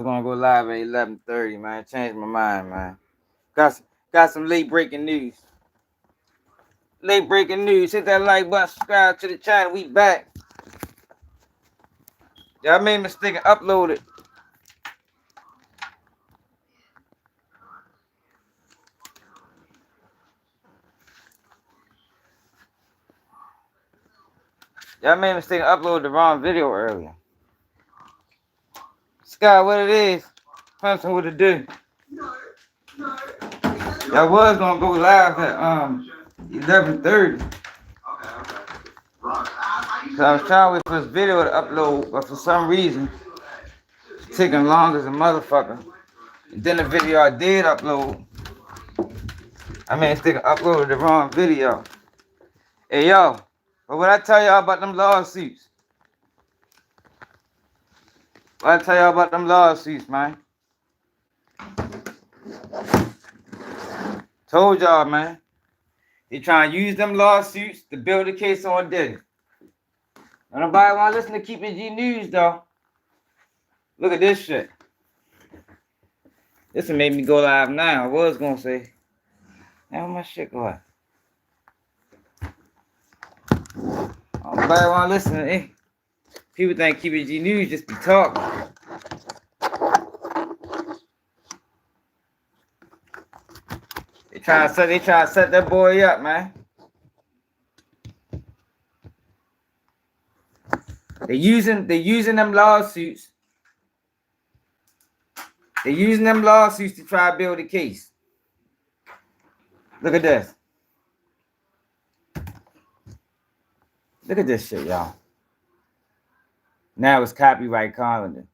Gonna go live at 11:30, man. Changed my mind, man. Got some late breaking news. Late breaking news. Hit that like button, subscribe to the channel. We back. Y'all made a mistake and uploaded. Y'all made a mistake and uploaded the wrong video earlier. Scott, what it is? Something what to do. Y'all was gonna go live at 11:30. So I was trying to wait for this video to upload, but for some reason it's taking longer as a motherfucker. And then the video I did upload, it's thinking uploaded the wrong video. Hey yo, but what I tell y'all about them lawsuits? What I tell y'all about them lawsuits, man? Told y'all, man. They trying to use them lawsuits to build a case on Diddy. Nobody want to listen to Keep It G News, though. Look at this shit. This one made me go live now. I was going to say. Now where my shit go at? Nobody want to listen to it. People think Keep It G News just be talking. They trying to set that boy up, man. They using them lawsuits. They using them lawsuits to try to build a case. Look at this. Look at this shit, y'all. Now it's copyright calendar.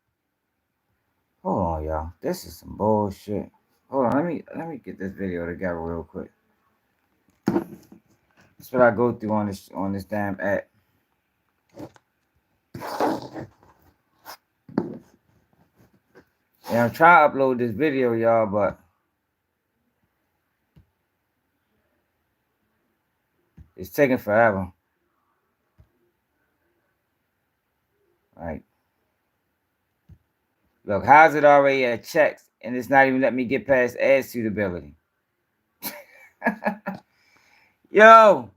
Hold on, y'all. This is some bullshit. Hold on, let me get this video together real quick. That's what I go through on this damn app. Yeah, I'm trying to upload this video, y'all, but it's taking forever. Right. Look, how's it already at checks and it's not even letting me get past ad suitability? Yo!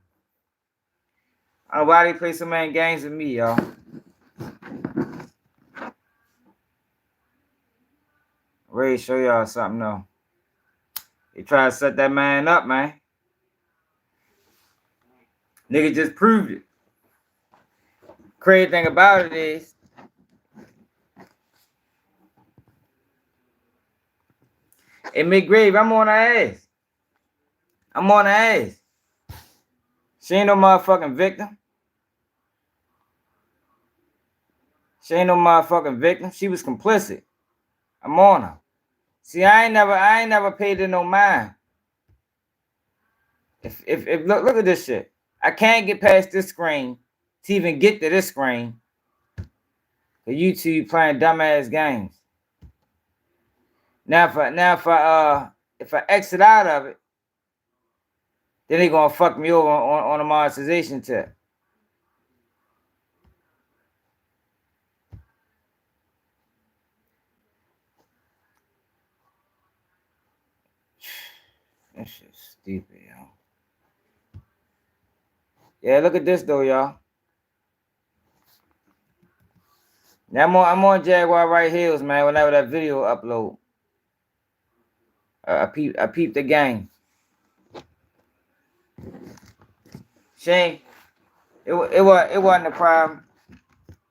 I don't know why they play so many games with me, y'all. I'm ready to show y'all something, though. They try to set that man up, man. Nigga just proved it. Crazy thing about it is, hey, McGrave, I'm on her ass. I'm on her ass. She ain't no motherfucking victim. She ain't no motherfucking victim. She was complicit. I'm on her. See, I ain't never paid her no mind. If look at this shit. I can't get past this screen to even get to this screen. For you two playing dumbass games. Now if I exit out of it, then they gonna fuck me over on a monetization tip. That shit's stupid, y'all. Yeah, look at this though, y'all. Now I'm on Jaguar Right Hills, man. Whenever that video upload, I peep the game. Shane, it wasn't a problem.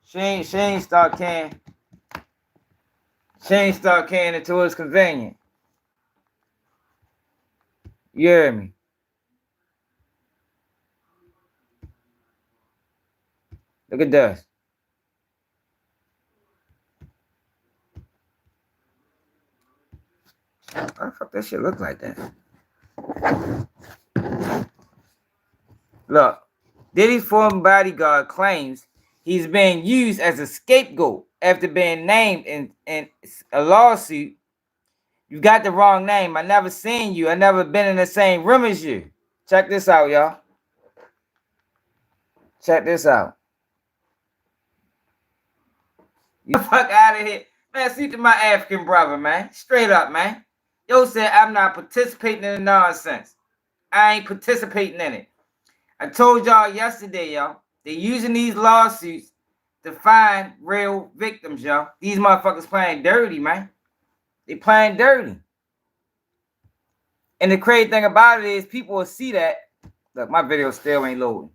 Shane start can. Shane start can until it's convenient. You hear me? Look at this. Why the fuck that shit look like that? Look, Diddy's former bodyguard claims he's being used as a scapegoat after being named in a lawsuit. You got the wrong name. I never seen you. I never been in the same room as you. Check this out, y'all. Check this out. You fuck out of here. Man, see to my African brother, man. Straight up, man. Yo said I'm not participating in the nonsense. I ain't participating in it. I told y'all yesterday, y'all. They using these lawsuits to find real victims, y'all. These motherfuckers playing dirty, man. They playing dirty. And the crazy thing about it is people will see that. Look, my video still ain't loading.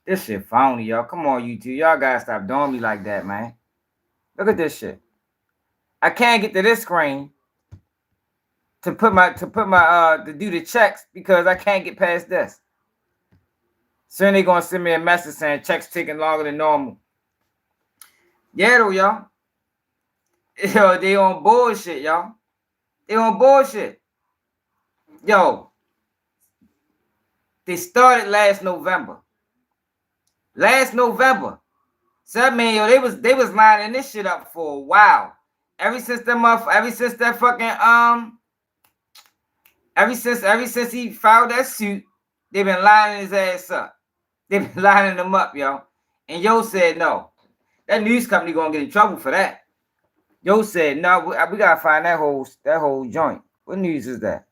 This shit phony, y'all. Come on, YouTube. Y'all gotta stop doing me like that, man. Look at this shit. I can't get to this screen to do the checks because I can't get past this. Soon they gonna send me a message saying checks taking longer than normal. Yeah, though, y'all. Yo, they on bullshit, y'all. They on bullshit. Yo, they started last November. Last November. So that mean, yo, they was lining this shit up for a while. Ever since he filed that suit, they've been lining his ass up. They've been lining him up, yo. And Yo said no. That news company gonna get in trouble for that. Yo said no. We gotta find that whole joint. What news is that?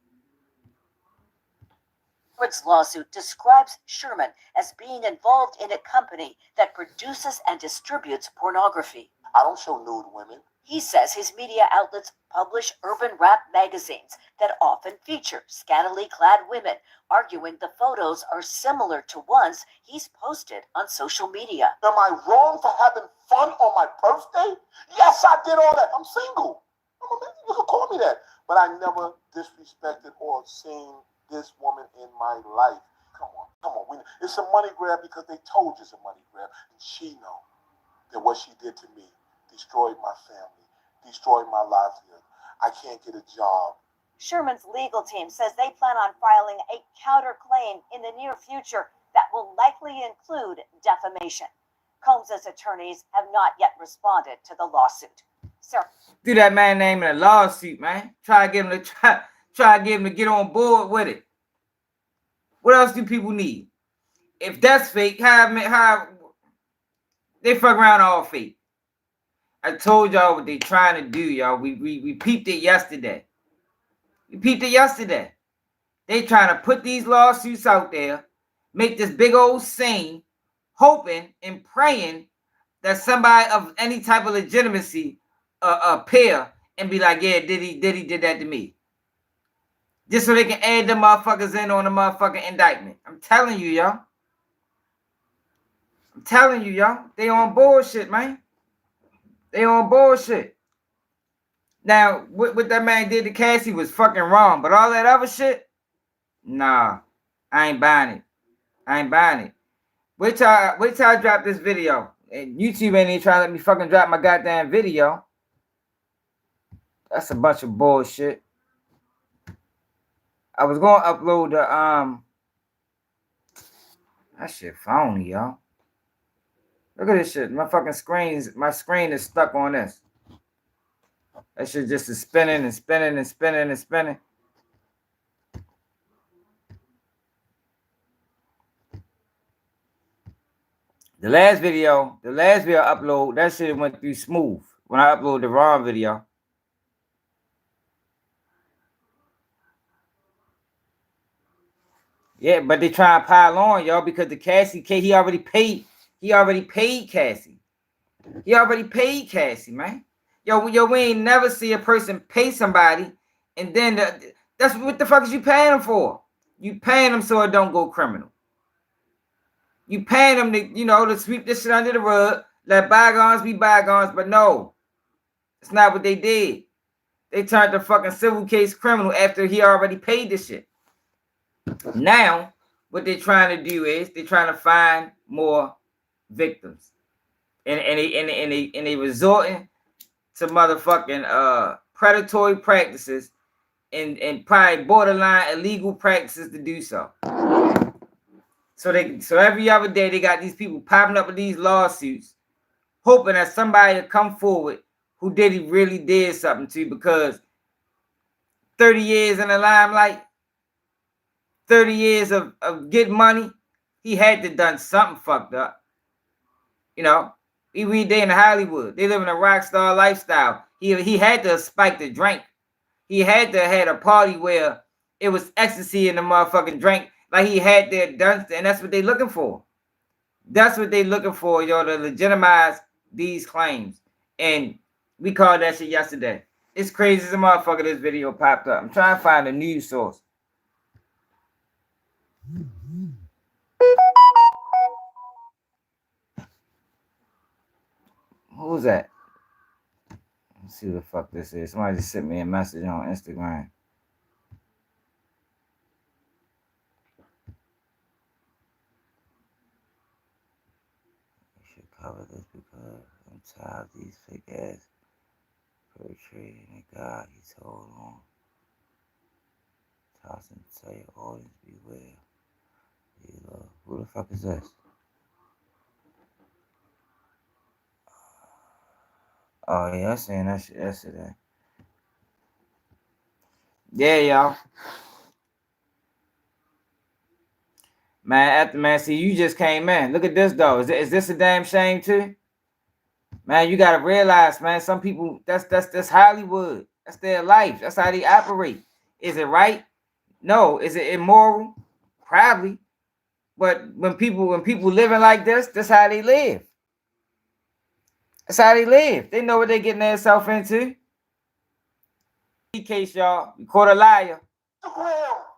Alred's lawsuit describes Sherman as being involved in a company that produces and distributes pornography. I don't show nude women. He says his media outlets publish urban rap magazines that often feature scantily clad women, arguing the photos are similar to ones he's posted on social media. Am I wrong for having fun on my birthday? Yes, I did all that. I'm single. You can call me that. But I never disrespected or seen this woman in my life. Come on. It's a money grab because they told you it's a money grab. And she knows that what she did to me destroyed my family, destroyed my livelihood. I can't get a job. Sherman's legal team says they plan on filing a counterclaim in the near future that will likely include defamation. Combs's attorneys have not yet responded to the lawsuit. Sir, do that man name in a lawsuit, man. Try to get him to get on board with it. What else do people need? If that's fake, how they fuck around all fake. I told y'all what they trying to do, y'all. We peeped it yesterday. They trying to put these lawsuits out there, make this big old scene, hoping and praying that somebody of any type of legitimacy appear and be like, yeah, Diddy did that to me. Just so they can add the motherfuckers in on the motherfucking indictment. I'm telling you, y'all. They on bullshit, man. They on bullshit. Now, what that man did to Cassie was fucking wrong. But all that other shit, nah. I ain't buying it. Wait till I drop this video. And YouTube ain't even trying to let me fucking drop my goddamn video. That's a bunch of bullshit. I was gonna upload the that shit phony, y'all. Look at this shit. My screen is stuck on this. That shit just is spinning and spinning and spinning and spinning. The last video upload, that shit went through smooth when I uploaded the wrong video. Yeah, but they try to pile on, y'all, because the Cassie case, he already paid Cassie. Man. Yo, we ain't never see a person pay somebody, and then that's what the fuck is you paying them for? You paying them so it don't go criminal. You paying them to sweep this shit under the rug, let bygones be bygones, but no, it's not what they did. They turned the fucking civil case criminal after he already paid this shit. Now, what they're trying to do is they're trying to find more victims, and they resorting to motherfucking predatory practices and probably borderline illegal practices to do so. So every other day they got these people popping up with these lawsuits, hoping that somebody will come forward who Diddy really did something to, because 30 years in the limelight, 30 years of getting money, he had to done something fucked up. They in Hollywood. They live in a rock star lifestyle. He had to spike the drink. He had to had a party where it was ecstasy in the motherfucking drink. Like he had their done, and that's what they looking for. That's what they looking for, yo, to legitimize these claims. And we called that shit yesterday. It's crazy as a motherfucker this video popped up. I'm trying to find a news source. Who's that? Let's see what the fuck this is. Somebody just sent me a message on Instagram. You should cover this because I'm tired of these fake ass portraying a God he told on. Toss and tell your audience beware. Who the fuck is this? Oh yeah, I'm saying that shit yesterday. Yeah, y'all. Man, see, you just came in. Look at this though. Is this a damn shame too? Man, you gotta realize, man, some people that's Hollywood. That's their life. That's how they operate. Is it right? No. Is it immoral? Probably. But when people living like this, that's how they live. That's how they live. They know what they're getting themselves into. In case y'all, you caught a liar.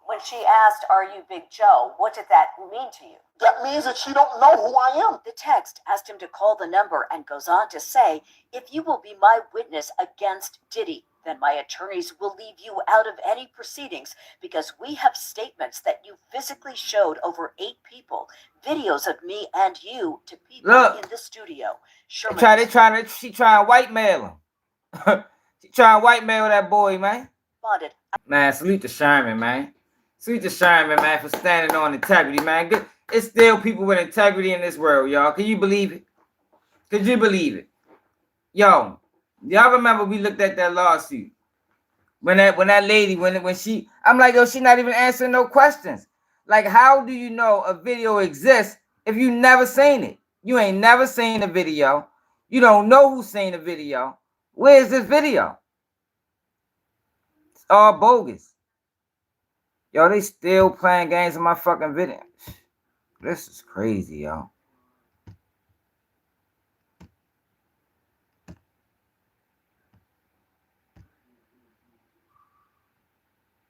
When she asked, "Are you Big Joe?" what did that mean to you? That means that she don't know who I am. The text asked him to call the number and goes on to say, "If you will be my witness against Diddy, then my attorneys will leave you out of any proceedings because we have statements that you physically showed over 8 people, videos of me and you to people in the studio." She trying to whitemail him. She trying to whitemail that boy, man. Man, salute to Sherman, man. Salute to Sherman, man, for standing on integrity, man. It's still people with integrity in this world, y'all. Can you believe it? Could you believe it? Yo, y'all remember we looked at that lawsuit when that lady when she, I'm like, yo, she not even answering no questions. Like, how do you know a video exists if you never seen it? You ain't never seen the video. You don't know who's seen the video. Where's this video? It's all bogus. Yo, they still playing games in my fucking video. This is crazy, y'all.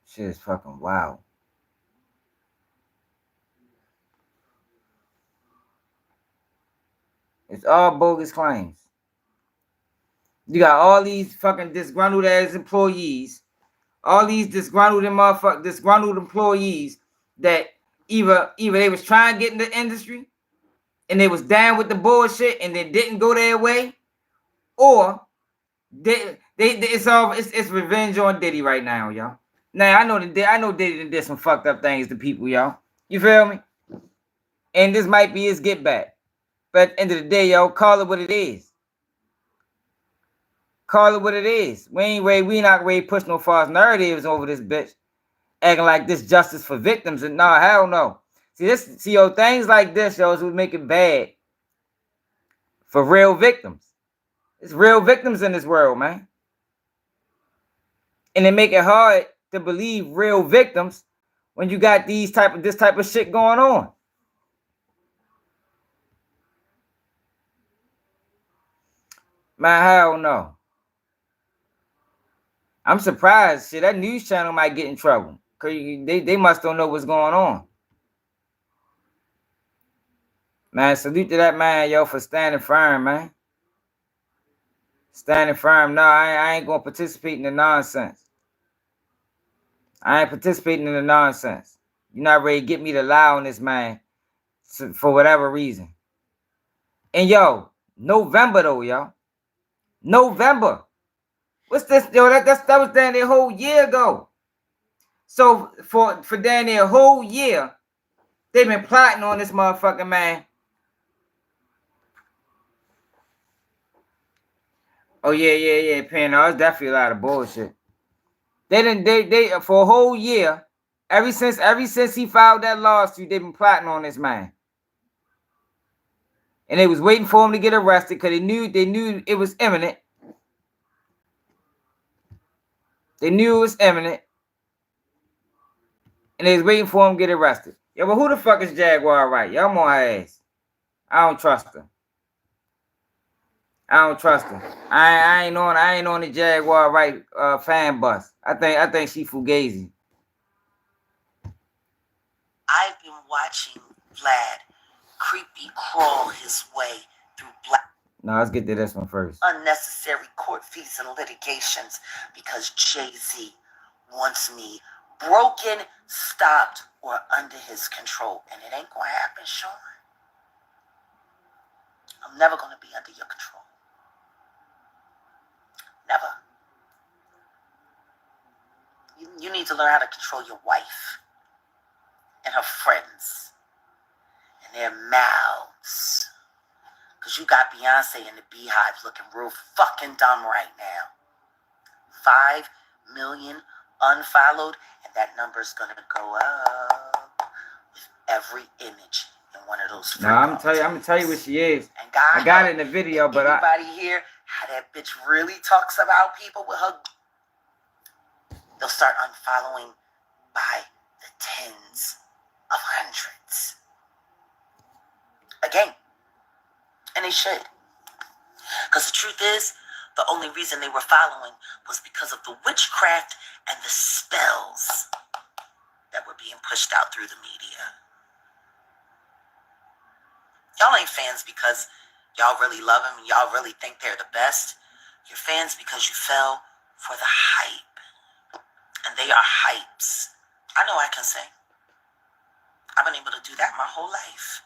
Shit is fucking wild. It's all bogus claims. You got all these fucking disgruntled ass employees. All these disgruntled employees that either they was trying to get in the industry and they was down with the bullshit and they didn't go their way, or it's revenge on Diddy right now, y'all. Now I know Diddy did some fucked up things to people, y'all. You feel me? And this might be his get back. But at the end of the day, y'all, call it what it is. Call it what it is. We not ready to push no false narratives over this bitch, acting like this justice for victims. And no, hell no. See, yo, things like this, yo, would make it bad for real victims. It's real victims in this world, man. And it make it hard to believe real victims when you got this type of shit going on. Man, hell no. I'm surprised. Shit, that news channel might get in trouble. Cause they must don't know what's going on. Man, salute to that man, yo, for standing firm, man. Standing firm. No, I ain't gonna participate in the nonsense. I ain't participating in the nonsense. You're not ready to get me to lie on this man for whatever reason. And yo, November though, y'all. November. What's this? Yo, that was down there a whole year ago. So for down there a whole year, they've been plotting on this motherfucking man. Oh yeah, Penn. It's definitely a lot of bullshit. They for a whole year, ever since he filed that lawsuit, they've been plotting on this man. And they was waiting for him to get arrested because they knew it was imminent. They knew it was imminent. And they was waiting for him to get arrested. Yeah, but who the fuck is Jaguar Wright? Y'all on her ass. I don't trust her. I don't trust her. I ain't on the Jaguar Wright fan bus. I think she fugazi. I've been watching Vlad creepy crawl his way through No, let's get to this one first. unnecessary court fees and litigations because Jay-Z wants me broken, stopped, or under his control. And it ain't gonna happen, Sean. I'm never gonna be under your control. Never. You need to learn how to control your wife and her friends and their mouths. Because you got Beyonce and the Beehive looking real fucking dumb right now. 5 million unfollowed, and that number's gonna go up with every image in one of those. No, I'm gonna tell you what she is. And God, I got it in the video, but anybody hear how that bitch really talks about people with her? They'll start unfollowing by the tens of hundreds. Again. And they should. Because the truth is, the only reason they were following was because of the witchcraft and the spells that were being pushed out through the media. Y'all ain't fans because y'all really love them and y'all really think they're the best. You're fans because you fell for the hype. And they are hypes. I know I can sing. I've been able to do that my whole life.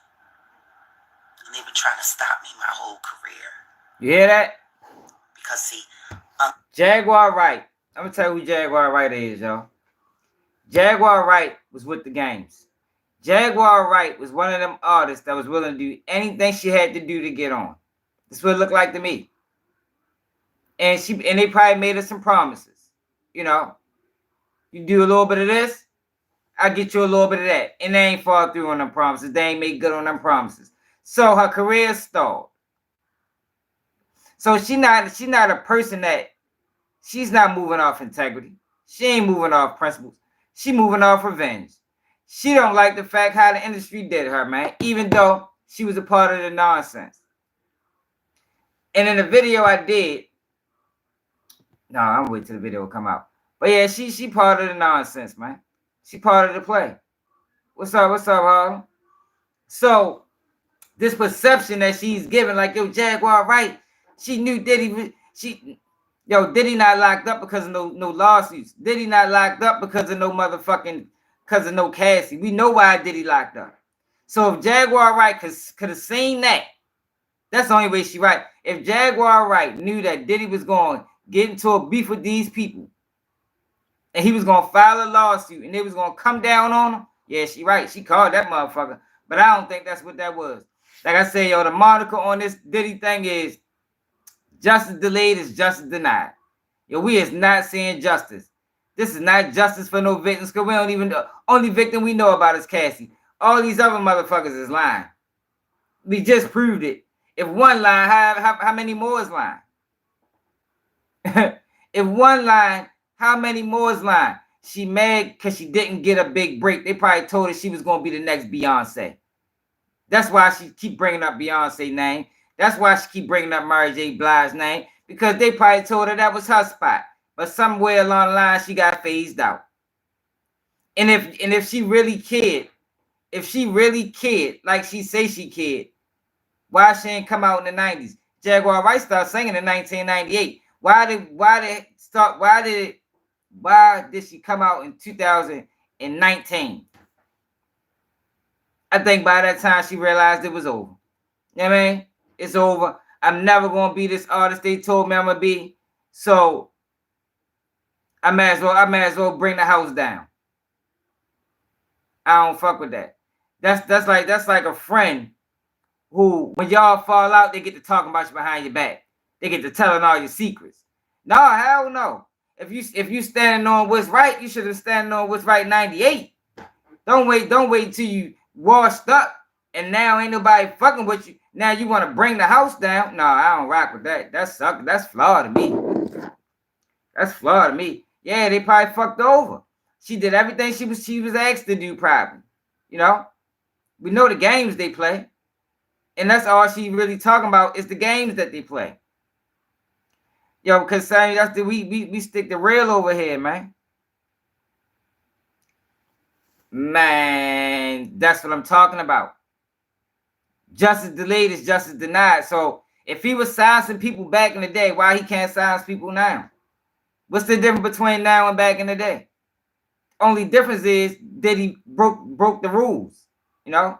And they've been trying to stop me my whole career. You hear that? Because see, Jaguar Wright. I'm gonna tell you who Jaguar Wright is, y'all. Jaguar Wright was with the games. Jaguar Wright was one of them artists that was willing to do anything she had to do to get on. That's what it looked like to me. And they probably made her some promises. You know, you do a little bit of this, I'll get you a little bit of that. And they ain't fall through on them promises. They ain't make good on them promises. So her career stalled. So she's not a person that she's not moving off integrity. She ain't moving off principles. She moving off revenge. She don't like the fact how the industry did her, man, even though she was a part of the nonsense. And in the video I did, no, I'm waiting till the video will come out. But yeah, she part of the nonsense, man. She part of the play. What's up, Harlem? So this perception that she's giving, like, yo, Jaguar Wright, she knew Diddy. Diddy not locked up because of no lawsuits. Diddy not locked up because of no Cassie. We know why Diddy locked up. So if Jaguar Wright could have seen that, that's the only way she right. If Jaguar Wright knew that Diddy was going to get into a beef with these people, and he was going to file a lawsuit, and they was going to come down on him, yeah, she right. She called that motherfucker. But I don't think that's what that was. Like I said, the moniker on this Diddy thing is justice delayed is justice denied. We is not seeing justice. This is not justice for no victims, because we don't even know. Only victim we know about is Cassie. All these other motherfuckers is lying. We just proved it. If one line, how many more is lying? If one line, how many more is lying? She mad because she didn't get a big break. They probably told her she was going to be the next Beyonce. That's why she keep bringing up Beyonce's name. That's why she keep bringing up Mary J. Blige's name, because they probably told her that was her spot. But somewhere along the line, she got phased out. And if she really cared, like she say she cared, why she ain't come out in the 90s? Jaguar Wright started singing in 1998. Why did she come out in 2019? I think by that time she realized it was over. You know what I mean? It's over. I'm never gonna be this artist they told me I'm gonna be. So I may as well bring the house down. I don't fuck with that. That's like a friend who, when y'all fall out, they get to talking about you behind your back. They get to telling all your secrets. No, hell no. If you standing on what's right, you should have standing on what's right 98. Don't wait till you washed up and now ain't nobody fucking with you. Now you want to bring the house down? No, I don't rock with that. That's flawed to me. That's flawed to me. Yeah, they probably fucked her over. She did everything she was asked to do, probably. You know, we know the games they play, and that's all she really talking about is the games that they play. Yo, because that's we stick the real over here, man. Man, that's what I'm talking about. Justice delayed is justice denied. So if he was silencing people back in the day, why he can't silence people now? What's the difference between now and back in the day? Only difference is that he broke the rules. You know,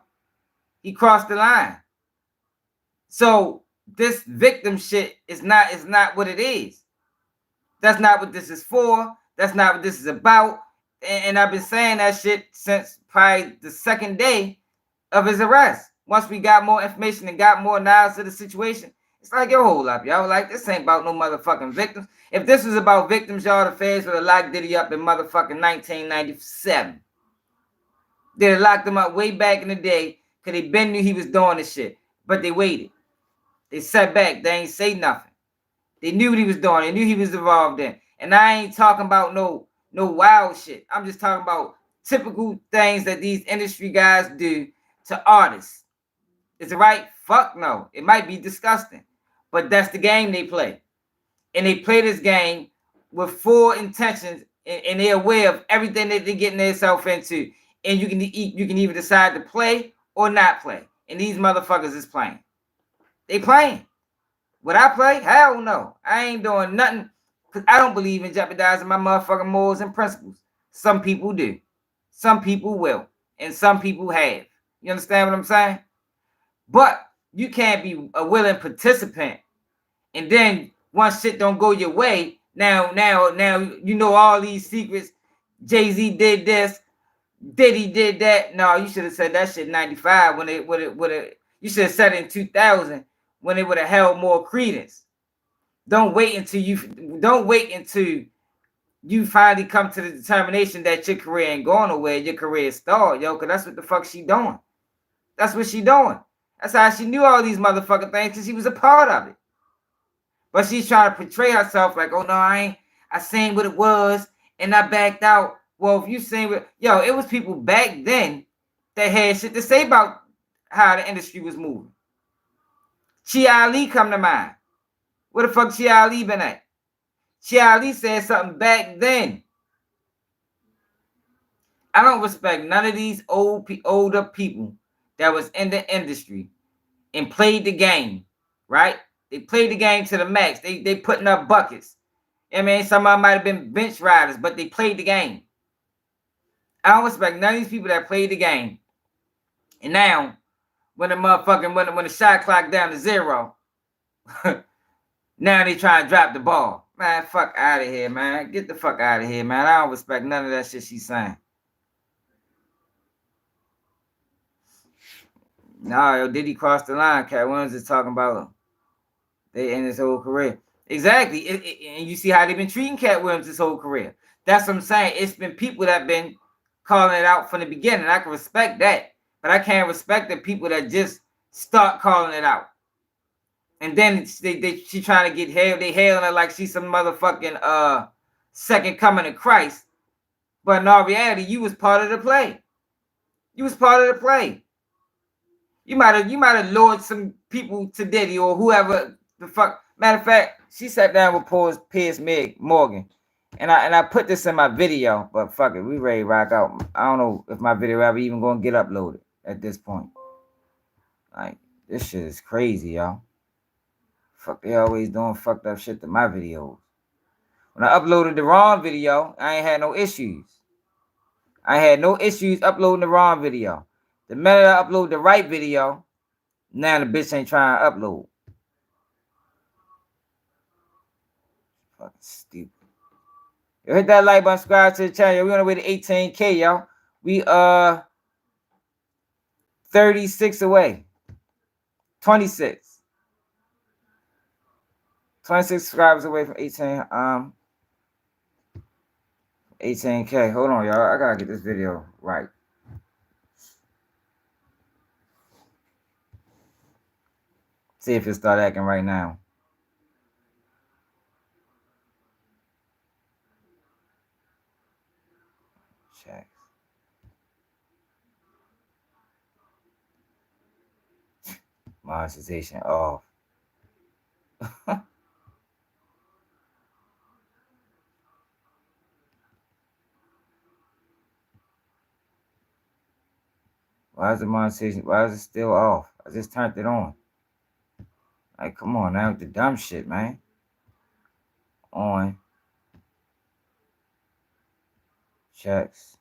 he crossed the line. So this victim shit is not what it is. That's not what this is for. That's not what this is about. And I've been saying that shit since probably the second day of his arrest. Once we got more information and got more knowledge of the situation, it's like, yo, hold up, y'all. Like, this ain't about no motherfucking victims. If this was about victims, y'all, the feds would have locked Diddy up in motherfucking 1997. They'd have locked him up way back in the day because they been knew he was doing this shit. But they waited. They sat back. They ain't say nothing. They knew what he was doing. They knew he was involved in. And I ain't talking about no wild shit. I'm just talking about typical things that these industry guys do to artists. Is it right? Fuck no. It might be disgusting. But that's the game they play. And they play this game with full intentions, and they're aware of everything that they're getting themselves into. And you can either decide to play or not play. And these motherfuckers is playing. They playing. Would I play? Hell no. I ain't doing nothing because I don't believe in jeopardizing my motherfucking morals and principles. Some people do. Some people will. And some people have. You understand what I'm saying? But you can't be a willing participant. And then once shit don't go your way, now you know all these secrets. Jay-Z did this. Diddy did that. No, you should have said that shit in 95 when it would have. You should have said it in 2000 when it would have held more credence. Don't wait until you finally come to the determination that your career ain't going nowhere. Your career is stalled, yo, because that's what the fuck she doing. That's what she doing. That's how she knew all these motherfucking things, because she was a part of it. But she's trying to portray herself like, oh no, I seen what it was and I backed out. Well, if you seen what, yo, it was people back then that had shit to say about how the industry was moving. Chia Ali come to mind. Where the fuck Chia Ali been at? Chia Ali said something back then. I don't respect none of these older people that was in the industry and played the game, right? They played the game to the max. They putting up buckets. I mean, some of them might have been bench riders, but they played the game. I don't respect none of these people that played the game. And now, when the shot clock down to 0, now they trying to drop the ball. Man, fuck out of here, man. Get the fuck out of here, man. I don't respect none of that shit she's saying. No, Diddy crossed the line. Cat Williams is talking about they in his whole career. Exactly. And you see how they've been treating Cat Williams his whole career. That's what I'm saying. It's been people that have been calling it out from the beginning. I can respect that. But I can't respect the people that just start calling it out. And then she trying to get hailed. They hailing her like she's some motherfucking second coming of Christ. But in all reality, you was part of the play. You was part of the play. You might have lured some people to Diddy or whoever the fuck. Matter of fact, she sat down with Piers Morgan. And I put this in my video, but fuck it, we ready to rock out. I don't know if my video ever even gonna get uploaded at this point. Like, this shit is crazy, y'all. Fuck, they always doing fucked up shit to my videos. When I uploaded the wrong video, I ain't had no issues. I had no issues uploading the wrong video. The minute I upload the right video, now the bitch ain't trying to upload. Fucking stupid. Yo, hit that like button, subscribe to the channel. We on the way to 18K, y'all. We 36 away. 26. 26 subscribers away from 18K. Hold on, y'all. I gotta get this video right. See if it start acting right now. Check. Monetization off. Why is the monetization? Why is it still off? I just turned it on. Like, come on now with the dumb shit, man. On. Checks.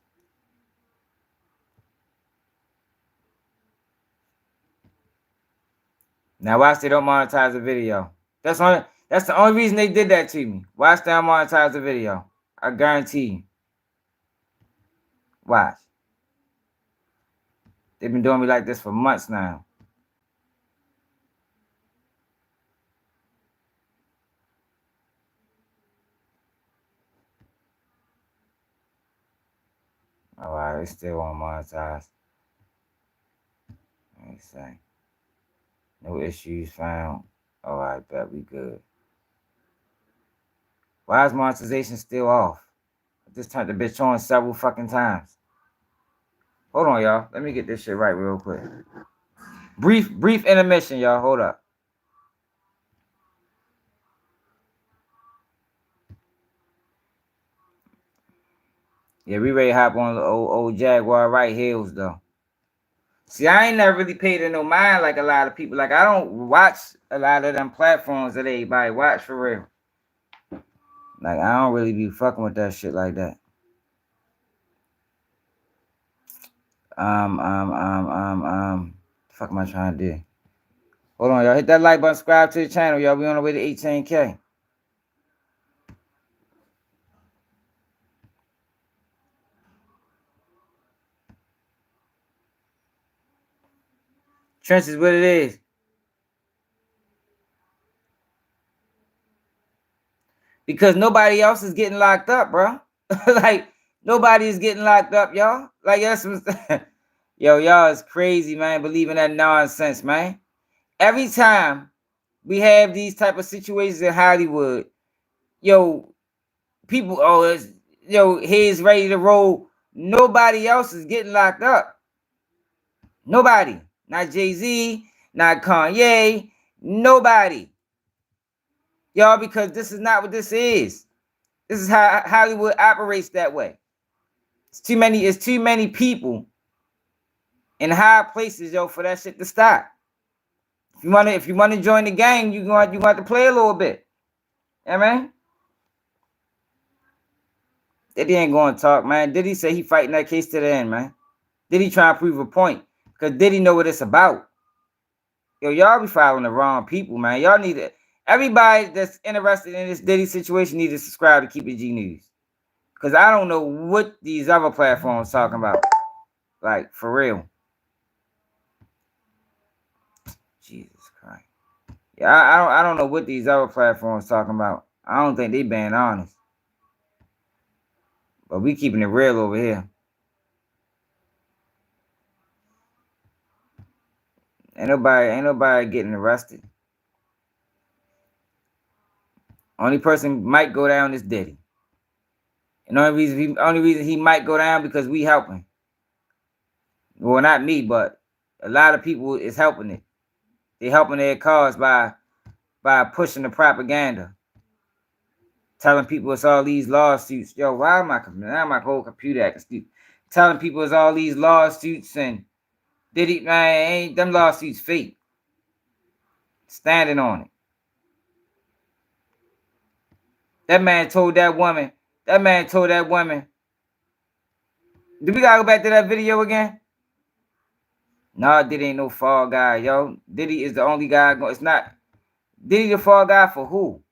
Now watch they don't monetize the video. That's the only reason they did that to me. Watch they don't monetize the video. I guarantee you. Watch. They've been doing me like this for months now. Alright, they still won't monetize. Let me see. No issues found. Alright, bet we good. Why is monetization still off? I just turned the bitch on several fucking times. Hold on, y'all. Let me get this shit right real quick. Brief intermission, y'all. Hold up. Yeah, we ready to hop on the old Jaguar right heels, though. See, I ain't never really paid it no mind like a lot of people. Like, I don't watch a lot of them platforms that everybody watch for real. Like, I don't really be fucking with that shit like that. The fuck am I trying to do? Hold on, y'all. Hit that like button, subscribe to the channel, y'all. We on the way to 18K. Trench is what it is. Because nobody else is getting locked up, bro. Like, nobody is getting locked up, y'all. Like, that's yo, y'all is crazy, man, believing that nonsense, man. Every time we have these type of situations in Hollywood, yo, people, he's ready to roll. Nobody else is getting locked up. Nobody. Not Jay-Z, not Kanye, nobody. Y'all, because this is not what this is. This is how Hollywood operates that way. It's too many people in high places, yo, for that shit to stop. If you wanna join the gang, you going to play a little bit. Yeah, man. Diddy ain't going to talk, man. Diddy say he fighting that case to the end, man. Diddy trying to prove a point. Because Diddy know what it's about. Yo, y'all be following the wrong people, man. Y'all need to... Everybody that's interested in this Diddy situation need to subscribe to Keep It G News. Because I don't know what these other platforms talking about. Like, for real. Jesus Christ. Yeah, I don't know what these other platforms talking about. I don't think they being honest. But we keeping it real over here. Ain't nobody getting arrested. Only person might go down is Diddy. And the only reason he might go down because we helping. Well, not me, but a lot of people is helping it. They helping their cause by pushing the propaganda. Telling people it's all these lawsuits. Yo, why am my whole computer acting stupid? Telling people it's all these lawsuits and Diddy, man, ain't them lawsuits fake. Standing on it. That man told that woman. Do we gotta go back to that video again? No, Diddy ain't no fall guy, yo. Diddy is the only guy. It's not. Diddy the fall guy for who?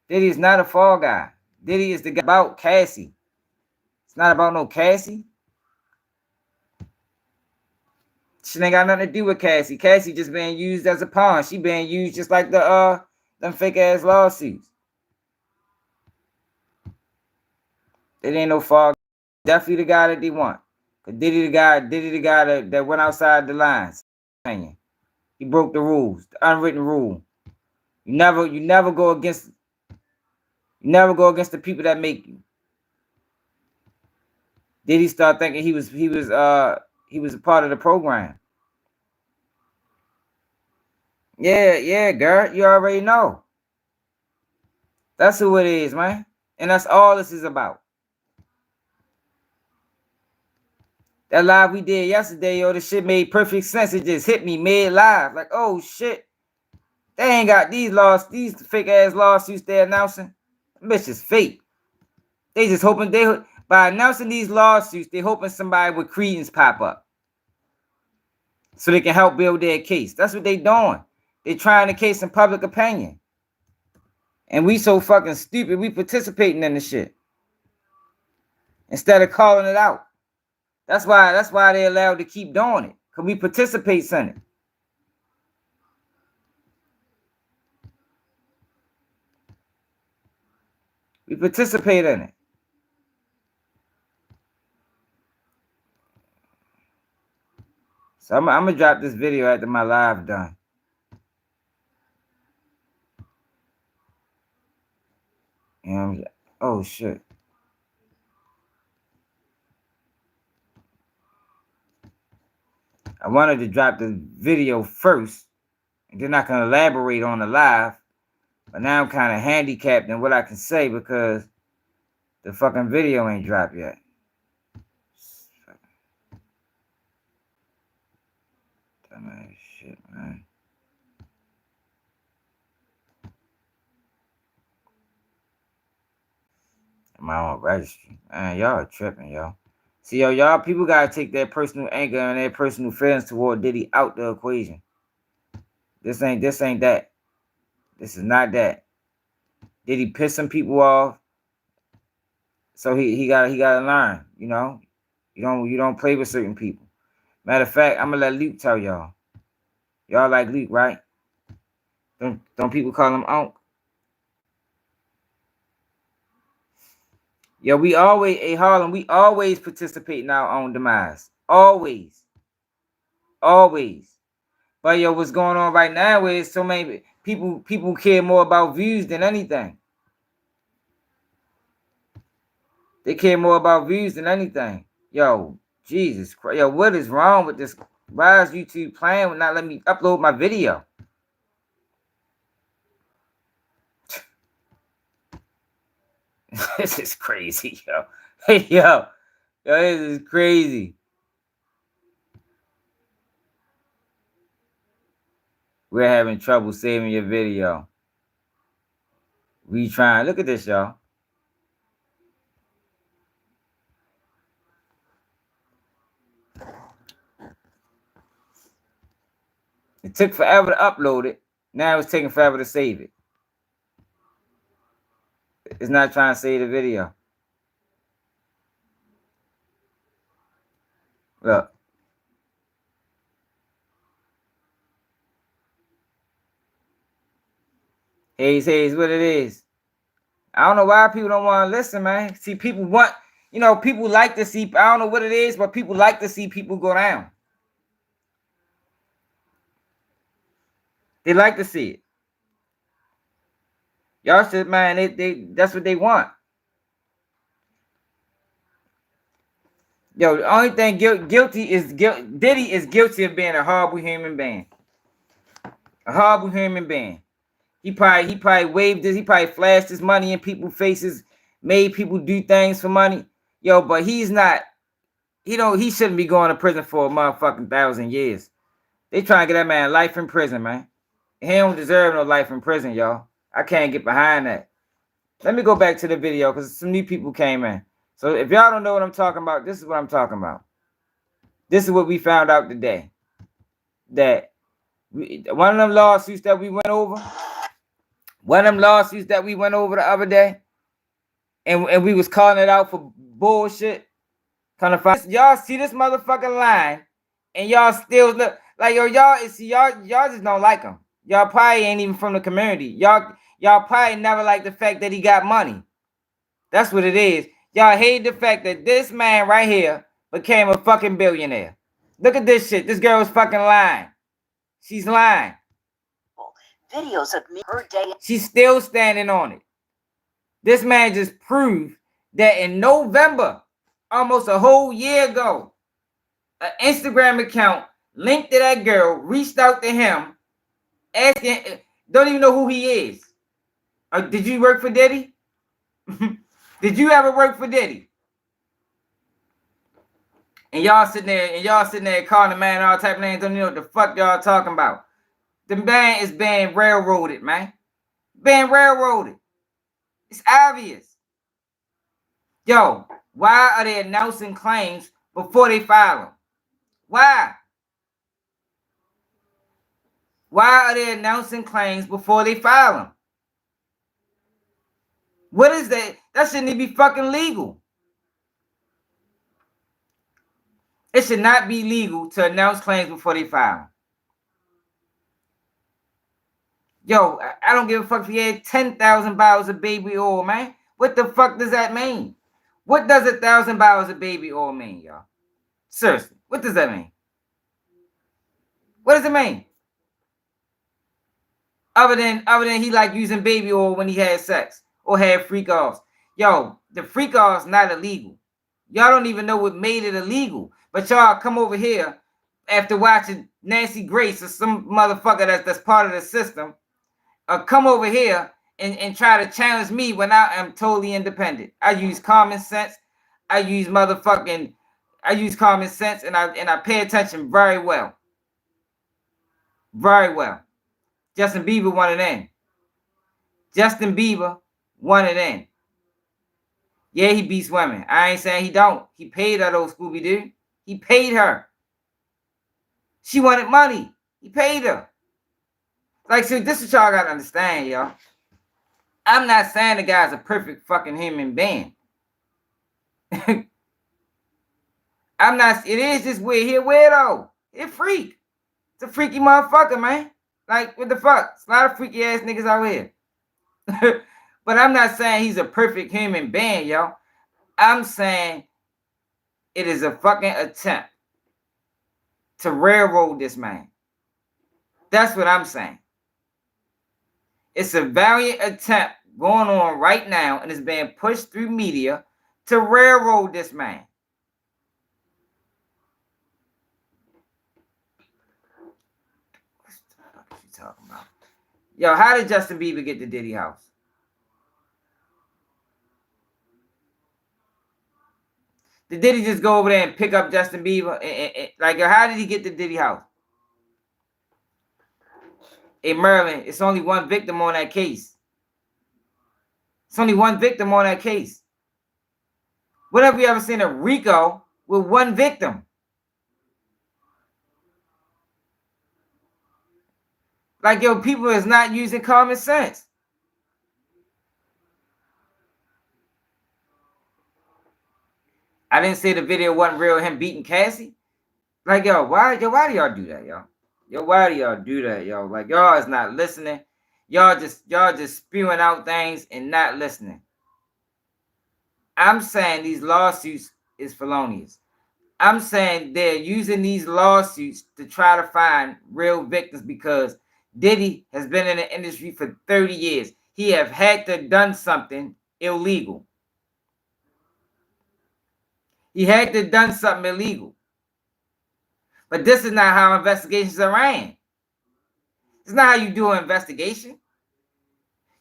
Diddy is not a fall guy. Diddy is the guy about Cassie. It's not about no Cassie. She ain't got nothing to do with Cassie. Cassie just being used as a pawn. She being used just like them fake ass lawsuits. It ain't no fall. Definitely the guy that they want. Cause Diddy the guy that went outside the lines. Opinion. He broke the rules, the unwritten rule. You never go against the people that make you. Did he start thinking he was a part of the program? Yeah, girl, you already know. That's who it is, man. And that's all this is about. That live we did yesterday, yo, the shit made perfect sense. It just hit me mid-live. Like, oh, shit. They ain't got these fake-ass lawsuits they're announcing. Bitch is fake. They just hoping by announcing these lawsuits, they hoping somebody with credence pop up. So they can help build their case. That's what they doing. They trying to case in public opinion. And we so fucking stupid, we participating in the shit. Instead of calling it out. That's why they allowed to keep doing it. Because we participate in it. We participate in it. So I'm going to drop this video after my live done. And oh, shit. I wanted to drop the video first. And then I can elaborate on the live. But now I'm kind of handicapped in what I can say because the fucking video ain't dropped yet. Dumbass shit, man. Am I on registry? Man, y'all are tripping, yo. See, yo, y'all people gotta take their personal anger and their personal feelings toward Diddy out the equation. This ain't that. This is not that. Diddy pissing people off. So he gotta learn, you know. You don't play with certain people. Matter of fact, I'm gonna let Luke tell y'all. Y'all like Luke, right? Don't people call him Unc? Yo, Harlem, we always participate in our own demise. Always. But yo, what's going on right now is so many people care more about views than anything. They care more about views than anything. Yo, Jesus Christ. Yo, what is wrong with this? Why is YouTube playing with not letting me upload my video? This is crazy, yo. Hey, yo, this is crazy. We're having trouble saving your video. Retrying. Look at this, y'all. It took forever to upload it. Now it's taking forever to save it. It's not trying to save the video. Look. Hayes, what it is. I don't know why people don't want to listen, man. See, people want, people like to see, I don't know what it is, but people like to see people go down. They like to see it. Y'all should, man, that's what they want. Yo, the only thing Diddy is guilty of being a horrible human being. A horrible human being. He probably waved this, he probably flashed his money in people's faces, made people do things for money. Yo, but he's not, he shouldn't be going to prison for a motherfucking 1,000 years. They trying to get that man life in prison, man. He don't deserve no life in prison, y'all. I can't get behind that. Let me go back to the video because some new people came in. So if y'all don't know what I'm talking about, this is what I'm talking about. This is what we found out today. That one of them lawsuits that we went over, the other day, and we was calling it out for bullshit. Kind of find y'all see this motherfucking line, and y'all still look like y'all just don't like him. Y'all probably ain't even from the community. Y'all probably never liked the fact that he got money. That's what it is. Y'all hate the fact that this man right here became a fucking billionaire. Look at this shit. This girl is fucking lying. She's lying. Videos of me her day. She's still standing on it. This man just proved that in November, almost a whole year ago, an Instagram account linked to that girl reached out to him, asking, don't even know who he is. Did you work for Diddy? Did you ever work for Diddy? And y'all sitting there calling the man all type of names, don't even know what the fuck y'all talking about. The man is being railroaded, man. Being railroaded. It's obvious. Yo, why are they announcing claims before they file them? Why? Why are they announcing claims before they file them? What is that? That shouldn't even be fucking legal. It should not be legal to announce claims before they file them. Yo, I don't give a fuck if you had 10,000 bottles of baby oil, man. What the fuck does that mean? What does 1,000 bottles of baby oil mean, y'all? Seriously, what does that mean? What does it mean? Other than he like using baby oil when he had sex or had freak offs. Yo, the freak offs not illegal. Y'all don't even know what made it illegal. But y'all come over here after watching Nancy Grace or some motherfucker that's part of the system. Come over here and try to challenge me when I am totally independent. I use common sense. I use common sense and I pay attention very well. Very well. Justin Bieber wanted in. Justin Bieber wanted in. Yeah, he beats women. I ain't saying he don't. He paid her, though, Scooby-Doo. He paid her. She wanted money. He paid her. Like, so this is what y'all gotta understand, y'all. I'm not saying the guy's a perfect fucking human being. I'm not. It is just weird. He a weirdo. He a freak. It's a freaky motherfucker, man. Like, what the fuck? It's a lot of freaky ass niggas out here. But I'm not saying he's a perfect human being, y'all. I'm saying it is a fucking attempt to railroad this man. That's what I'm saying. It's a valiant attempt going on right now, and it's being pushed through media to railroad this man. What the fuck are you talking about? Yo, how did Justin Bieber get to Diddy house? Did Diddy just go over there and pick up Justin Bieber? Like, how did he get to Diddy house? In Maryland, it's only one victim on that case. It's only one victim on that case. When have we ever seen a RICO with one victim? Like, yo, people is not using common sense. I didn't say the video wasn't real, him beating Cassie. Like, yo, why do y'all do that, y'all? Yo, why do y'all do that, yo? Like, y'all is not listening. Y'all just spewing out things and not listening. I'm saying these lawsuits is felonious. I'm saying they're using these lawsuits to try to find real victims because Diddy has been in the industry for 30 years. He have had to have done something illegal. He had to have done something illegal. But this is not how investigations are ran. It's not how you do an investigation.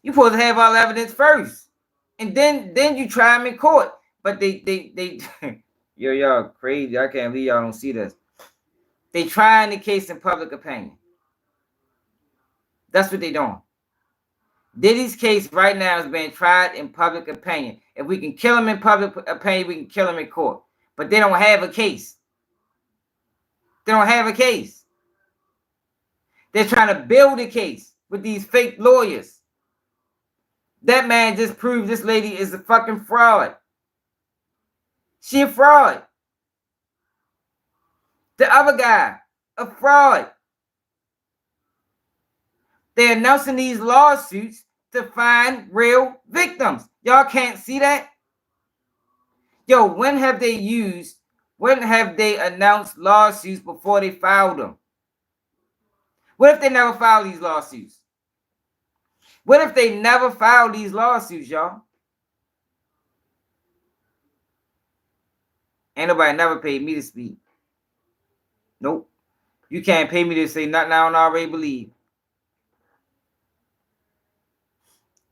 You're supposed to have all evidence first. And then you try them in court. But they yo, y'all crazy. I can't believe y'all don't see this. They trying the case in public opinion. That's what they doing. Diddy's case right now is being tried in public opinion. If we can kill him in public opinion, we can kill him in court. But they don't have a case. They don't have a case. They're trying to build a case with these fake lawyers. That man just proved this lady is a fucking fraud. She a fraud. The other guy, a fraud. They're announcing these lawsuits to find real victims. Y'all can't see that? Yo, when have they announced lawsuits before they filed them? What if they never file these lawsuits? What if they never file these lawsuits, y'all? Ain't nobody never paid me to speak. Nope. You can't pay me to say nothing I don't already believe.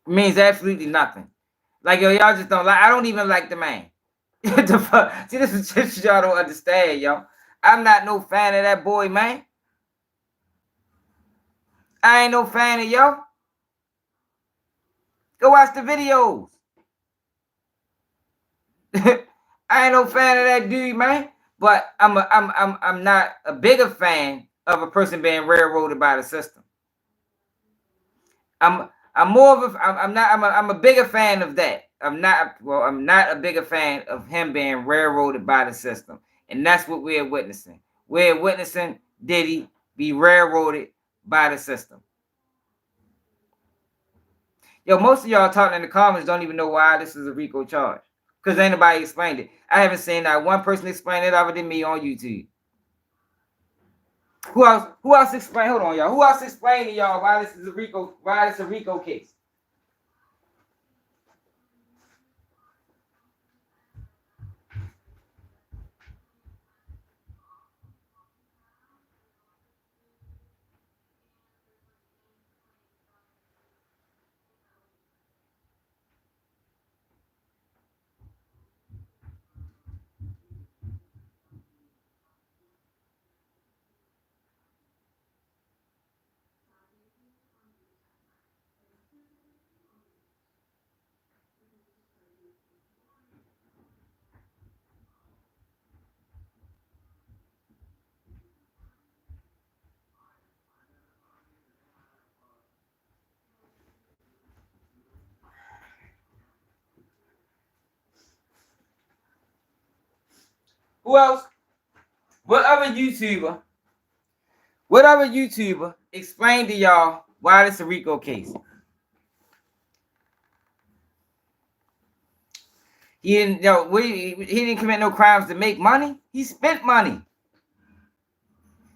It means absolutely nothing. Like, yo, y'all just don't like, I don't even like the man. The fuck? See, this is just y'all don't understand, y'all. I'm not no fan of that boy, man. I ain't no fan of y'all. Go watch the videos. I ain't no fan of that dude, man. But I'm not a bigger fan of a person being railroaded by the system. I'm more of a I'm a bigger fan of that. I'm not a bigger fan of him being railroaded by the system. And that's what we're witnessing. We're witnessing Diddy be railroaded by the system. Yo, most of y'all talking in the comments don't even know why this is a RICO charge. Because ain't nobody explained it. I haven't seen not one person explain it other than me on YouTube. Who else explain? Hold on, y'all. Who else explained to y'all why this is a RICO case? Who else? What other YouTuber explained to y'all why this is a RICO case? He didn't commit no crimes to make money. He spent money.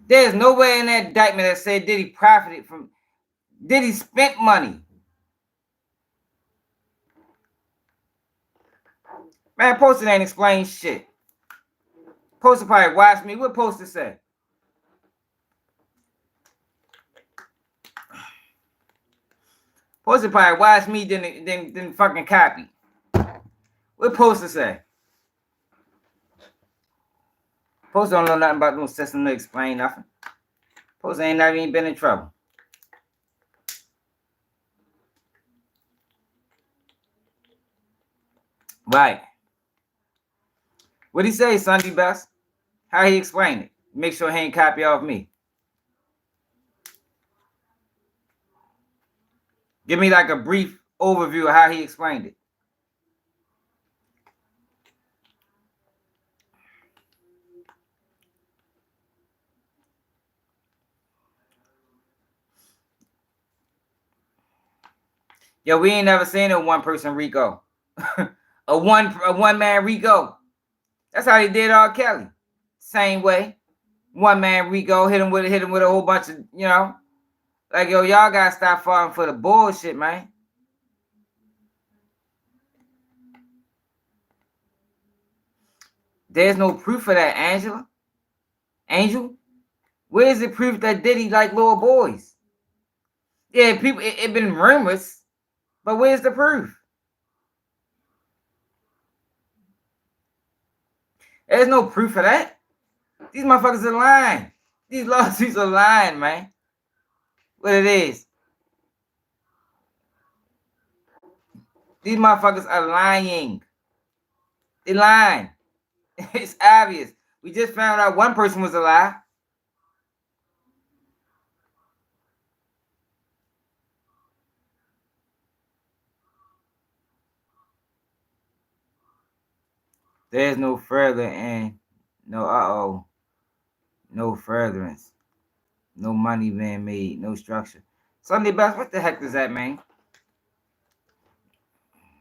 There's nowhere in that indictment that said Diddy profited from. Diddy spent money. Man, Poster ain't explain shit. Poster probably watched me. What Poster say? Poster probably watched me, then fucking copy. What Poster say? Poster don't know nothing about no system to explain nothing. Poster ain't never even been in trouble. Right. What'd he say, Sunday Best? How he explain it? Make sure he ain't copy off me. Give me like a brief overview of how he explained it. Yo, we ain't never seen a one person RICO. a one man RICO. That's how they did R. Kelly. Same way. One man RICO hit him with a whole bunch of, like, yo, y'all gotta stop falling for the bullshit, man. There's no proof of that, Angela. Angel, where's the proof that Diddy like little boys? Yeah, people, it been rumors, but where's the proof? There's no proof of that. These motherfuckers are lying. These lawsuits are lying, man. What it is. These motherfuckers are lying. They lying. It's obvious. We just found out one person was a lie. There's no further and no no furtherance, no money being made, no structure. Sunday Best, what the heck does that mean?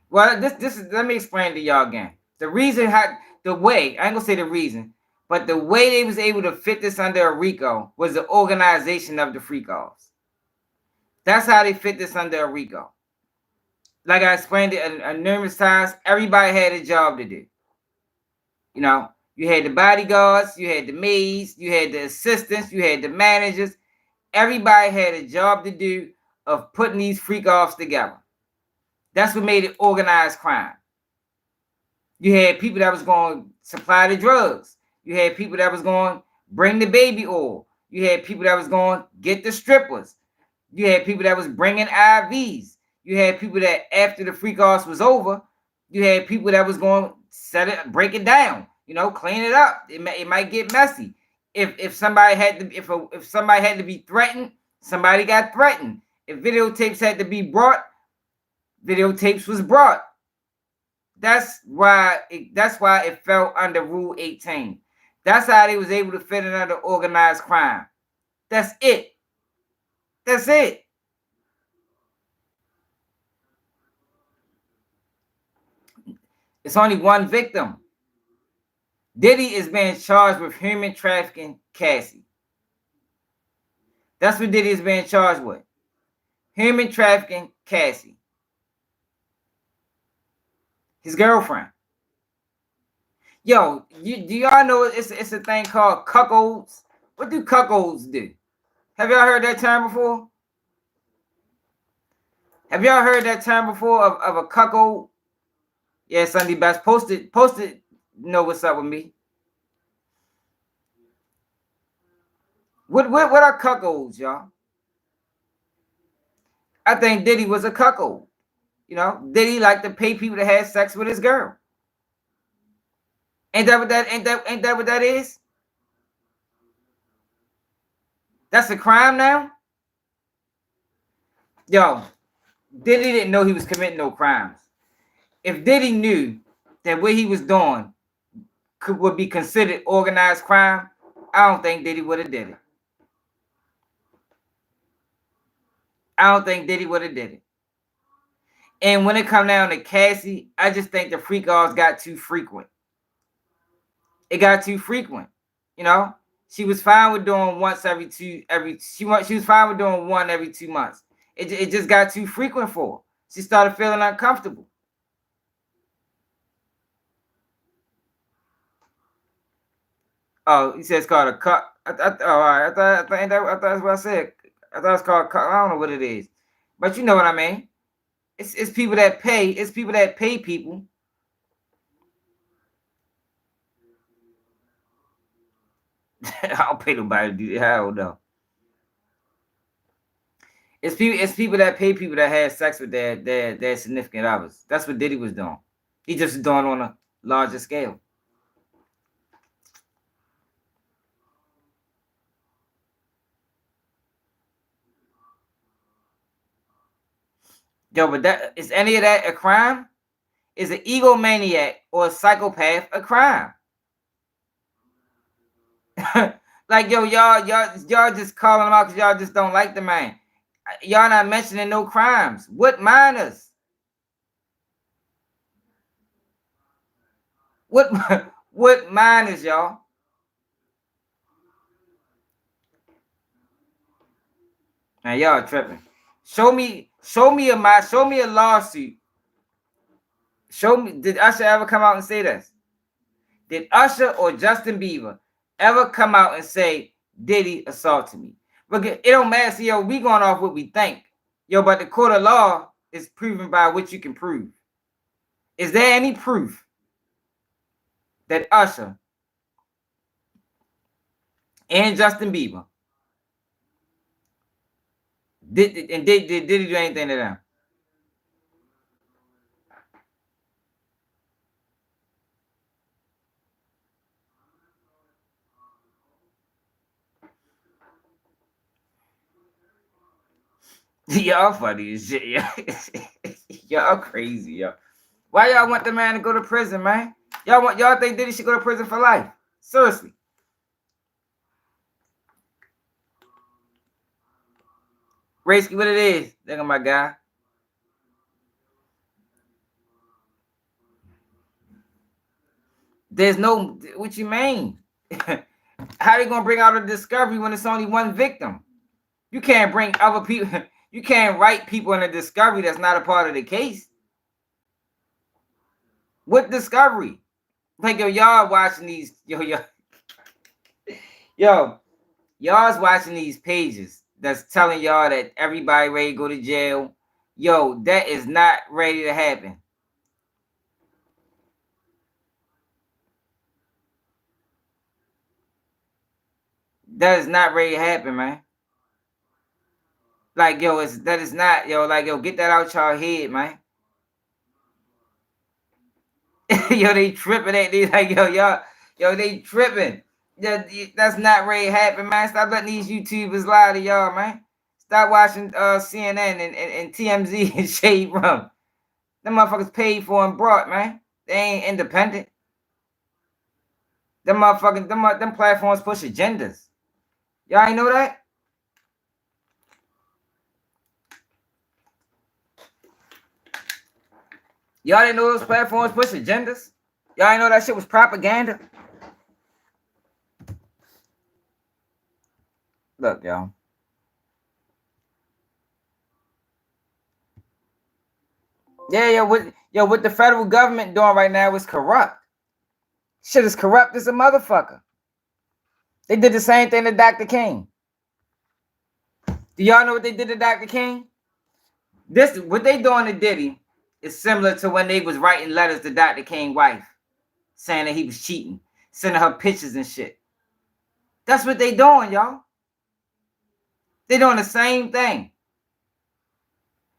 Well, this is let me explain to y'all again. The reason I ain't gonna say the reason, But the way they was able to fit this under a RICO was the organization of the freak offs. That's how they fit this under a RICO. Like I explained it numerous times, everybody had a job to do. You know, you had the bodyguards, you had the maids, you had the assistants, you had the managers. Everybody had a job to do of putting these freak offs together. That's what made it organized crime. You had people that was going to supply the drugs. You had people that was going to bring the baby oil. You had people that was going to get the strippers. You had people that was bringing IVs. You had people that after the freak offs was over, you had people that was going to set it, break it down, you know, clean it up. It might get messy. If somebody had to if somebody had to be threatened, somebody got threatened. If videotapes had to be brought, videotapes was brought. That's why it fell under Rule 18. That's how they was able to fit it under organized crime. That's it. That's it. It's only one victim. Diddy is being charged with human trafficking Cassie. That's what Diddy is being charged with. Human trafficking Cassie. His girlfriend. Yo, do y'all know it's a thing called cuckolds? What do cuckolds do? Have y'all heard that term before? Have y'all heard that term before of a cuckold? Yeah, Sunday Best. Post it. Know what's up with me. What are cuckolds, y'all? I think Diddy was a cuckold. You know, Diddy liked to pay people to have sex with his girl. Ain't that what that is? That's a crime now? Yo, Diddy didn't know he was committing no crimes. If Diddy knew that what he was doing would be considered organized crime, I don't think Diddy would have did it. I don't think Diddy would have did it. And when it come down to Cassie, I just think the freak offs got too frequent. It got too frequent. You know, she was fine with doing once she was fine with doing one every 2 months. It just got too frequent for her. She started feeling uncomfortable. Oh, he says it's called a cut. I thought that's what I said. I thought it's called cut. I don't know what it is, but you know what I mean. It's people that pay. It's people that pay people. I don't pay nobody to do that. Hell no. It's people that pay people that have sex with their significant others. That's what Diddy was doing. He just doing on a larger scale. Yo, but that is any of that a crime? Is an egomaniac or a psychopath a crime? Like, yo, y'all just calling him out because y'all just don't like the man. Y'all not mentioning no crimes. What minors? What minors, y'all? Now y'all tripping. Show me a lawsuit. Show me. Did Usher ever come out and say this? Did Usher or Justin Bieber ever come out and say Diddy assaulted me? But it don't matter. See, yo, we going off what we think. Yo, but the court of law is proven by what you can prove. Is there any proof that Usher and Justin Bieber did he do anything to them? Y'all funny as shit, yo. Y'all crazy, yo. Why y'all want the man to go to prison, man? Y'all think Diddy should go to prison for life? Seriously. Raisky, what it is? Look at my guy. There's no, what you mean? How they gonna bring out a discovery when it's only one victim? You can't bring other people. You can't write people in a discovery that's not a part of the case. What discovery? Like, yo, y'all watching these, y'all's watching these pages that's telling y'all that everybody ready to go to jail. Yo, that is not ready to happen. That is not ready to happen, man. Like, yo, that is not, yo, like, yo, get that out y'all head, man. Yo, they tripping at these, like, yo, they tripping. That's not ready to happen, man. Stop letting these YouTubers lie to y'all, man. Stop watching CNN and TMZ and Shade Room. Them motherfuckers paid for and brought, man. They ain't independent. Them motherfucking, them platforms push agendas. Y'all ain't know that? Y'all didn't know those platforms push agendas? Y'all ain't know that shit was propaganda? Look, y'all. Yeah, what the federal government doing right now is corrupt. Shit is corrupt as a motherfucker. They did the same thing to Dr. King. Do y'all know what they did to Dr. King? What they doing to Diddy is similar to when they was writing letters to Dr. King's wife, saying that he was cheating, sending her pictures and shit. That's what they doing, y'all. They doing the same thing.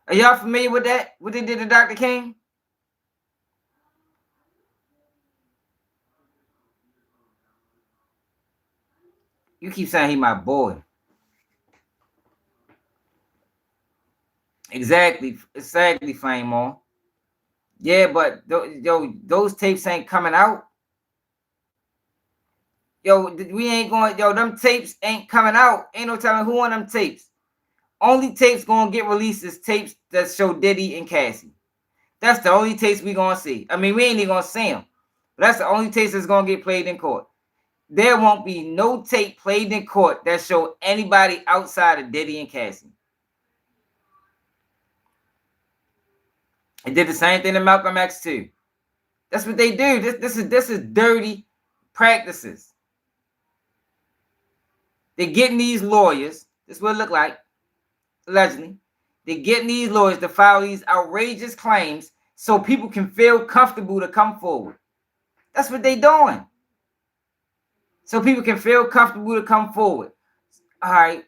Are y'all familiar with that? What they did to Dr. King? You keep saying he my boy. Exactly, Flame on. Yeah, but those tapes ain't coming out. Yo, we ain't going. Yo, them tapes ain't coming out. Ain't no telling who on them tapes. Only tapes gonna get released is tapes that show Diddy and Cassie. That's the only tapes we gonna see. I mean, we ain't even gonna see them. But that's the only tapes that's gonna get played in court. There won't be no tape played in court that show anybody outside of Diddy and Cassie. They did the same thing to Malcolm X too. That's what they do. This is dirty practices. They're getting these lawyers. This is what it look like. Allegedly, they're getting these lawyers to file these outrageous claims so people can feel comfortable to come forward. That's what they're doing. So people can feel comfortable to come forward. All right.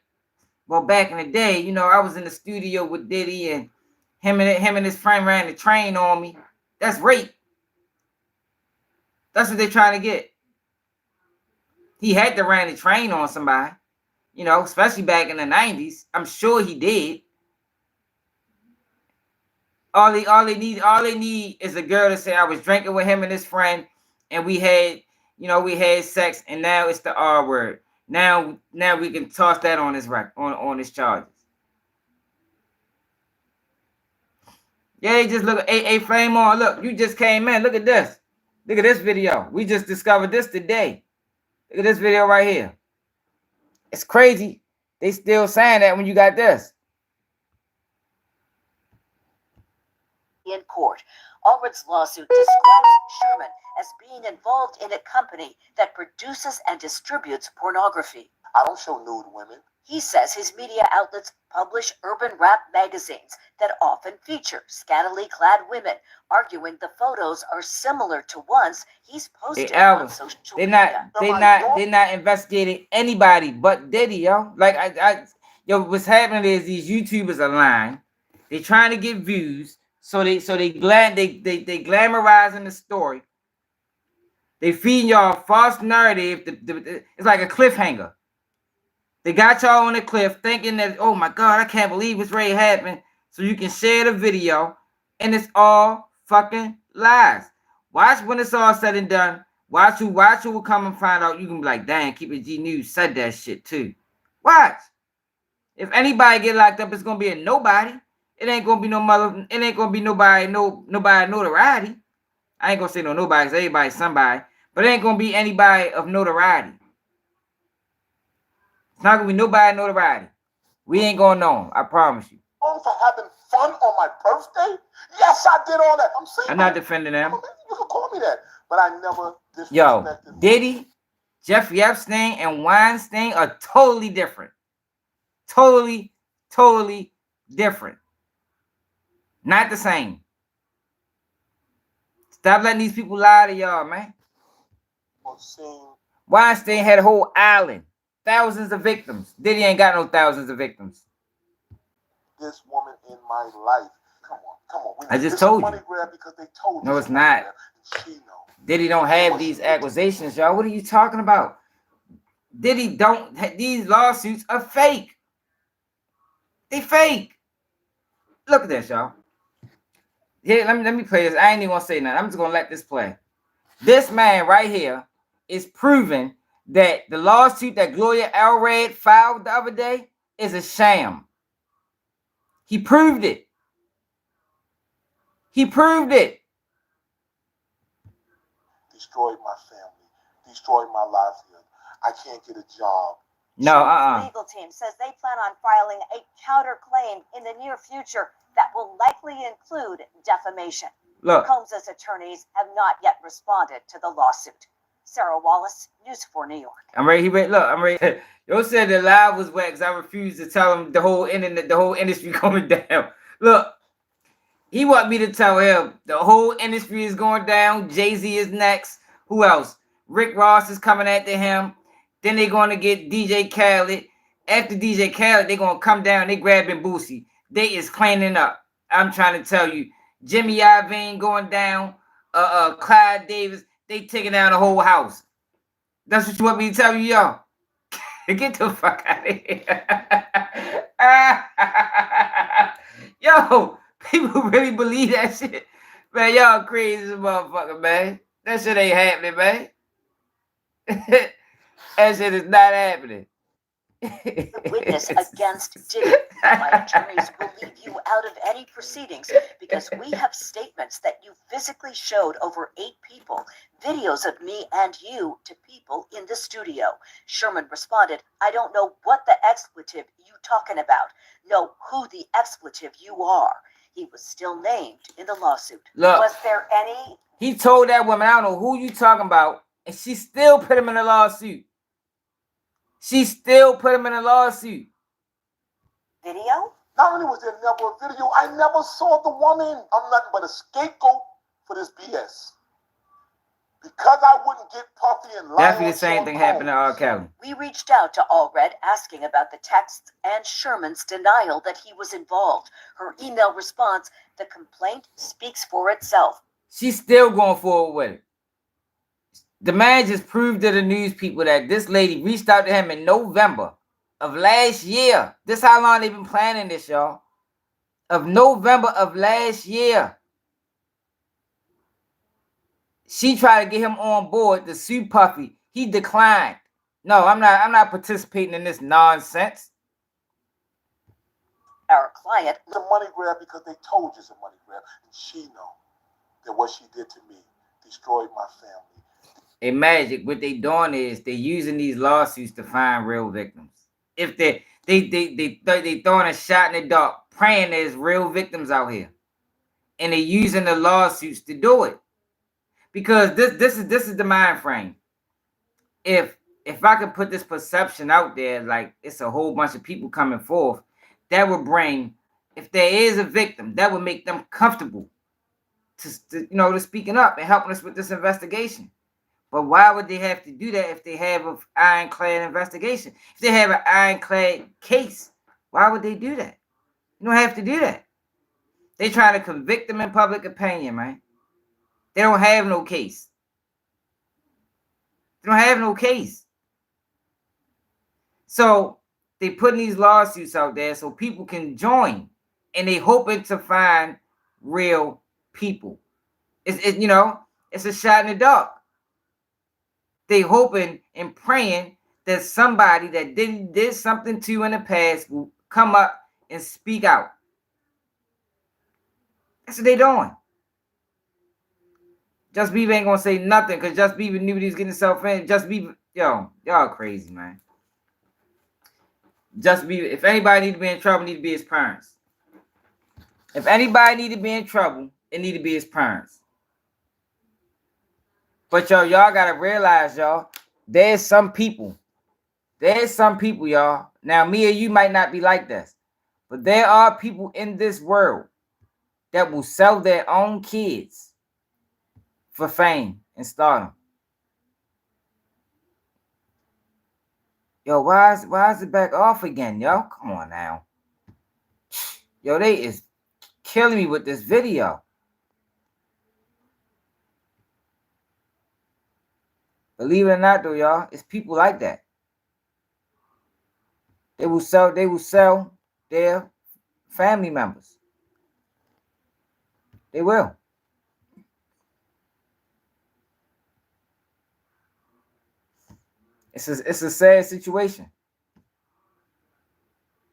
Well, back in the day, I was in the studio with Diddy, and him and his friend ran the train on me. That's rape. That's what they're trying to get. He had to run the train on somebody, especially back in the 90s. I'm sure he did. All they need is a girl to say I was drinking with him and his friend, and we had sex, and now it's the R word. Now we can toss that on his on his charges. Yeah, he just look. Hey, Flame on. Look, you just came in. Look at this. Look at this video. We just discovered this today. Look at this video right here. It's crazy. They still saying that when you got this. In court, Alred's lawsuit describes Sherman as being involved in a company that produces and distributes pornography. I don't show nude women. He says his media outlets publish urban rap magazines that often feature scantily clad women, arguing the photos are similar to ones he's posted on social media. They're not investigating anybody but Diddy, yo. Like what's happening is these YouTubers are lying. They're trying to get views, so they glamorizing the story. They feeding y'all a false narrative. It's like a cliffhanger. They got y'all on the cliff thinking that, oh my God, I can't believe it's ready to happen. So you can share the video, and it's all fucking lies. Watch when it's all said and done. Watch who will come and find out. You can be like, dang, Keep It G News said that shit too. Watch. If anybody get locked up, it's gonna be a nobody. It ain't gonna be nobody notoriety. I ain't gonna say no nobody, because everybody's somebody. But it ain't gonna be anybody of notoriety. It's not gonna be nobody of notoriety. We ain't gonna know him, I promise you. For having fun on my birthday? Yes, I did all that. I'm single. I'm not defending them. You can call me that. But I never disrespected. Yo, Diddy, Jeffrey Epstein, and Weinstein are totally different. Totally different. Not the same. Stop letting these people lie to y'all, man. Weinstein had a whole island. Thousands of victims. Diddy ain't got no thousands of victims. This woman in my life. Come on. I just told you. Money grab because they told no, it's not. Diddy don't have these accusations, y'all. What are you talking about? Diddy don't. These lawsuits are fake. They fake. Look at this, y'all. Here, let me play this. I ain't even gonna say nothing. I'm just gonna let this play. This man right here is proving that the lawsuit that Gloria Alred filed the other day is a sham. He proved it. He proved it. Destroyed my family. Destroyed my livelihood. I can't get a job. No, legal team says they plan on filing a counterclaim in the near future that will likely include defamation. Look, Combs's attorneys have not yet responded to the lawsuit. Sarah Wallace, News 4 New York. I'm ready. Look, I'm ready. Yo said the live was wet because I refused to tell him the whole internet, the whole industry coming down. Look, he want me to tell him the whole industry is going down. Jay-Z is next. Who else? Rick Ross is coming after him. Then they're going to get DJ Khaled. After DJ Khaled, they're going to come down. They grabbing Boosie. They is cleaning up. I'm trying to tell you. Jimmy Iovine going down. Clyde Davis. They taking down the whole house. That's what you want me to tell you, y'all. Get the fuck out of here. Yo, people really believe that shit. Man, y'all crazy as a motherfucker, man. That shit ain't happening, man. That shit is not happening. The witness against Diddy. My attorneys will leave you out of any proceedings because we have statements that you physically showed over 8 people, videos of me and you to people in the studio. Sherman responded, I don't know what the expletive you talking about. Know who the expletive you are. He was still named in the lawsuit. Look, was there any? He told that woman, I don't know who you talking about, and she still put him in a lawsuit. She still put him in a lawsuit. Video? Not only was there never a video, I never saw the woman. I'm nothing but a scapegoat for this BS. Because I wouldn't get Puffy and Lionel. Definitely the same thing happened to R. Kelly. We reached out to Alred asking about the texts and Sherman's denial that he was involved. Her email response, the complaint speaks for itself. She's still going forward with it. The man just proved to the news people that this lady reached out to him in November of last year. This how long they've been planning this, y'all. Of November of last year. She tried to get him on board to sue Puffy. He declined. No, I'm not participating in this nonsense. Our client. It's a money grab because they told you it's a money grab. And she know that what she did to me destroyed my family. In Magic, what they doing is they using these lawsuits to find real victims. If they throwing a shot in the dark, praying there's real victims out here, and they using the lawsuits to do it. Because this is the mind frame. If I could put this perception out there, like it's a whole bunch of people coming forth, that would bring, if there is a victim, that would make them comfortable to speaking up and helping us with this investigation. But why would they have to do that if they have an ironclad investigation? If they have an ironclad case, why would they do that? You don't have to do that. They trying to convict them in public opinion, man. They don't have no case. They don't have no case. So they putting these lawsuits out there so people can join, and they hoping to find real people. It's a shot in the dark. They hoping and praying that somebody that did something to you in the past will come up and speak out. That's what they doing. Just Bieber ain't gonna say nothing because Just Bieber knew what he was getting himself in. Just Bieber, yo, y'all crazy, man. Just Bieber, if anybody need to be in trouble, need to be his parents. If anybody need to be in trouble, it need to be his parents. But y'all gotta realize, y'all, there's some people, y'all. Now, me and you might not be like this, but there are people in this world that will sell their own kids for fame and stardom. Yo, why is it back off again, yo? Come on now. Yo, they is killing me with this video. Believe it or not, though, y'all, it's people like that. They will sell their family members. They will. It's a sad situation.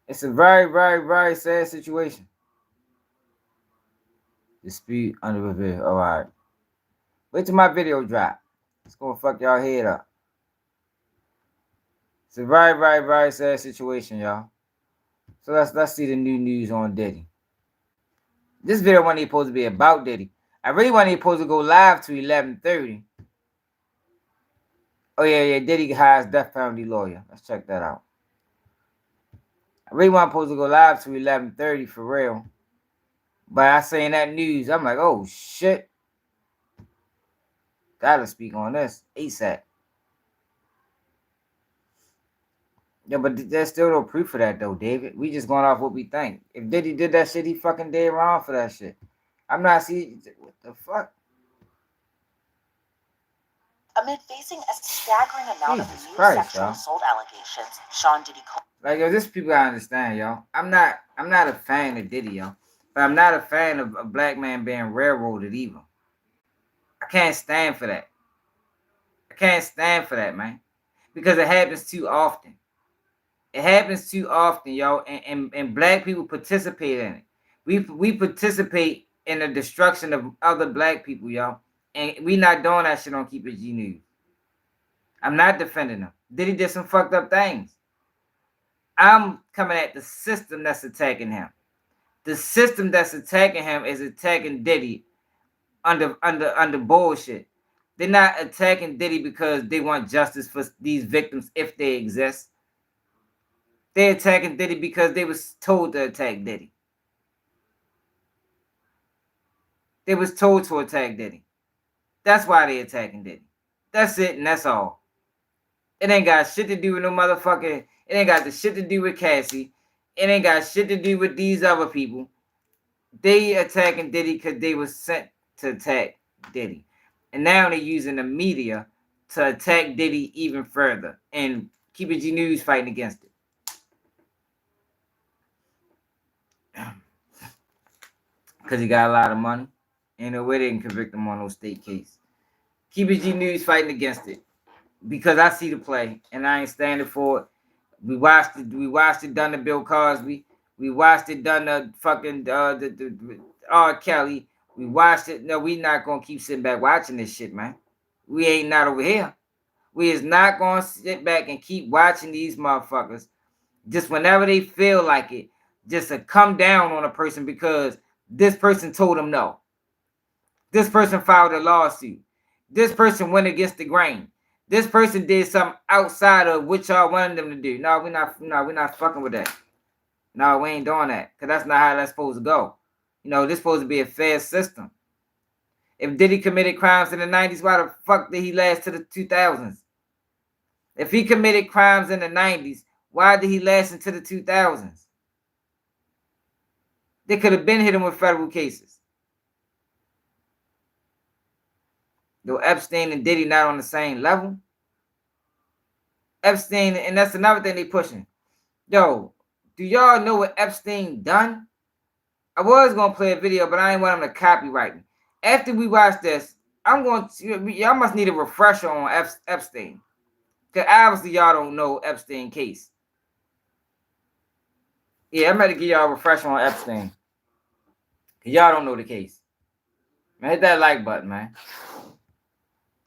It's a very, very, very sad situation. Dispute under review. All right. Wait till my video drop. It's gonna fuck y'all head up. It's a very, very, very sad situation, y'all. So let's see the new news on Diddy. This video wasn't supposed to be about Diddy. I really wasn't supposed to go live to 11:30. Oh yeah, Diddy hires death penalty lawyer. Let's check that out. I really wasn't supposed to go live to 11:30 for real. But I seen that news, I'm like, oh shit. Gotta speak on this ASAP. Yeah, but there's still no proof for that though, David. We just going off what we think. If Diddy did that shit, he fucking dead wrong for that shit. I'm not seeing what the fuck. Amid facing a staggering amount Jesus of new Christ, sexual y'all. assault allegations, Sean Diddy Like, yo, this people gotta understand, y'all. I'm not a fan of Diddy, y'all. But I'm not a fan of a black man being railroaded either. I can't stand for that. I can't stand for that, man. Because it happens too often. It happens too often, y'all. And black people participate in it. We participate in the destruction of other black people, y'all. And we not doing that shit on Keep It G News. I'm not defending them. Diddy did some fucked up things. I'm coming at the system that's attacking him. The system that's attacking him is attacking Diddy under bullshit. They're not attacking Diddy because they want justice for these victims if they exist. They're attacking Diddy because they was told to attack Diddy. They was told to attack Diddy. That's why they attacking Diddy. That's it, and that's all. It ain't got shit to do with no motherfucking. It ain't got the shit to do with Cassie. It ain't got shit to do with these other people. They attacking Diddy because they was sent to attack Diddy. And now they're using the media to attack Diddy even further. And Keep It G News fighting against it. Because he got a lot of money. Ain't no way they can convict him on no state case. Keep It G News fighting against it. Because I see the play. And I ain't standing for it. We watched it done to Bill Cosby. We watched it done to fucking the R. Kelly. We watched it. No, we not gonna keep sitting back watching this shit, man. We ain't not over here. We is not gonna sit back and keep watching these motherfuckers just whenever they feel like it, just to come down on a person because this person told them no. This person filed a lawsuit. This person went against the grain. This person did something outside of what y'all wanted them to do. No, we're not fucking with that. No, we ain't doing that. Because that's not how that's supposed to go. You know, this supposed to be a fair system. If Diddy committed crimes in the 90s, why the fuck did he last to the 2000s? If he committed crimes in the 90s, why did he last into the 2000s? They could have been hit him with federal cases. Though Epstein and Diddy not on the same level. Epstein, and that's another thing they pushing. Yo, do y'all know what Epstein done? I was going to play a video, but I didn't want him to copyright me. After we watch this, y'all must need a refresher on Epstein. Because obviously y'all don't know Epstein case. Yeah, I'm going to give y'all a refresher on Epstein. Because y'all don't know the case. Man, hit that like button, man.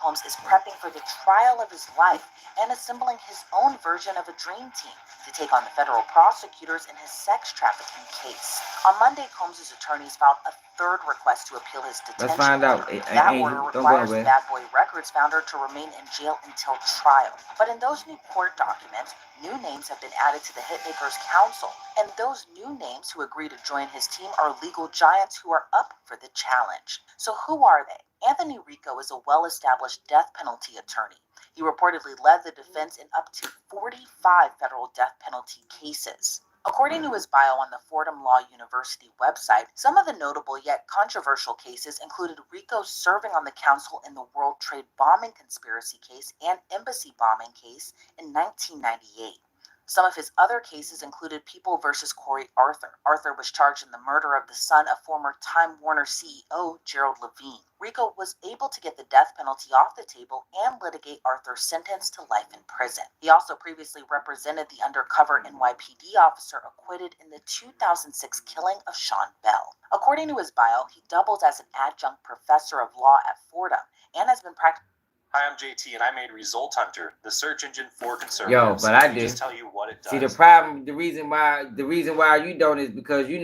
Combs is prepping for the trial of his life and assembling his own version of a dream team to take on the federal prosecutors in his sex trafficking case. On Monday, Combs' attorneys filed a third request to appeal his detention. Let's find out. That order requires Bad Boy Records founder to remain in jail until trial. But in those new court documents, new names have been added to the Hitmakers Council, and those new names who agree to join his team are legal giants who are up for the challenge. So who are they? Anthony Rico is a well-established death penalty attorney. He reportedly led the defense in up to 45 federal death penalty cases. According to his bio on the Fordham Law University website, some of the notable yet controversial cases included Rico serving on the counsel in the World Trade bombing conspiracy case and embassy bombing case in 1998. Some of his other cases included People versus Corey Arthur. Arthur was charged in the murder of the son of former Time Warner CEO Gerald Levine. Rico was able to get the death penalty off the table and litigate Arthur's sentence to life in prison. He also previously represented the undercover NYPD officer acquitted in the 2006 killing of Sean Bell. According to his bio, he doubles as an adjunct professor of law at Fordham and has been practicing. Hi, I'm JT, and I made Result Hunter, the search engine for conservatives. Yo, but I Let me did. just tell you what it does. See, the problem, the reason why you don't is because you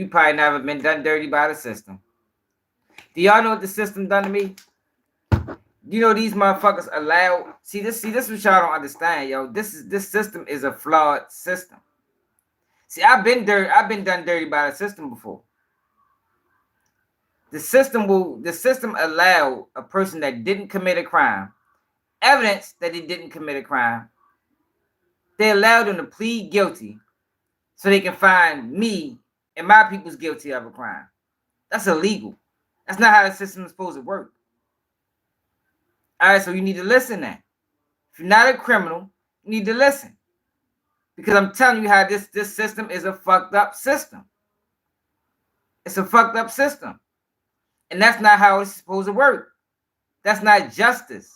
probably never been done dirty by the system. Do y'all know what the system done to me? You know these motherfuckers allow. See this what y'all don't understand, yo. This system is a flawed system. See, I've been done dirty by the system before. The system allow a person that didn't commit a crime, evidence that he didn't commit a crime. They allow them to plead guilty so they can find me and my people's guilty of a crime. That's illegal. That's not how the system is supposed to work. All right, so you need to listen now. If you're not a criminal, you need to listen. Because I'm telling you how this system is a fucked up system. It's a fucked up system. And that's not how it's supposed to work. That's not justice.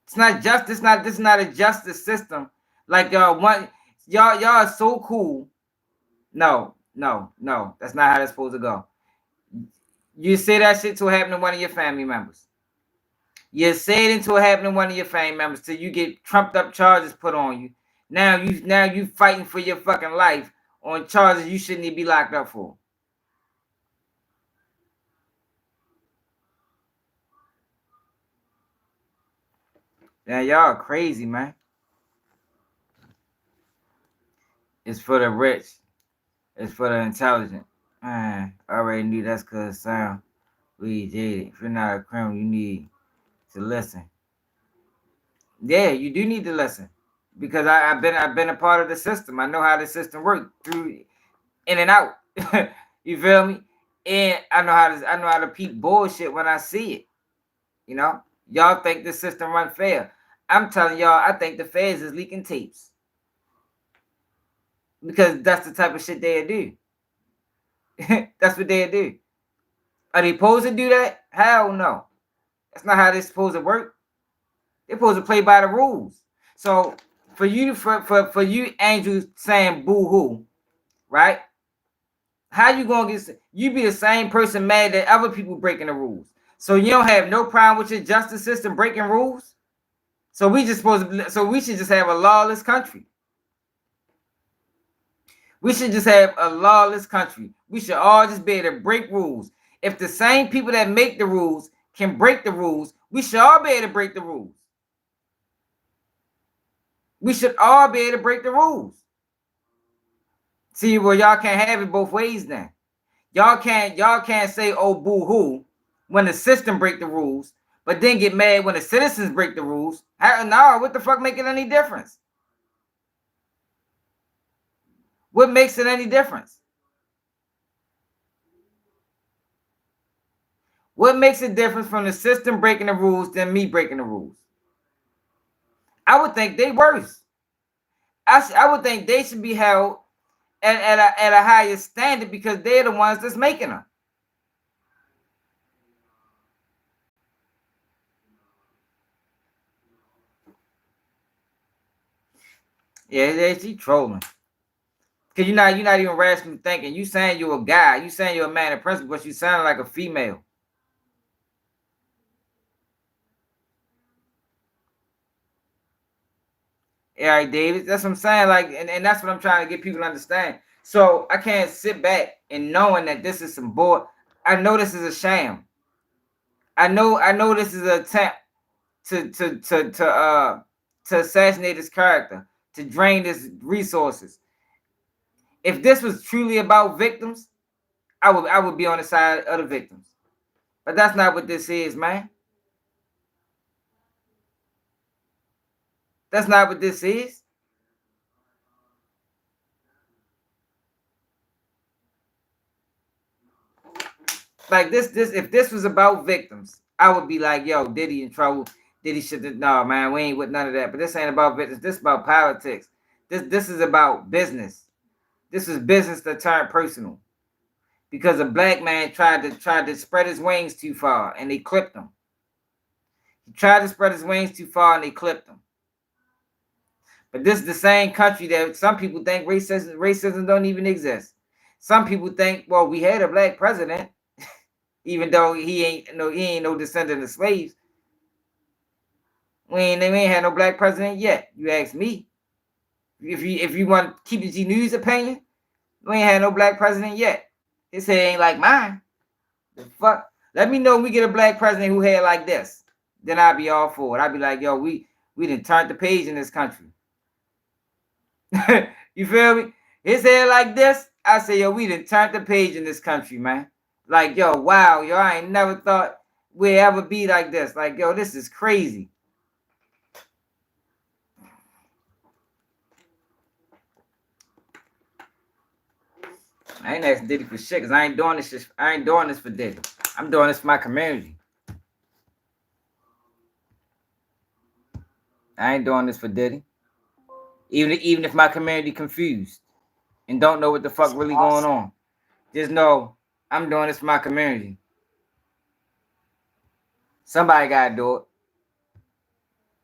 It's not justice. This is not a justice system. Like y'all want, y'all are so cool. No. That's not how that's supposed to go. You say that shit to happen to one of your family members. You say it until it happen to one of your family members till you get trumped up charges put on you. Now you fighting for your fucking life on charges you shouldn't even be locked up for. Yeah, y'all are crazy, man. It's for the rich. It's for the intelligent. Man, I already knew that's because it sound really jaded. If you're not a criminal, you need to listen. Yeah, you do need to listen. Because I've been a part of the system. I know how the system works through in and out. You feel me? And I know how to peep bullshit when I see it. You know? Y'all think the system run fair. I'm telling y'all, I think the feds is leaking tapes. Because that's the type of shit they'll do. That's what they'll do. Are they supposed to do that? Hell no. That's not how they're supposed to work. They're supposed to play by the rules. So for you, for you, Angel, saying boo-hoo, right? How you gonna get? You be the same person mad that other people breaking the rules. So you don't have no problem with your justice system breaking rules. So we should just have a lawless country. We should just have a lawless country. We should all just be able to break rules. If the same people that make the rules can break the rules, we should all be able to break the rules. We should all be able to break the rules. See, well, y'all can't have it both ways then. Y'all can't say, oh, boo-hoo, when the system break the rules, but then get mad when the citizens break the rules. No, what the fuck make it any difference? What makes it any difference? What makes it different from the system breaking the rules than me breaking the rules? I would think they worse. I would think they should be held at a higher standard because they're the ones that's making them. Yeah, she trolling. Because you're not even rationally thinking. You saying you're a guy. You saying you're a man of principle, but you sound like a female. Alright, David. That's what I'm saying. Like, and that's what I'm trying to get people to understand. So I can't sit back and knowing that this is some bull. I know this is a sham. I know this is an attempt to assassinate his character, to drain his resources. If this was truly about victims, I would be on the side of the victims. But that's not what this is, man. That's not what this is. Like this, if this was about victims, I would be like, yo, Diddy in trouble. Diddy should have, no, man, we ain't with none of that. But this ain't about victims. This is about politics. This is about business. This is business that turned personal. Because a black man tried to spread his wings too far and they clipped him. He tried to spread his wings too far and they clipped him. But this is the same country that some people think racism don't even exist. Some people think, well, we had a black president, even though he ain't no descendant of slaves. We ain't had no black president yet. You ask me. If you want to keep the G News opinion, we ain't had no black president yet. His head ain't like mine. The fuck? Let me know when we get a black president who hair like this. Then I'll be all for it. I'll be like, yo, we done turned the page in this country. You feel me? His hair like this, I say, yo, we done turned the page in this country, man. Like, yo, wow, yo, I ain't never thought we'd ever be like this. Like, yo, this is crazy. I ain't asking Diddy for shit because I ain't doing this shit. I ain't doing this for Diddy. I'm doing this for my community. I ain't doing this for Diddy. Even if my community confused and don't know what the fuck really going on. Just know I'm doing this for my community. Somebody gotta do it.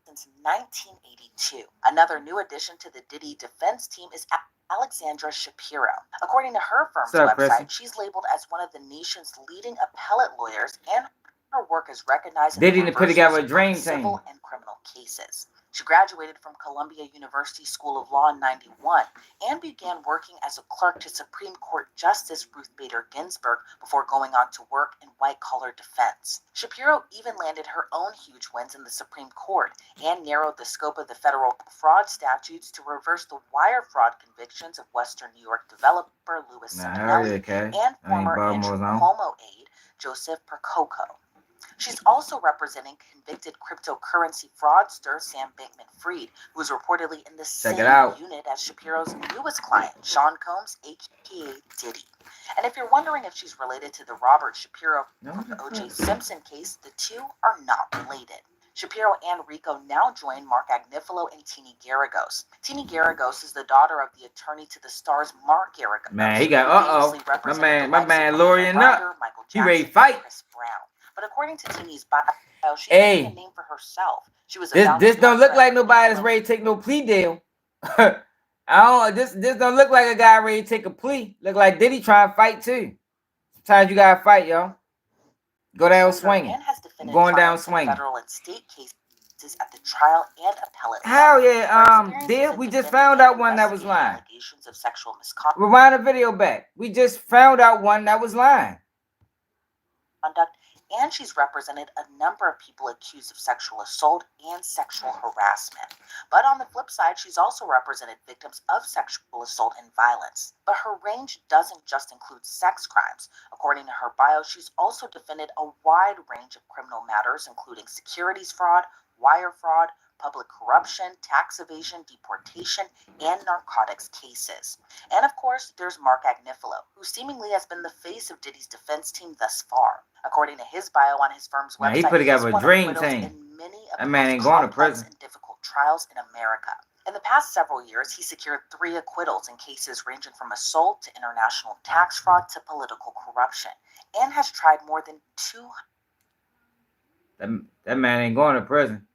Since 1982, another new addition to the Diddy defense team is Alexandra Shapiro. According to her firm's website, she's labeled as one of the nation's leading appellate lawyers, and her work is recognized They didn't put together a dream civil team and criminal cases. She graduated from Columbia University School of Law in '91 and began working as a clerk to Supreme Court Justice Ruth Bader Ginsburg before going on to work in white-collar defense. Shapiro even landed her own huge wins in the Supreme Court and narrowed the scope of the federal fraud statutes to reverse the wire fraud convictions of Western New York developer Louis Ciminelli and former Andrew Cuomo aide Joseph Percoco. She's also representing convicted cryptocurrency fraudster Sam Bankman-Fried, who is reportedly in the same unit as Shapiro's newest client, Sean Combs, aka Diddy. And if you're wondering if she's related to the Robert Shapiro from the O.J. Simpson case, the two are not related. Shapiro and Rico now join Mark Agnifilo and Teeny Garagos. Teeny Garagos is the daughter of the attorney to the Stars, Mark Garagos. Man, he got my man Gloria up. He ready to fight. Chris Brown. But according to Teeny's bio, she made a name for herself. She was this don't look like nobody that's ready to take no plea deal. This don't look like a guy ready to take a plea. Look like Diddy trying to fight too. Sometimes you gotta fight, y'all. Go down swinging. Going down swinging. Federal and state cases at the trial and appellate. Hell yeah, dear. We just found out one that was lying. Allegations of sexual misconduct. Rewind the video back. We just found out one that was lying. And she's represented a number of people accused of sexual assault and sexual harassment. But on the flip side, she's also represented victims of sexual assault and violence. But her range doesn't just include sex crimes. According to her bio, she's also defended a wide range of criminal matters, including securities fraud, wire fraud, public corruption, tax evasion, deportation, and narcotics cases. And of course, there's Mark Agnifilo, who seemingly has been the face of Diddy's defense team thus far. According to his bio on his firm's website, he put together a dream team. That man ain't going to prison. And difficult trials in America. In the past several years, he secured 3 acquittals in cases ranging from assault to international tax fraud to political corruption, and has tried more than 200. That man ain't going to prison.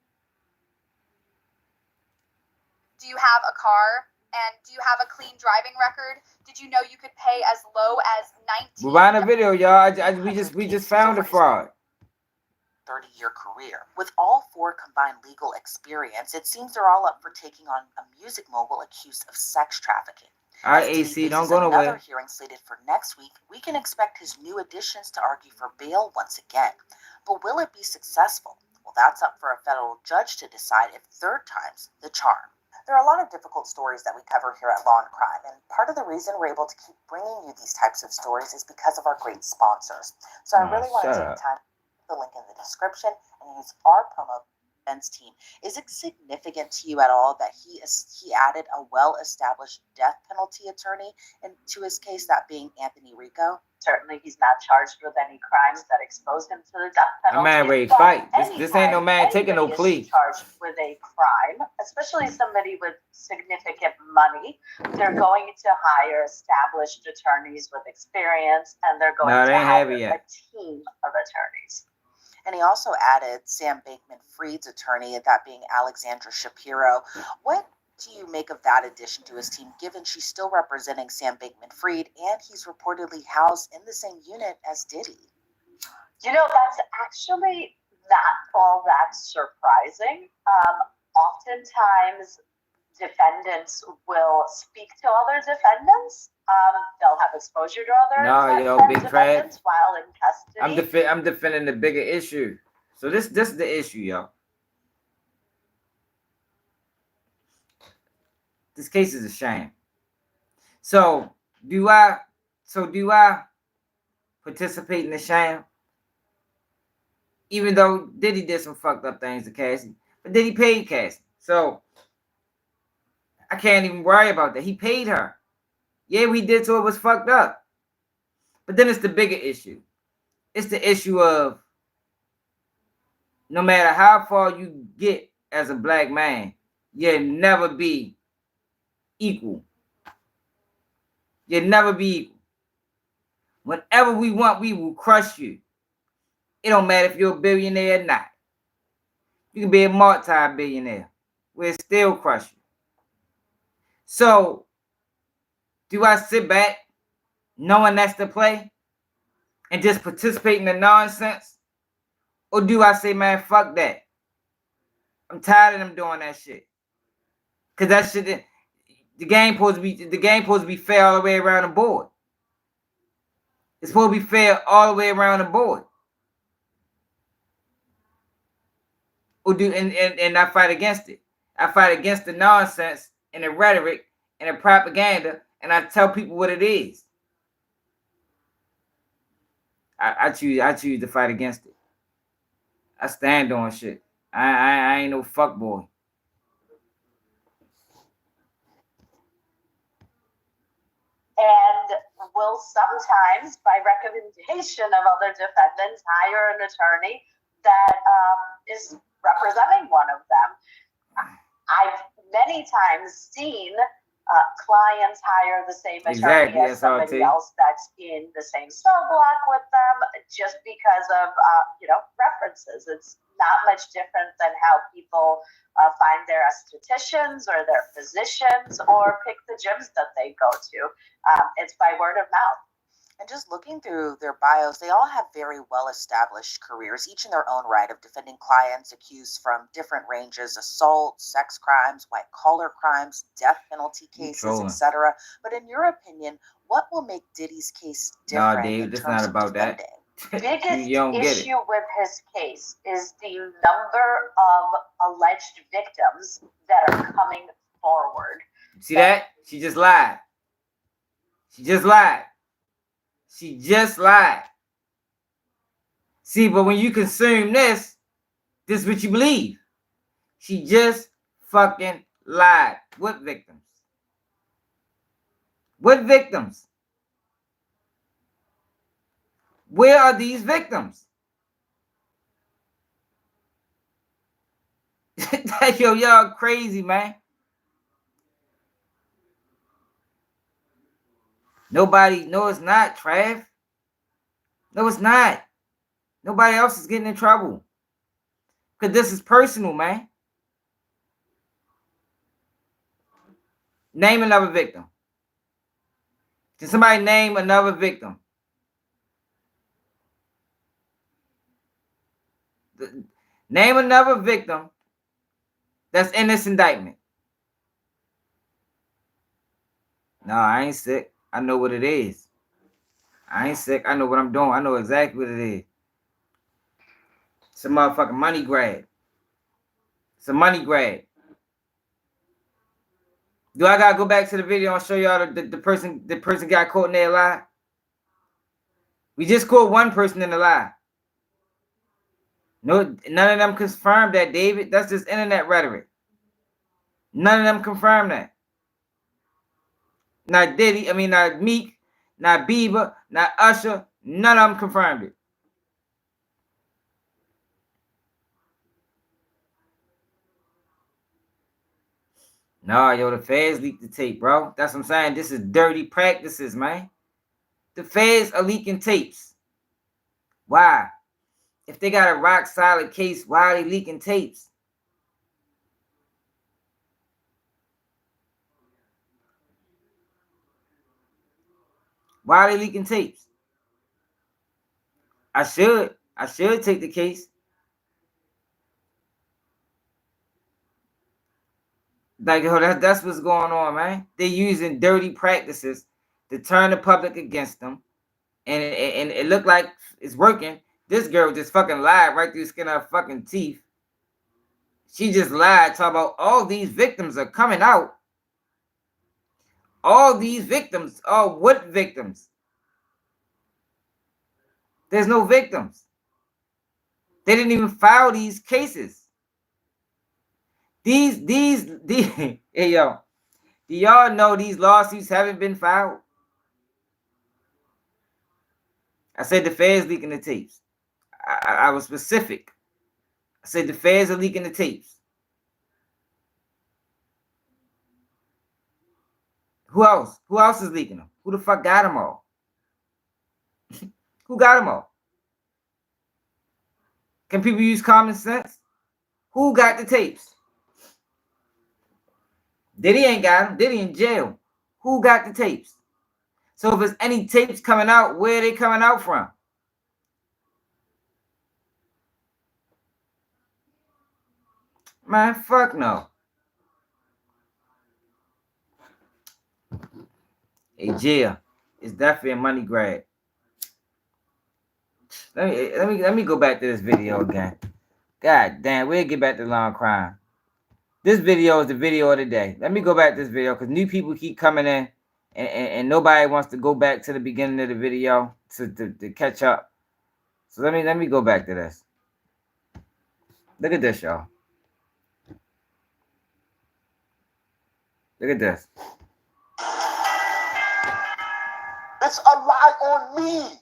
Do you have a car? And do you have a clean driving record? Did you know you could pay as low as $19? Rewind the video, y'all. We just found the fraud. 30-year career. With all four combined legal experience, it seems they're all up for taking on a music mogul accused of sex trafficking. All right, As Diddy AC, don't faces go another nowhere. hearing slated for next week, we can expect his new additions to argue for bail once again. But will it be successful? Well, that's up for a federal judge to decide if third time's the charm. There are a lot of difficult stories that we cover here at Law and Crime, and part of the reason we're able to keep bringing you these types of stories is because of our great sponsors. So I really want to take time, the link in the description, and use our promo defense team. Is it significant to you at all that he added a well-established death penalty attorney into his case, that being Anthony Rico? Certainly, he's not charged with any crimes that exposed him to the death penalty. A man ready to fight. This ain't no man taking no plea. Charged with a crime, especially somebody with significant money, they're going to hire established attorneys with experience, and they're going to hire a team of attorneys. And he also added Sam Bankman-Fried's attorney, that being Alexandra Shapiro. What do you make of that addition to his team, given she's still representing Sam Bankman-Fried, and he's reportedly housed in the same unit as Diddy? You know, that's actually not all that surprising. Oftentimes, defendants will speak to other defendants. They'll have exposure to other defendants while in custody. I'm defending the bigger issue. So this is the issue, y'all. This case is a shame. So do I participate in the shame? Even though Diddy did some fucked up things to Cassie, but Diddy paid Cassie. So I can't even worry about that. He paid her. Yeah, we did, so it was fucked up. But then it's the bigger issue. It's the issue of no matter how far you get as a black man, you'll never be equal. You'll never be equal. Whenever we want, we will crush you. It don't matter if you're a billionaire or not. You can be a multi-billionaire. We'll still crush you. So, do I sit back knowing that's the play and just participate in the nonsense? Or do I say, man, fuck that? I'm tired of them doing that shit. Cause that shit, the game supposed to be fair all the way around the board. It's supposed to be fair all the way around the board. Or and I fight against it. I fight against the nonsense and the rhetoric and the propaganda, and I tell people what it is. I choose to fight against it. I stand on shit. I ain't no fuckboy. And will sometimes, by recommendation of other defendants, hire an attorney that is representing one of them. I've many times seen clients hire the same attorney as somebody else that's in the same cell block with them, just because of references. It's not much different than how people find their estheticians or their physicians or pick the gyms that they go to. It's by word of mouth. And just looking through their bios, they all have very well-established careers, each in their own right, of defending clients accused from different ranges: assault, sex crimes, white-collar crimes, death penalty cases, etc. But in your opinion, what will make Diddy's case different? No, Dave, it's not about that. Biggest issue with his case is the number of alleged victims that are coming forward. See that? She just lied. She just lied. She just lied. See, but when you consume this is what you believe. She just fucking lied. What victims? What victims? Where are these victims? Yo, y'all crazy, man. Nobody, no, it's not, Trav. No, it's not. Nobody else is getting in trouble. Because this is personal, man. Name another victim. Can somebody name another victim? Name another victim that's in this indictment. No, I ain't sick. I know what it is. I ain't sick. I know what I'm doing. I know exactly what it is. It's a motherfucking money grab. It's a money grab. Do I gotta go back to the video and show y'all the person got caught in their lie? We just caught one person in the lie. No, none of them confirmed that, David. That's just internet rhetoric. None of them confirmed that. Not Diddy, not Meek, not Bieber, not Usher. None of them confirmed it. Nah, yo, the feds leaked the tape, bro. That's what I'm saying. This is dirty practices, man. The feds are leaking tapes. Why? If they got a rock solid case, why are they leaking tapes? Why are they leaking tapes? I should take the case. Like, that's what's going on, man. They're using dirty practices to turn the public against them. And it looked like it's working. This girl just fucking lied right through the skin of her fucking teeth. She just lied, talking about all these victims are coming out. All these victims are what victims? There's no victims. They didn't even file these cases. These hey yo, do y'all know these lawsuits haven't been filed? I said the feds leaking the tapes. I was specific. I said the feds are leaking the tapes. Who else? Who else is leaking them? Who the fuck got them all? Who got them all? Can people use common sense? Who got the tapes? Diddy ain't got them. Diddy in jail. Who got the tapes? So if there's any tapes coming out, where are they coming out from? Man, fuck no. Hey, jail. It's definitely a money grab. Let me go back to this video again. God damn, we'll get back to long crime. This video is the video of the day. Let me go back to this video because new people keep coming in and nobody wants to go back to the beginning of the video to catch up. So let me go back to this. Look at this, y'all. Look at this. It's a lie on me.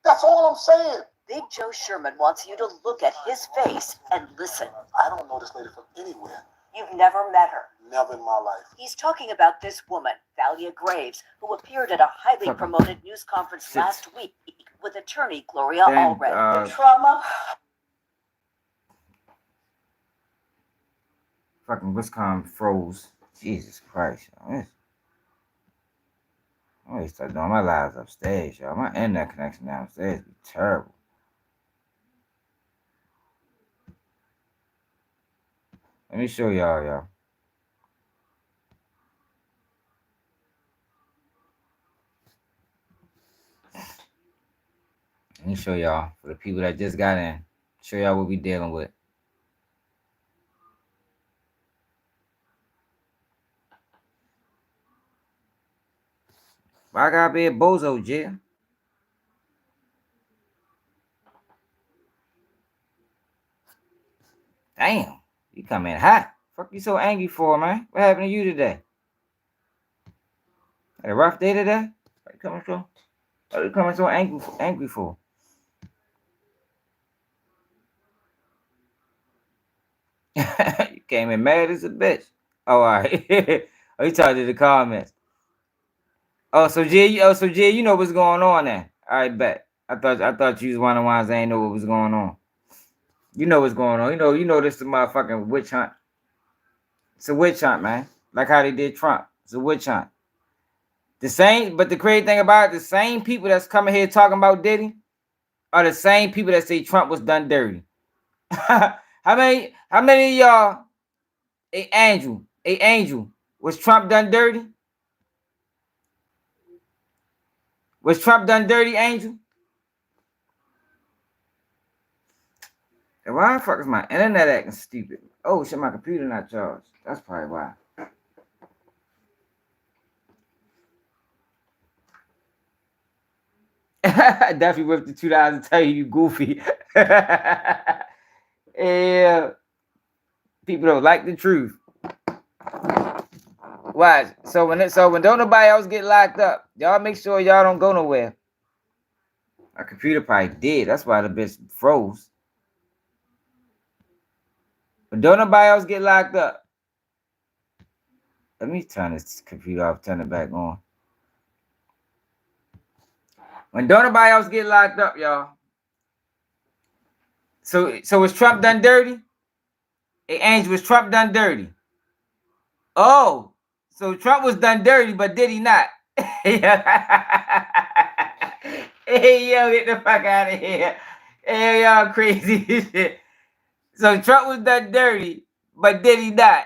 That's all I'm saying. Big Joe Sherman wants you to look at his face and listen. I don't know this lady from anywhere. You've never met her. Never in my life. He's talking about this woman, Thalia Graves, who appeared at a highly promoted news conference last week with attorney Gloria Alred. The trauma. Fucking Wisconsin froze. Jesus Christ. I always start doing my lives upstairs, y'all. My internet connection downstairs be terrible. Let me show y'all. Let me show y'all, for the people that just got in, show y'all what we dealing with. Why I gotta be a bozo, Jill? Damn, you come in hot. Fuck you so angry for, man? What happened to you today? Had a rough day today? What you coming so angry for? You came in mad as a bitch. Oh, all right. Oh, you talking to the comments. Oh, so Jay, you know what's going on then. All right, bet. I thought you was one of the ones that ain't know what was going on. You know what's going on. You know this is a motherfucking witch hunt. It's a witch hunt, man. Like how they did Trump. It's a witch hunt. But the crazy thing about it, the same people that's coming here talking about Diddy are the same people that say Trump was done dirty. How many of y'all a angel was Trump done dirty? Was Trump done dirty, Angel? And why the fuck is my internet acting stupid? Oh shit, my computer not charged. That's probably why. Definitely whipped the $2 and tell you goofy. Yeah. People don't like the truth. Watch. So when don't nobody else get locked up, y'all make sure y'all don't go nowhere. My computer probably did. That's why the bitch froze. But don't nobody else get locked up. Let me turn this computer off, turn it back on. When don't nobody else get locked up, y'all. So was Trump done dirty? Hey, Angel, was Trump done dirty? Oh, so Trump was done dirty, but did he not? Hey, yo, get the fuck out of here. Hey, y'all crazy shit. So Trump was done dirty, but did he not?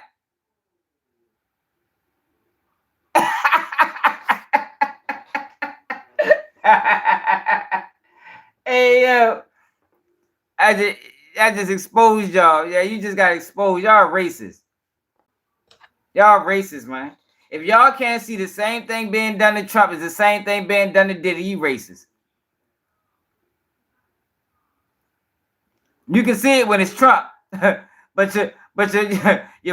Hey, yo. I just exposed y'all. Yeah, you just got exposed. Y'all racist. Y'all racist, man. If y'all can't see the same thing being done to Trump is the same thing being done to Diddy, you racist. You can see it when it's Trump, but your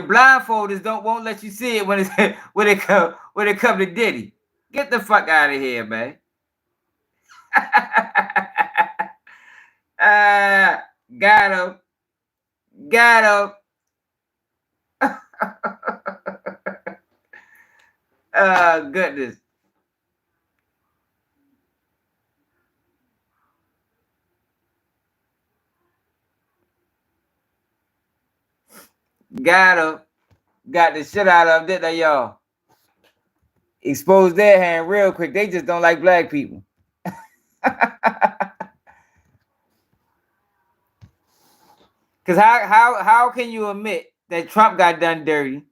blindfolders won't let you see it when it's when it come to Diddy. Get the fuck out of here, man. Got him. Oh, goodness. Got the shit out of them, didn't they, y'all? Exposed their hand real quick. They just don't like black people. Because how can you admit that Trump got done dirty?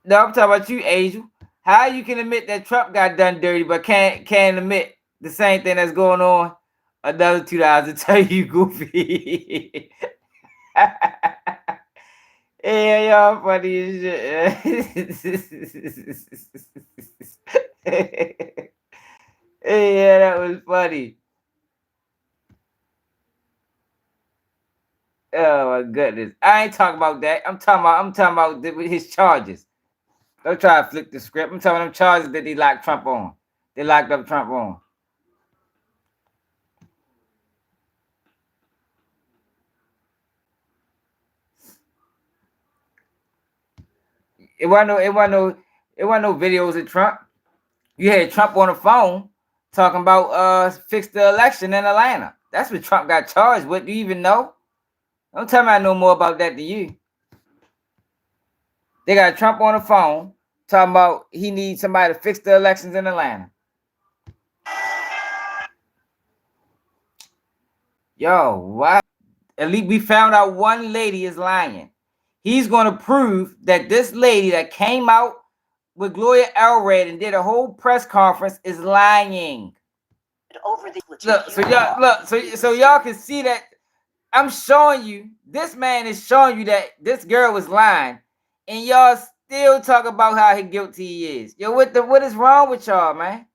No, I'm talking about you, Angel. How you can admit that Trump got done dirty, but can't admit the same thing that's going on? Another $2 to tell you, goofy. Yeah, y'all funny as shit. Yeah, that was funny. Oh my goodness. I ain't talking about that. I'm talking about his charges. Don't try to flip the script. I'm talking about them charges that they locked Trump on. They locked up Trump on. It wasn't no videos of Trump. You had Trump on the phone talking about fix the election in Atlanta. That's what Trump got charged with. Do you even know? Don't tell me I know more about that than you. They got Trump on the phone talking about he needs somebody to fix the elections in Atlanta. Yo, why? At least we found out one lady is lying. He's going to prove that this lady that came out with Gloria Alred and did a whole press conference is lying. Over the so y'all can see that I'm showing you, this man is showing you that this girl was lying, and y'all still talk about how guilty he is. Yo, what is wrong with y'all, man?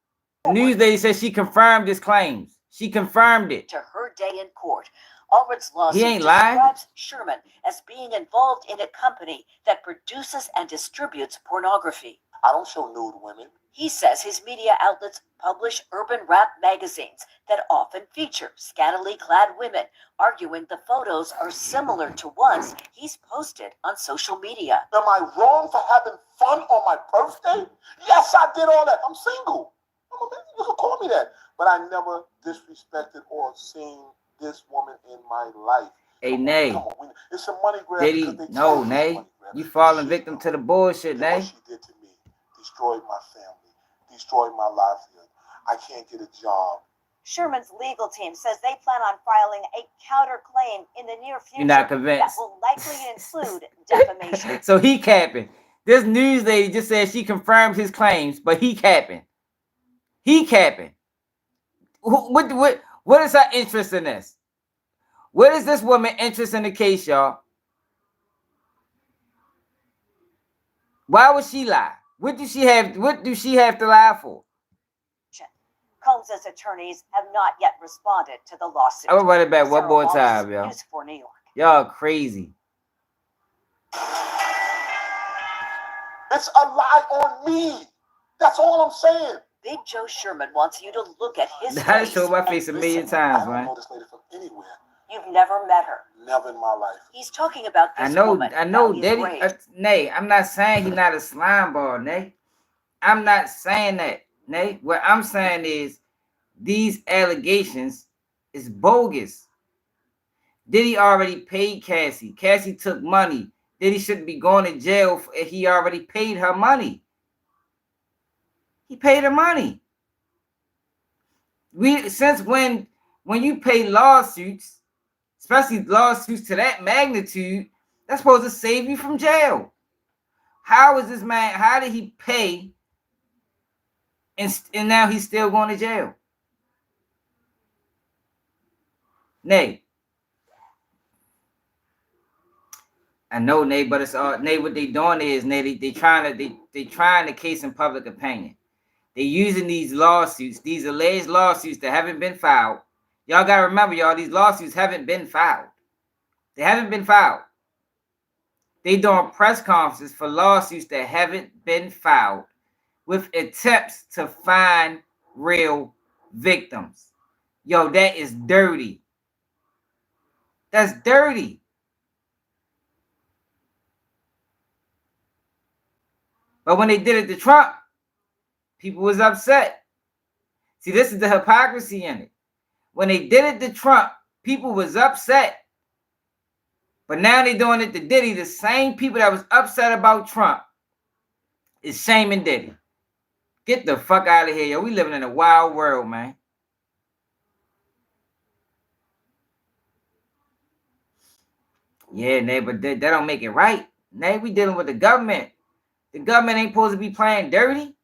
The news lady says she confirmed his claims. She confirmed it. To her day in court. Alred's lawsuit ain't lying. describes Sherman as being involved in a company that produces and distributes pornography. I don't show nude women. He says his media outlets publish urban rap magazines that often feature scantily clad women, arguing the photos are similar to ones he's posted on social media. Am I wrong for having fun on my birthday? Yes, I did all that. I'm single. You can call me that. But I never disrespected or seen this woman in my life. Hey, Nay. Come on. It's a money grab. Diddy, no, Nay. You falling victim to the bullshit, Nay. What she did to me destroyed my family, destroyed my livelihood. I can't get a job. Sherman's legal team says they plan on filing a counterclaim in the near future You're not convinced. that will likely include defamation. So he capping. This news lady just said she confirmed his claims, but he capping. He capping. What is her interest in this? What is this woman interest in the case, y'all? Why would she lie? What do she have to lie for? Combs' attorneys have not yet responded to the lawsuit. I will run it back one Sarah more Wallace, time, y'all. News 4 New York. Y'all crazy. It's a lie on me. That's all I'm saying. Big Joe Sherman wants you to look at his I face. showed my face a million times, I don't man. know this lady from anywhere. You've never met her. Never in my life. He's talking about this woman. I know, He's Diddy. raised. Nay, I'm not saying he's not a slime ball, Nay. I'm not saying that, Nay. What I'm saying is these allegations is bogus. Diddy already paid Cassie. Cassie took money. Diddy shouldn't be going to jail if he already paid her money. He paid her money. Since when you pay lawsuits, especially lawsuits to that magnitude, that's supposed to save you from jail. How is this man? How did he pay? And now he's still going to jail. Nay. I know, Nay, but it's all Nay. What they doing is Nay. They trying to case in public opinion. They're using these lawsuits, these alleged lawsuits that haven't been filed. Y'all gotta remember, y'all, these lawsuits haven't been filed. They haven't been filed. They doing press conferences for lawsuits that haven't been filed with attempts to find real victims. Yo, that is dirty. That's dirty. But when they did it to Trump, people was upset. See, this is the hypocrisy in it. When they did it to Trump, people was upset. But now they're doing it to Diddy. The same people that was upset about Trump is shaming Diddy. Get the fuck out of here, yo. We living in a wild world, man. Yeah, Nay, but that don't make it right. Nay, we dealing with the government. The government ain't supposed to be playing dirty.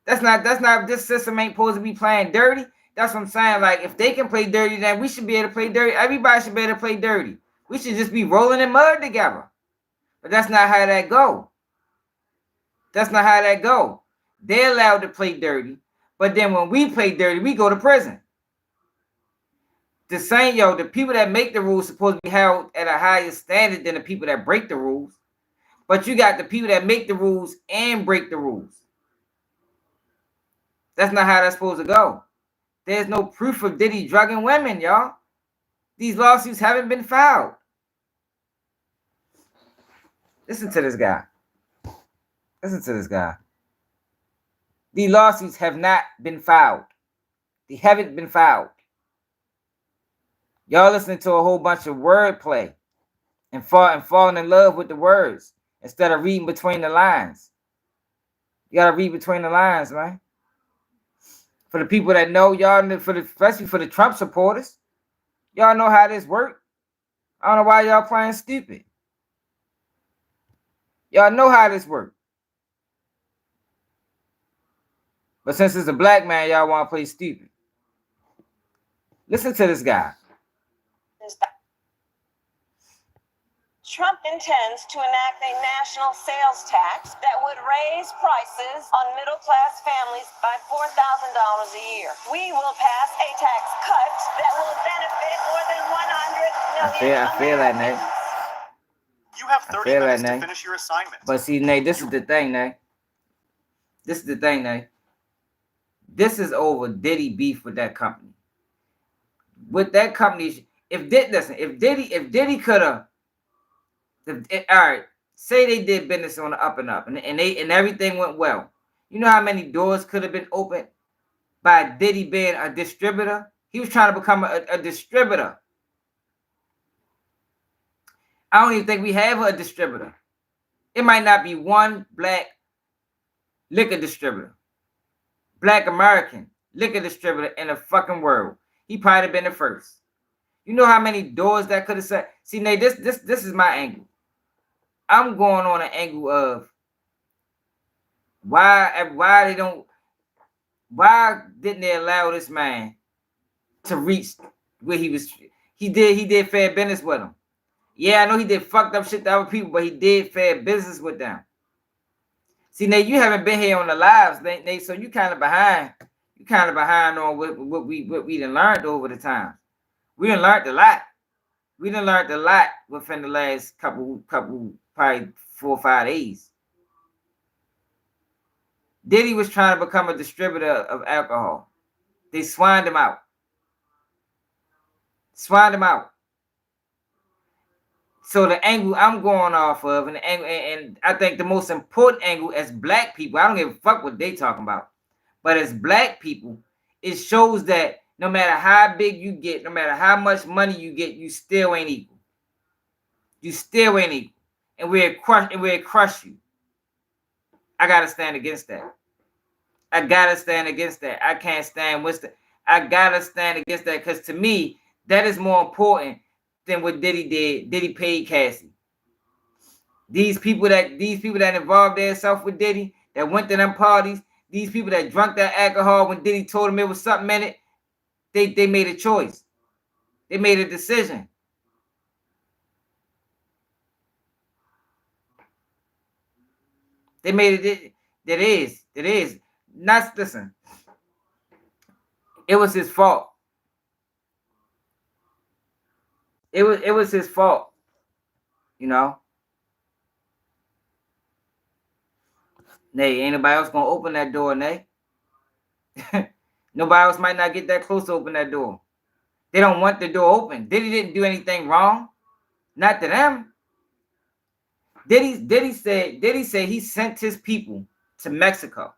That's not this system ain't supposed to be playing dirty. That's what I'm saying. Like, if they can play dirty, then we should be able to play dirty. Everybody should be able to play dirty. We should just be rolling in mud together. But that's not how that go. That's not how that go. They're allowed to play dirty. But then when we play dirty, we go to prison. The same, yo, the people that make the rules supposed to be held at a higher standard than the people that break the rules. But you got the people that make the rules and break the rules. That's not how that's supposed to go. There's no proof of Diddy drugging women, y'all. These lawsuits haven't been filed. Listen to this guy. Listen to this guy. These lawsuits have not been filed. They haven't been filed. Y'all listening to a whole bunch of wordplay and falling in love with the words instead of reading between the lines. You gotta read between the lines, man. For the people that know, y'all, especially for the Trump supporters, y'all know how this works. I don't know why y'all playing stupid. Y'all know how this works. But since it's a black man, y'all want to play stupid. Listen to this guy. Trump intends to enact a national sales tax that would raise prices on middle-class families by $4,000 a year. We will pass a tax cut that will benefit more than 100 million I feel that, Nate. You have 30 minutes to finish your assignment. But see, Nate, this is the thing, Nate. This is the thing, Nate. This is over Diddy beef with that company. With that company, if Diddy could have, all right, say they did business on the up and up, and everything went well. You know how many doors could have been opened by Diddy being a distributor? He was trying to become a distributor. I don't even think we have a distributor. It might not be one black liquor distributor. Black American liquor distributor in the fucking world. He probably been the first. You know how many doors that could have said? See, Nate, this is my angle. I'm going on an angle of why didn't they allow this man to reach where he was? He did fair business with him. Yeah, I know he did fucked up shit to other people, but he did fair business with them. See, Nate, you haven't been here on the lives, Nate, so you kind of behind. You kind of behind on what we done learned over the time. We done learned a lot. We done learned a lot within the last couple probably 4 or 5 days. Diddy was trying to become a distributor of alcohol. They swined him out. Swined him out. So the angle I'm going off of, and I think the most important angle as black people, I don't give a fuck what they talking about, but as black people, it shows that no matter how big you get, no matter how much money you get, you still ain't equal. You still ain't equal. And we'll crush you. I gotta stand against that. I gotta stand against that. I can't stand with that. I gotta stand against that because to me, that is more important than what Diddy did. Diddy paid Cassie. These people that involved themselves with Diddy, that went to them parties, these people that drank that alcohol when Diddy told them it was something in it, they made a choice. They made a decision. They made it. That is. Not listen. It was his fault. It was his fault. You know. Nay, ain't nobody else gonna open that door, Nay. Nobody else might not get that close to open that door. They don't want the door open. Diddy didn't do anything wrong. Not to them. Diddy said he sent his people to Mexico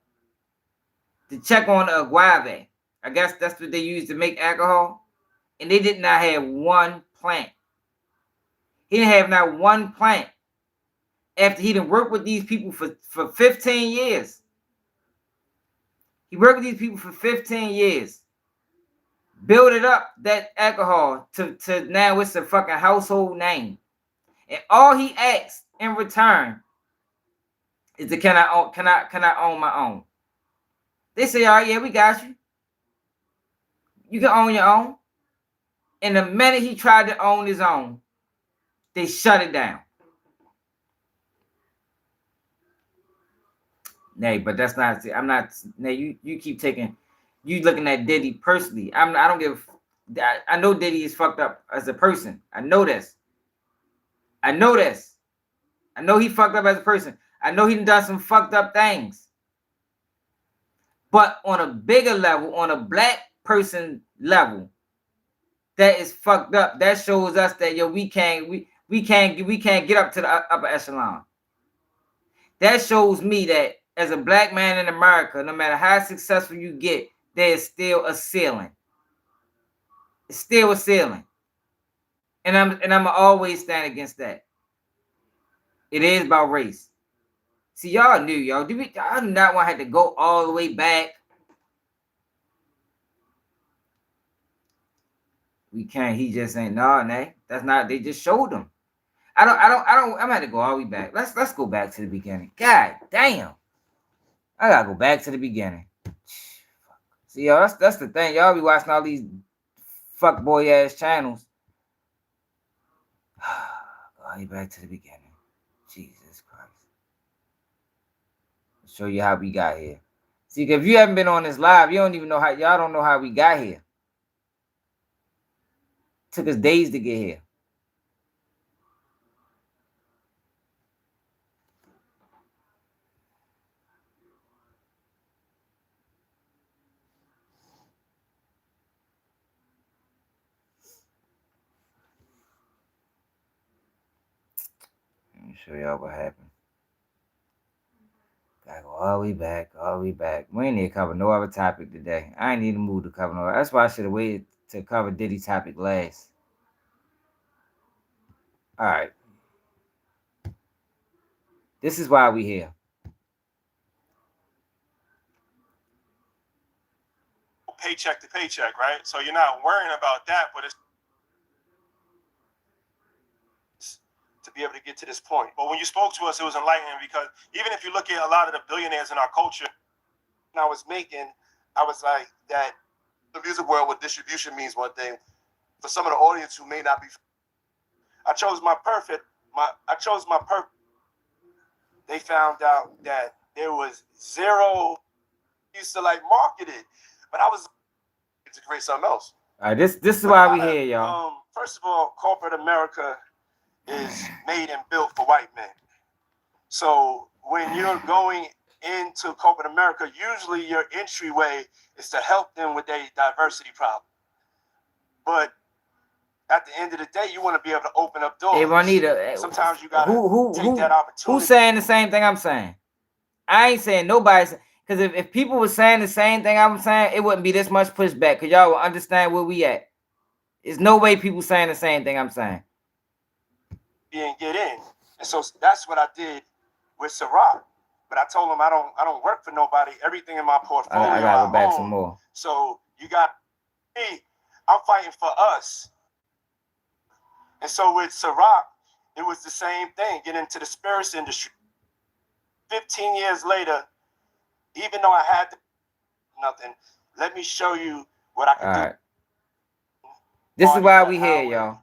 to check on the agave. I guess that's what they use to make alcohol. And they did not have one plant. He didn't have not one plant. After he done worked with these people for 15 years. He worked with these people for 15 years. Build it up, that alcohol, to now it's a fucking household name. And all he asks in return is to can I own my own? They say, all right, yeah, we got you. You can own your own. And the minute he tried to own his own, they shut it down. Nay, but that's not. I'm not. Nay, you keep taking. You looking at Diddy personally. I don't give. I know Diddy is fucked up as a person. I know this. I know this. I know he fucked up as a person. I know he done some fucked up things. But on a bigger level, on a black person level, that is fucked up. That shows us that we can't get up to the upper echelon. That shows me that as a black man in America, no matter how successful you get, there is still a ceiling. It's still a ceiling. And I'm always stand against that. It is about race. See, y'all knew, y'all. I do not want to have to go all the way back. We can't. He just ain't nah. That's not. They just showed him. I'm gonna have to go all the way back. Let's go back to the beginning. God damn. I gotta go back to the beginning. See, y'all, that's the thing. Y'all be watching all these fuckboy ass channels. All the way back to the beginning. Jesus Christ. I'll show you how we got here. See, if you haven't been on this live, you don't even know how. Y'all don't know how we got here. Took us days to get here. Let me show y'all what happened. Gotta go all the way back. We ain't need to cover no other topic today. I ain't need to move to cover no. That's why I should have waited to cover Diddy's topic last. All right. This is why we here. paycheck to paycheck, right? So you're not worrying about that, but it's to be able to get to this point. But when you spoke to us, it was enlightening because even if you look at a lot of the billionaires in our culture, when I was making, I was like that the music world with distribution means one thing. For some of the audience who may not be, I chose my perfect. They found out that there was zero used to like market it, but I was to create something else. All right, this is why we here, y'all. First of all, corporate America is made and built for white men. So when you're going into corporate America, usually your entryway is to help them with their diversity problem. But at the end of the day, you want to be able to open up doors. Hey, Juanita, sometimes you gotta take that opportunity. Who's saying the same thing I'm saying? I ain't saying nobody's, because if people were saying the same thing I'm saying, it wouldn't be this much pushback, because y'all will understand where we at. There's no way people saying the same thing I'm saying. And get in. And so that's what I did with Ciroc. But I told him I don't work for nobody. Everything in my portfolio I gotta go back own. some more. So you got me. I'm fighting for us. And so with Ciroc, it was the same thing. Get into the spirits industry. 15 years later, even though I had nothing, let me show you what I can do. Right. This is why we here, y'all.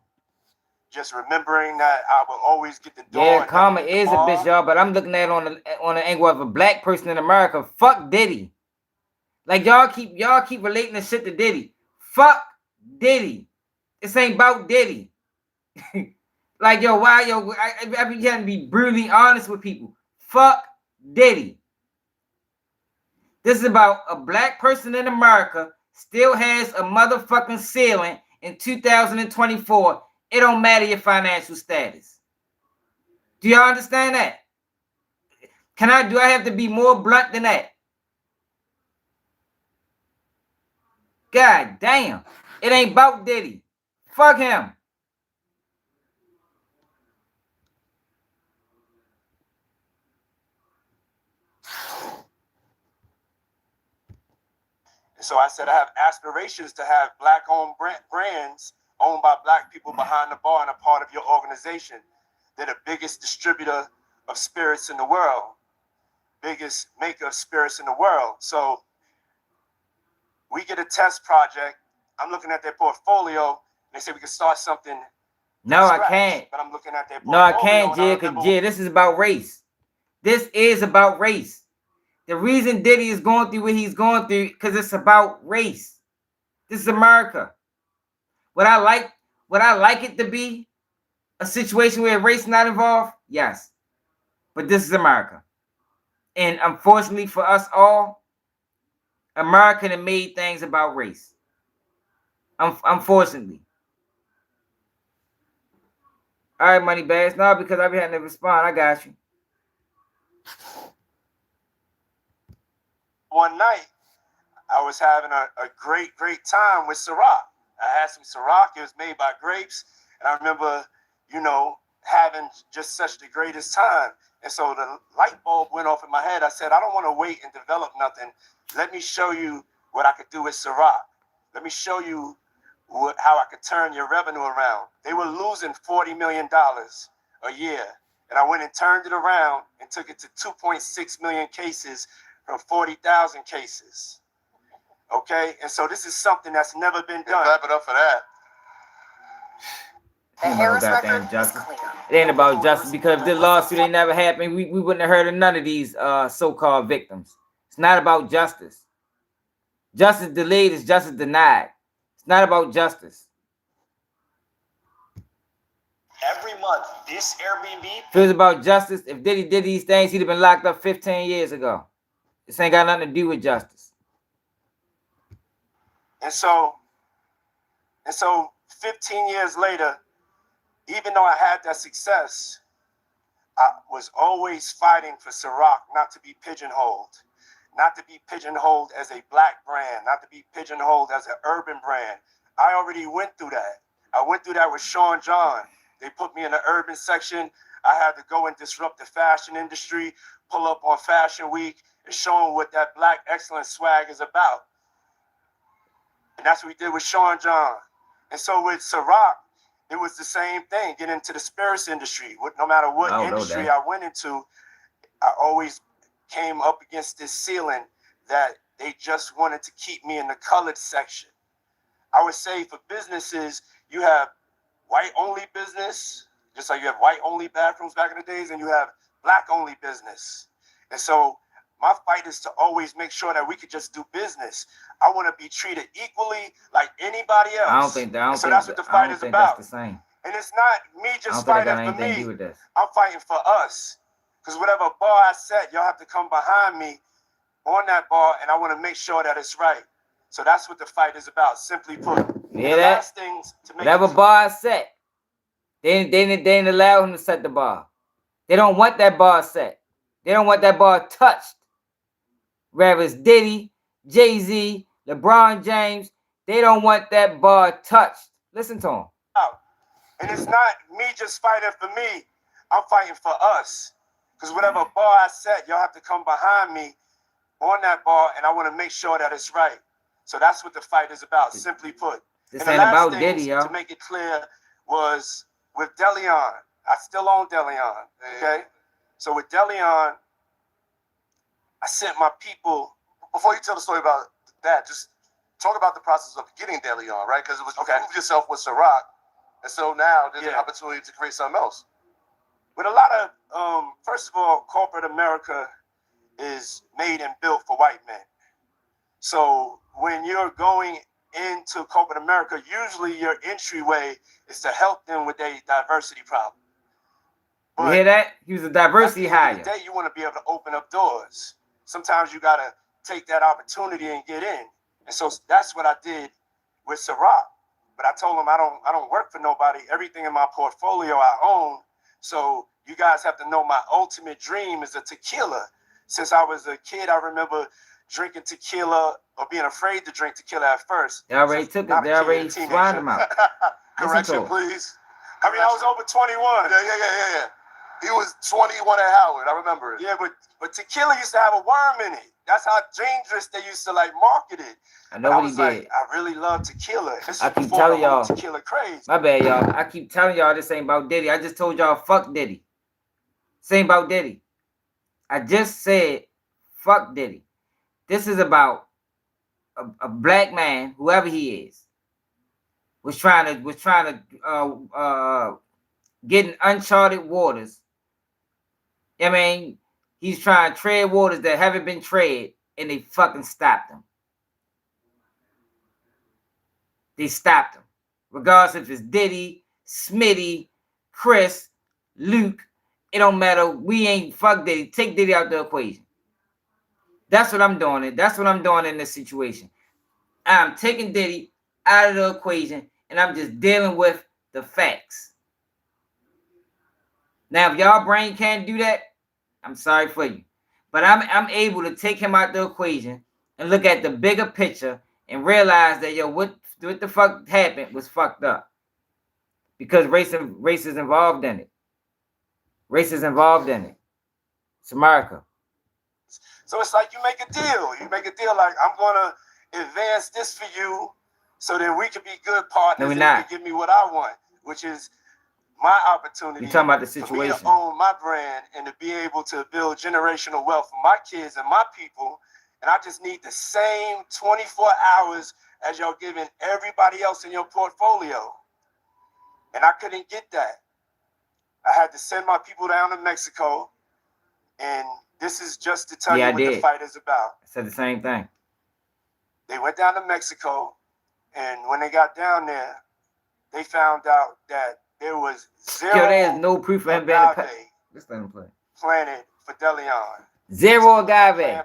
Just remembering that I will always get the door. Yeah, karma is a bitch, y'all, but I'm looking at it on the angle of a black person in America. Fuck Diddy. Like y'all keep relating this shit to Diddy. Fuck Diddy. This ain't about Diddy. Like, yo, why, yo, I be trying to be brutally honest with people. Fuck Diddy. This is about a black person in America still has a motherfucking ceiling in 2024. It don't matter your financial status. Do y'all understand that? Do I have to be more blunt than that? God damn. It ain't about Diddy. Fuck him. So I said I have aspirations to have black-owned brands owned by black people behind the bar and a part of your organization. They're the biggest distributor of spirits in the world, biggest maker of spirits in the world. So we get a test project. I'm looking at their portfolio. And they say we can start something. No, I can't. But I'm looking at their No, portfolio. I can't, Jay, because Jay, this is about race. This is about race. The reason Diddy is going through what he's going through, because it's about race. This is America. Would I like it to be a situation where race is not involved? Yes. But this is America. And unfortunately for us all, America has made things about race. Unfortunately. All right, Money Bags. No, because I be having to respond. I got you. One night, I was having a great time with Ciroc. I had some Ciroc. It was made by grapes. And I remember, having just such the greatest time. And so the light bulb went off in my head. I said, I don't want to wait and develop nothing. Let me show you what I could do with Ciroc. Let me show you how I could turn your revenue around. They were losing $40 million a year. And I went and turned it around and took it to 2.6 million cases from 40,000 cases. Okay? And so this is something that's never been done. Clap it up for that. The Harris record is clear. It ain't about justice, because if this lawsuit ain't never happened, we wouldn't have heard of none of these so-called victims. It's not about justice. Justice delayed is justice denied. It's not about justice. Every month, this Airbnb... If it was about justice, if Diddy did these things, he'd have been locked up 15 years ago. This ain't got nothing to do with justice. And so 15 years later, even though I had that success, I was always fighting for Ciroc not to be pigeonholed. Not to be pigeonholed as a black brand, not to be pigeonholed as an urban brand. I already went through that. I went through that with Sean John. They put me in the urban section. I had to go and disrupt the fashion industry, pull up on Fashion Week, and show them what that black excellence swag is about. And that's what we did with Sean John. And so with Ciroc, it was the same thing. Get into the spirits industry. No matter what industry I went into, I always came up against this ceiling that they just wanted to keep me in the colored section. I would say for businesses, you have white-only business, just like you have white-only bathrooms back in the days, and you have black-only business. And so my fight is to always make sure that we could just do business. I want to be treated equally like anybody else. I don't think that. So that's what the fight is about. That's the same. And it's not me just fighting for me. I'm fighting for us. Because whatever bar I set, y'all have to come behind me on that bar, and I want to make sure that it's right. So that's what the fight is about. Simply put, hear that? Last things to make whatever bar I set, they didn't allow him to set the bar. They don't want that bar set. They don't want that bar touched. Whether it's Diddy, Jay-Z, LeBron James, they don't want that bar touched. Listen to him. And it's not me just fighting for me. I'm fighting for us. Because whatever bar I set, y'all have to come behind me on that bar, and I want to make sure that it's right. So that's what the fight is about, simply put. This ain't about Diddy, yo. To make it clear, was with Deleon. I still own Deleon, okay? So with Deleon, I sent my people. Before you tell the story about that, just talk about the process of getting Deleon, right? Because it was you proved yourself with Ciroc, and so now there's an opportunity to create something else. With a lot of, first of all, corporate America is made and built for white men. So when you're going into corporate America, usually your entryway is to help them with their diversity problem. But you hear that? He was a diversity hire. Today, you want to be able to open up doors. Sometimes you got to take that opportunity and get in. And so that's what I did with Ciroc. But I told him I don't work for nobody. Everything in my portfolio I own. So you guys have to know my ultimate dream is a tequila. Since I was a kid, I remember drinking tequila or being afraid to drink tequila at first. They already took it. They already swatted him out. Correction, please. I mean, I was over 21. Yeah. He was 21 at Howard. I remember it. Yeah, but tequila used to have a worm in it. That's how dangerous they used to market it. I know what he did. I really love tequila. I keep telling y'all. Tequila craze. My bad, y'all. I keep telling y'all this ain't about Diddy. I just told y'all fuck Diddy. This ain't about Diddy. I just said fuck Diddy. This is about a black man, whoever he is, was trying to get in uncharted waters. I mean, he's trying to tread waters that haven't been tread, and they fucking stopped him. They stopped him. Regardless if it's Diddy, Smitty, Chris, Luke, it don't matter. We ain't fuck Diddy. Take Diddy out the equation. That's what I'm doing. That's what I'm doing in this situation. I'm taking Diddy out of the equation, and I'm just dealing with the facts. Now, if y'all brain can't do that, I'm sorry for you. But I'm able to take him out the equation and look at the bigger picture and realize that, yo, what the fuck happened was fucked up. Because race is involved in it. Race is involved in it. It's America. So it's like you make a deal. You make a deal like, I'm going to advance this for you so that we can be good partners. No, we're and not. you can give me what I want, which is my opportunity. You're talking about the for me situation. to own my brand and to be able to build generational wealth for my kids and my people. And I just need the same 24 hours as y'all giving everybody else in your portfolio. And I couldn't get that. I had to send my people down to Mexico. And this is just to tell you what the fight is about. I said the same thing. They went down to Mexico. And when they got down there, they found out that there was zero. Yo, there's no proof of him being a Let's let him play. Planted for Deleon. Zero agave.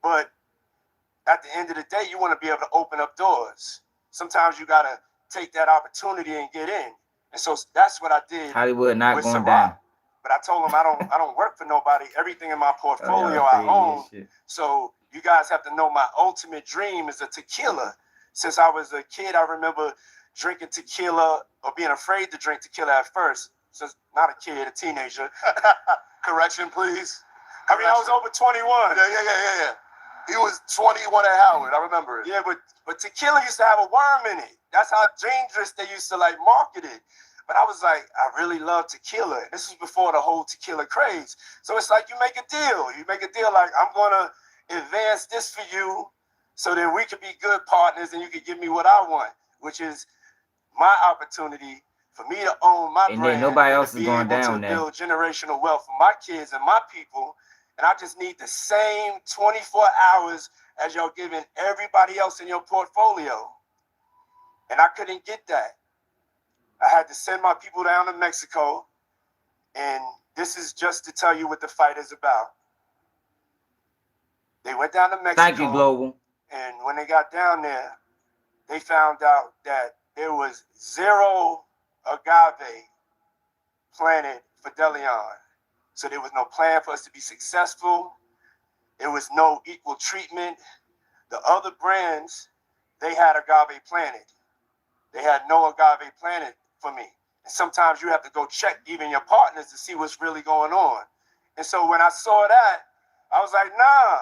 But at the end of the day, you want to be able to open up doors. Sometimes you gotta take that opportunity and get in. And so that's what I did. Hollywood not going down. But I told them I don't work for nobody. Everything in my portfolio I own. So you guys have to know my ultimate dream is a tequila. Since I was a kid, I remember drinking tequila or being afraid to drink tequila at first. Since not a kid, a teenager. Correction, please. I mean, I was over 21. Yeah. He was 21 at Howard. I remember it. Yeah, but tequila used to have a worm in it. That's how dangerous they used to like market it. But I was like, I really love tequila. This was before the whole tequila craze. So it's like you make a deal. You make a deal like, I'm gonna advance this for you so that we could be good partners and you could give me what I want, which is my opportunity for me to own my And brand then nobody and else to is be going able down to there. build generational wealth for my kids and my people. And I just need the same 24 hours as y'all giving everybody else in your portfolio. And I couldn't get that. I had to send my people down to Mexico. And this is just to tell you what the fight is about. They went down to Mexico. Thank you, Global. And when they got down there, they found out that there was 0 agave planted for Deleon. So there was no plan for us to be successful. There was no equal treatment. The other brands, they had agave planted. They had no agave planted for me. And sometimes you have to go check even your partners to see what's really going on. And so when I saw that, I was like, nah,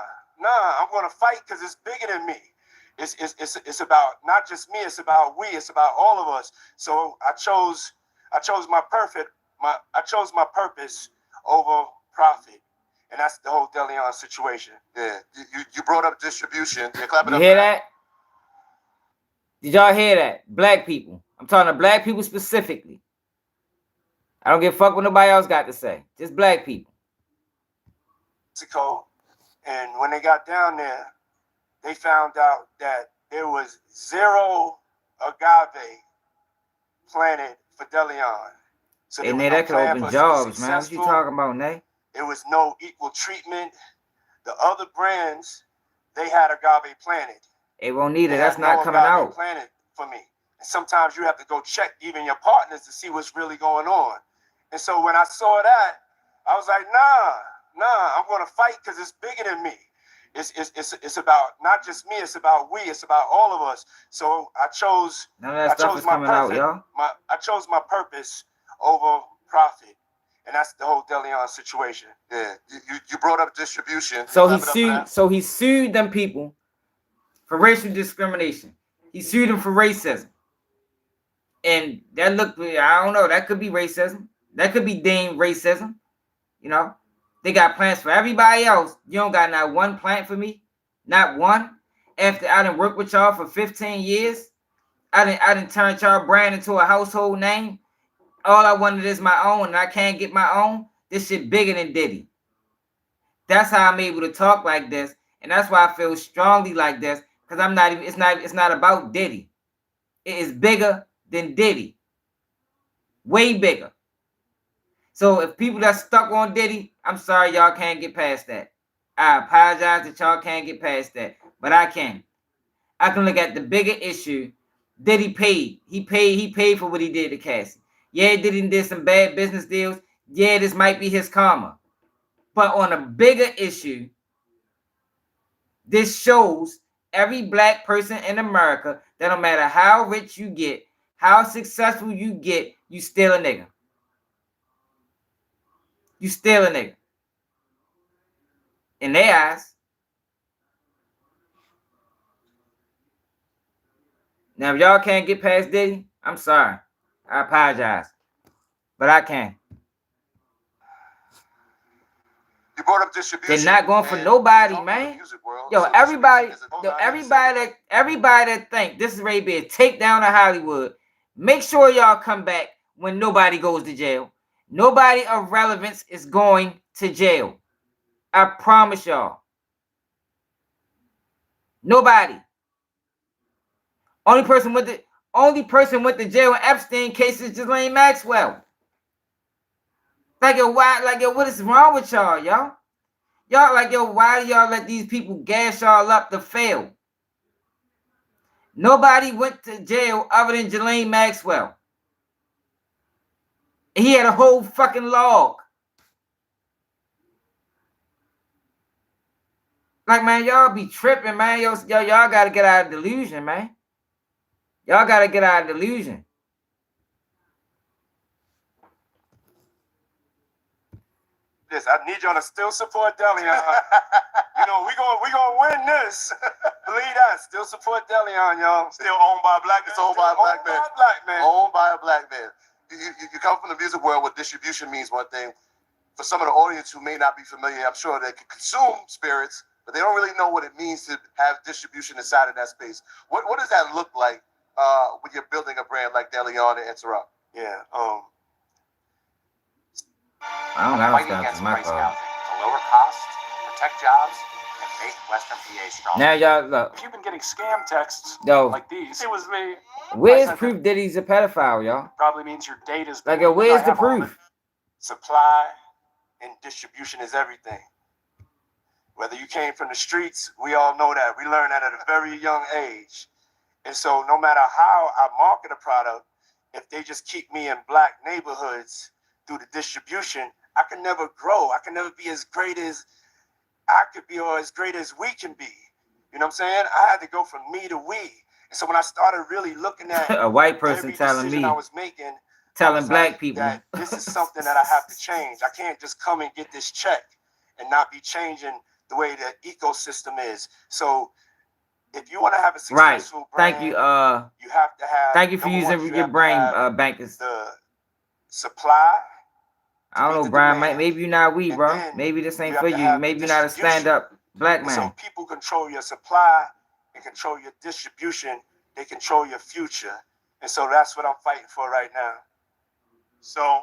I'm going to fight because it's bigger than me. It's about not just me, it's about we, it's about all of us. So I chose my purpose over profit. And that's the whole Deleon situation. Yeah, you brought up distribution. Yeah, clap it You up. hear that? Did y'all hear that? Black people. I'm talking to black people specifically. I don't give a fuck what nobody else got to say. Just black people. Mexico. And when they got down there, they found out that there was 0 agave planted for Deleon. So And then that could open jobs, man. What you talking about, Nay? There was no equal treatment. The other brands, they had agave planted. It won't need it. That's not coming out. Planted for me. And sometimes you have to go check even your partners to see what's really going on. And so when I saw that, I was like, nah, I'm going to fight because it's bigger than me. It's about not just me, it's about we, it's about all of us. So I chose None of that stuff is coming out, y'all. I chose my purpose over profit. And that's the whole Deleon situation. Yeah, you brought up distribution. So he sued them people for racial discrimination. He sued them for racism. And that looked, I don't know, that could be racism. That could be deemed racism. You know, they got plans for everybody else. You don't got not one plant for me. Not one. After I done worked with y'all for 15 years, I didn't turn y'all brand into a household name. All I wanted is my own, and I can't get my own. This shit bigger than Diddy. That's how I'm able to talk like this, and that's why I feel strongly like this. Because I'm not even. It's not about Diddy. It is bigger than Diddy. Way bigger. So if people that's stuck on Diddy, I'm sorry y'all can't get past that. I apologize that y'all can't get past that, but I can. I can look at the bigger issue. Diddy paid. He paid for what he did to Cassie. Yeah, Diddy did some bad business deals. Yeah, this might be his karma. But on a bigger issue, this shows every black person in America that no matter how rich you get, how successful you get, you still a nigga. You still a nigga. In their eyes. Now, if y'all can't get past Diddy, I'm sorry. I apologize. But I can. You brought up distribution. They're not going for nobody, man. Yo, everybody that think this is ready to be a takedown of Hollywood, make sure y'all come back when nobody goes to jail. Nobody of relevance is going to jail. I promise y'all. Nobody. Only person went to jail in Epstein case is Ghislaine Maxwell. Like, yo, what is wrong with y'all, y'all? Y'all like, yo, why do y'all let these people gas y'all up to fail? Nobody went to jail other than Ghislaine Maxwell. And he had a whole fucking log. Like, man, y'all be tripping, man. Y'all gotta get out of delusion, man. Y'all gotta get out of delusion. Yes, I need y'all to still support Deleon. You we gonna win this. Believe that. Still support Deleon, y'all. Still owned by a black man. It's owned by a black man. Owned by a black man. Owned by a black man. You come from the music world where distribution means one thing. For some of the audience who may not be familiar, I'm sure they can consume spirits, but they don't really know what it means to have distribution inside of that space. What does that look like when you're building a brand like Deleon and Ciroc? Yeah. I don't know. Fighting against price gouging to lower costs, protect jobs, and make Western PA strong. Now y'all look. If you've been getting scam texts Yo, like these, it was me. where's proof Diddy's a pedophile, y'all? Probably means your data's Like, where's the proof? Supply and distribution is everything. Whether you came from the streets, we all know that. We learned that at a very young age. And so no matter how I market a product, if they just keep me in black neighborhoods through the distribution, I can never grow. I can never be as great as I could be or as great as we can be. You know what I'm saying? I had to go from me to we. And so when I started really looking at a white person telling me, I was making, telling black people that this is something that I have to change. I can't just come and get this check and not be changing the way the ecosystem is. So if you want to have a successful brand, thank you. You have to have. Thank you for using your brain, bankers. The supply. I don't know, Brian. Maybe you're not we, bro. Maybe this ain't for you. Maybe you're not a stand-up black man. So people control your supply and control your distribution. They control your future, and so that's what I'm fighting for right now. So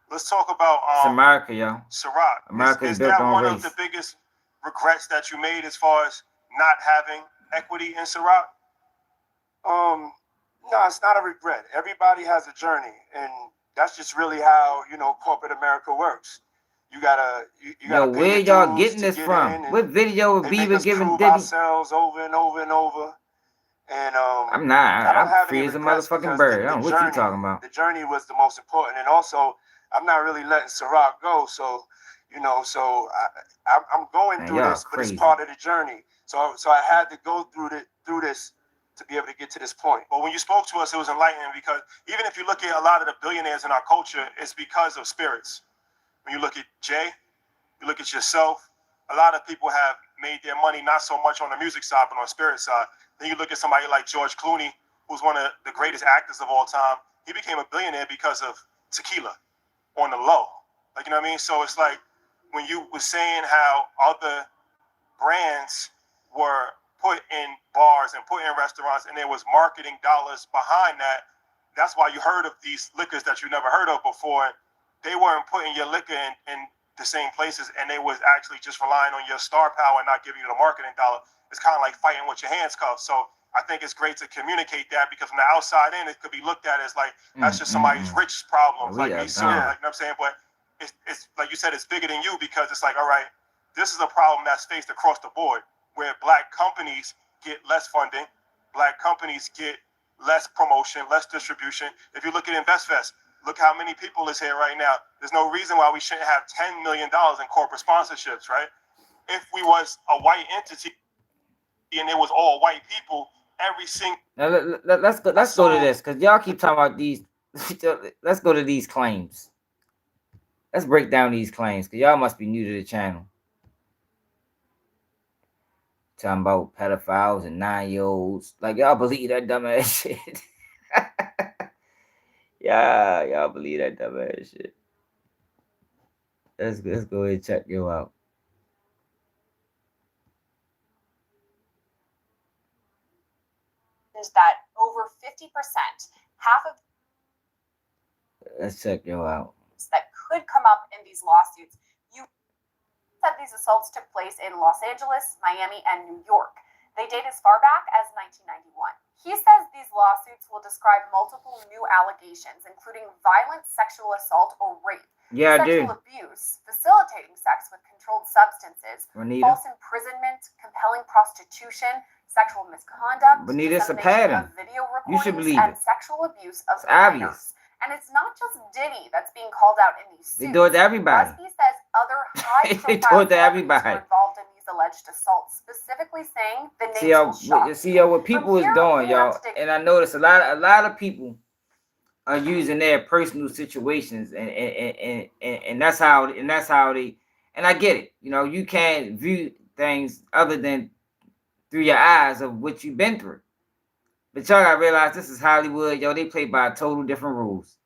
let's talk about it's America, yo. Ciroc. America is built that on one race. of the biggest regrets that you made as far as not having equity in Ciroc? No, it's not a regret. Everybody has a journey, and that's just really how corporate America works. You gotta where y'all getting this from? What video of Bieber giving Diddy? Ourselves over and over and over. And I'm free as a motherfucking bird. I don't know what you talking about. The journey was the most important, and also I'm not really letting Ciroc go. So I'm going through this, but it's part of the journey. So I had to go through this to be able to get to this point. But when you spoke to us, it was enlightening, because even if you look at a lot of the billionaires in our culture, it's because of spirits. When you look at Jay, you look at yourself, a lot of people have made their money not so much on the music side, but on the spirit side. Then you look at somebody like George Clooney, who's one of the greatest actors of all time. He became a billionaire because of tequila on the low. Like, you know what I mean? So it's like when you were saying how other brands were put in bars and put in restaurants, and there was marketing dollars behind that. That's why you heard of these liquors that you never heard of before. They weren't putting your liquor in the same places, and they was actually just relying on your star power and not giving you the marketing dollar. It's kind of like fighting with your hands cuffed. So I think it's great to communicate that, because from the outside in, it could be looked at as like, that's just somebody's rich problems, like me soon, like, you know what I'm saying? But it's like you said, it's bigger than you, because it's like, all right, this is a problem that's faced across the board, where black companies get less funding, black companies get less promotion, less distribution. If you look at InvestFest, look how many people is here right now. There's no reason why we shouldn't have $10 million in corporate sponsorships, right? If we was a white entity and it was all white people, every single... Now, let's go to this, because y'all keep talking about these. Let's go to these claims. Let's break down these claims, because y'all must be new to the channel. Talking about pedophiles and 9-year-olds. Like, y'all believe that dumbass shit. Yeah, y'all believe that dumbass shit. Let's go ahead and check you out. Is that over 50%, half of Let's check you out. that could come up in these lawsuits. You said these assaults took place in Los Angeles, Miami, and New York. They date as far back as 1991. He says these lawsuits will describe multiple new allegations, including violent sexual assault or rape, sexual abuse, facilitating sex with controlled substances, false imprisonment, compelling prostitution, sexual misconduct, it's a pattern. of video You should recordings, believe and it. sexual abuse of It's obvious. minors. And it's not just Diddy that's being called out in these suits. They do it to everybody. Busby says other high-profile They do it to celebrities everybody. were involved in these alleged assaults, specifically saying the names will shock. See what people is doing, y'all. And I notice a lot of people are using their personal situations, and that's how they. And I get it. You know, you can't view things other than through your eyes of what you've been through. But y'all gotta realize this is Hollywood. Yo, they play by total different rules.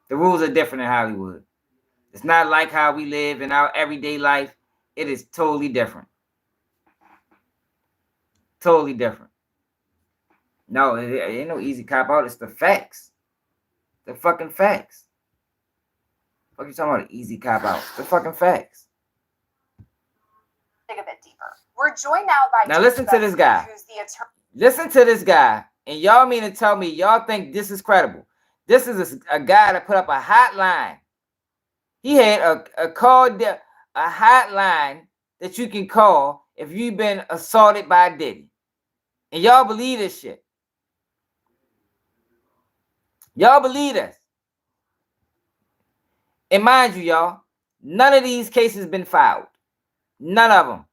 The rules are different in Hollywood. It's not like how we live in our everyday life. It is totally different. Totally different. No, it ain't no easy cop out. It's the facts. The fucking facts. What you talking about? Easy cop out. The fucking facts. Dig a bit deeper. We're joined now by Now listen to this guy. who's the attorney. Listen to this guy, and y'all mean to tell me y'all think this is credible? This is a guy that put up a hotline. He had a hotline that you can call if you've been assaulted by Diddy, and y'all believe this shit. Y'all believe this. And mind you, y'all, none of these cases been filed. None of them.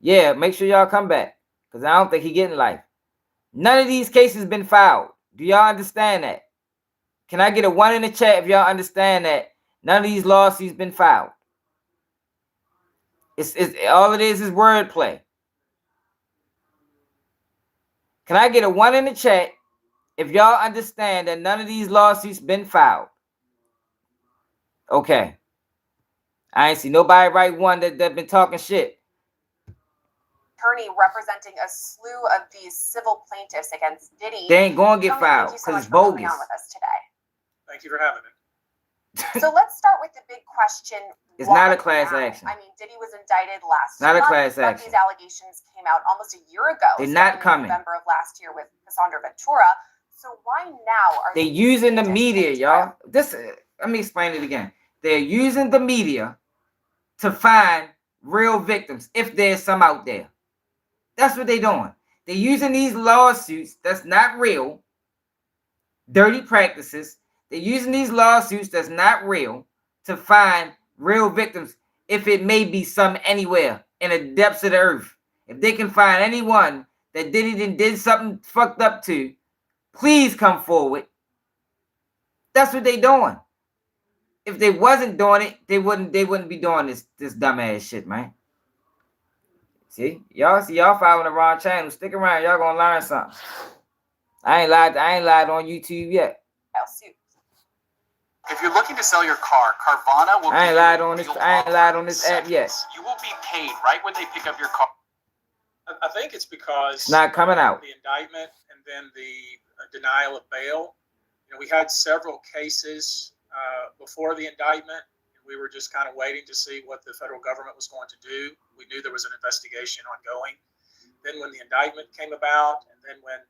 Yeah, make sure y'all come back, because I don't think he getting life. None of these cases been filed. Do y'all understand that? Can I get a 1 in the chat if y'all understand that none of these lawsuits been filed? It's all it is wordplay. Can I get a 1 in the chat if y'all understand that none of these lawsuits been filed? Okay. I ain't see nobody write one that been talking shit. Attorney representing a slew of these civil plaintiffs against Diddy. They ain't gonna get Tony, filed thank you so because much it's for coming bogus. on with us today. Thank you for having me. So let's start with the big question. It's not a class action. I mean, Diddy was indicted last Not a month, class but action. these allegations came out almost a year ago. They're not coming. November of last year with Cassandra Ventura. So why now are they using the media, y'all? This let me explain it again. They're using the media to find real victims, if there's some out there. That's what they're doing. They're using these lawsuits that's not real, dirty practices. They're using these lawsuits that's not real to find real victims, if it may be some anywhere in the depths of the earth. If they can find anyone that did something fucked up to, please come forward. That's what they doing. If they wasn't doing it, they wouldn't be doing this dumbass shit, man. See y'all following the wrong channel. Stick around, y'all gonna learn something. I ain't lied on YouTube yet. If you're looking to sell your car, Carvana will I ain't lied on this app yet. You will be paid right when they pick up your car. I think it's because It's not coming out. The indictment and then the denial of bail. You know, we had several cases before the indictment. We were just kind of waiting to see what the federal government was going to do. We knew there was an investigation ongoing. Then when the indictment came about, and then when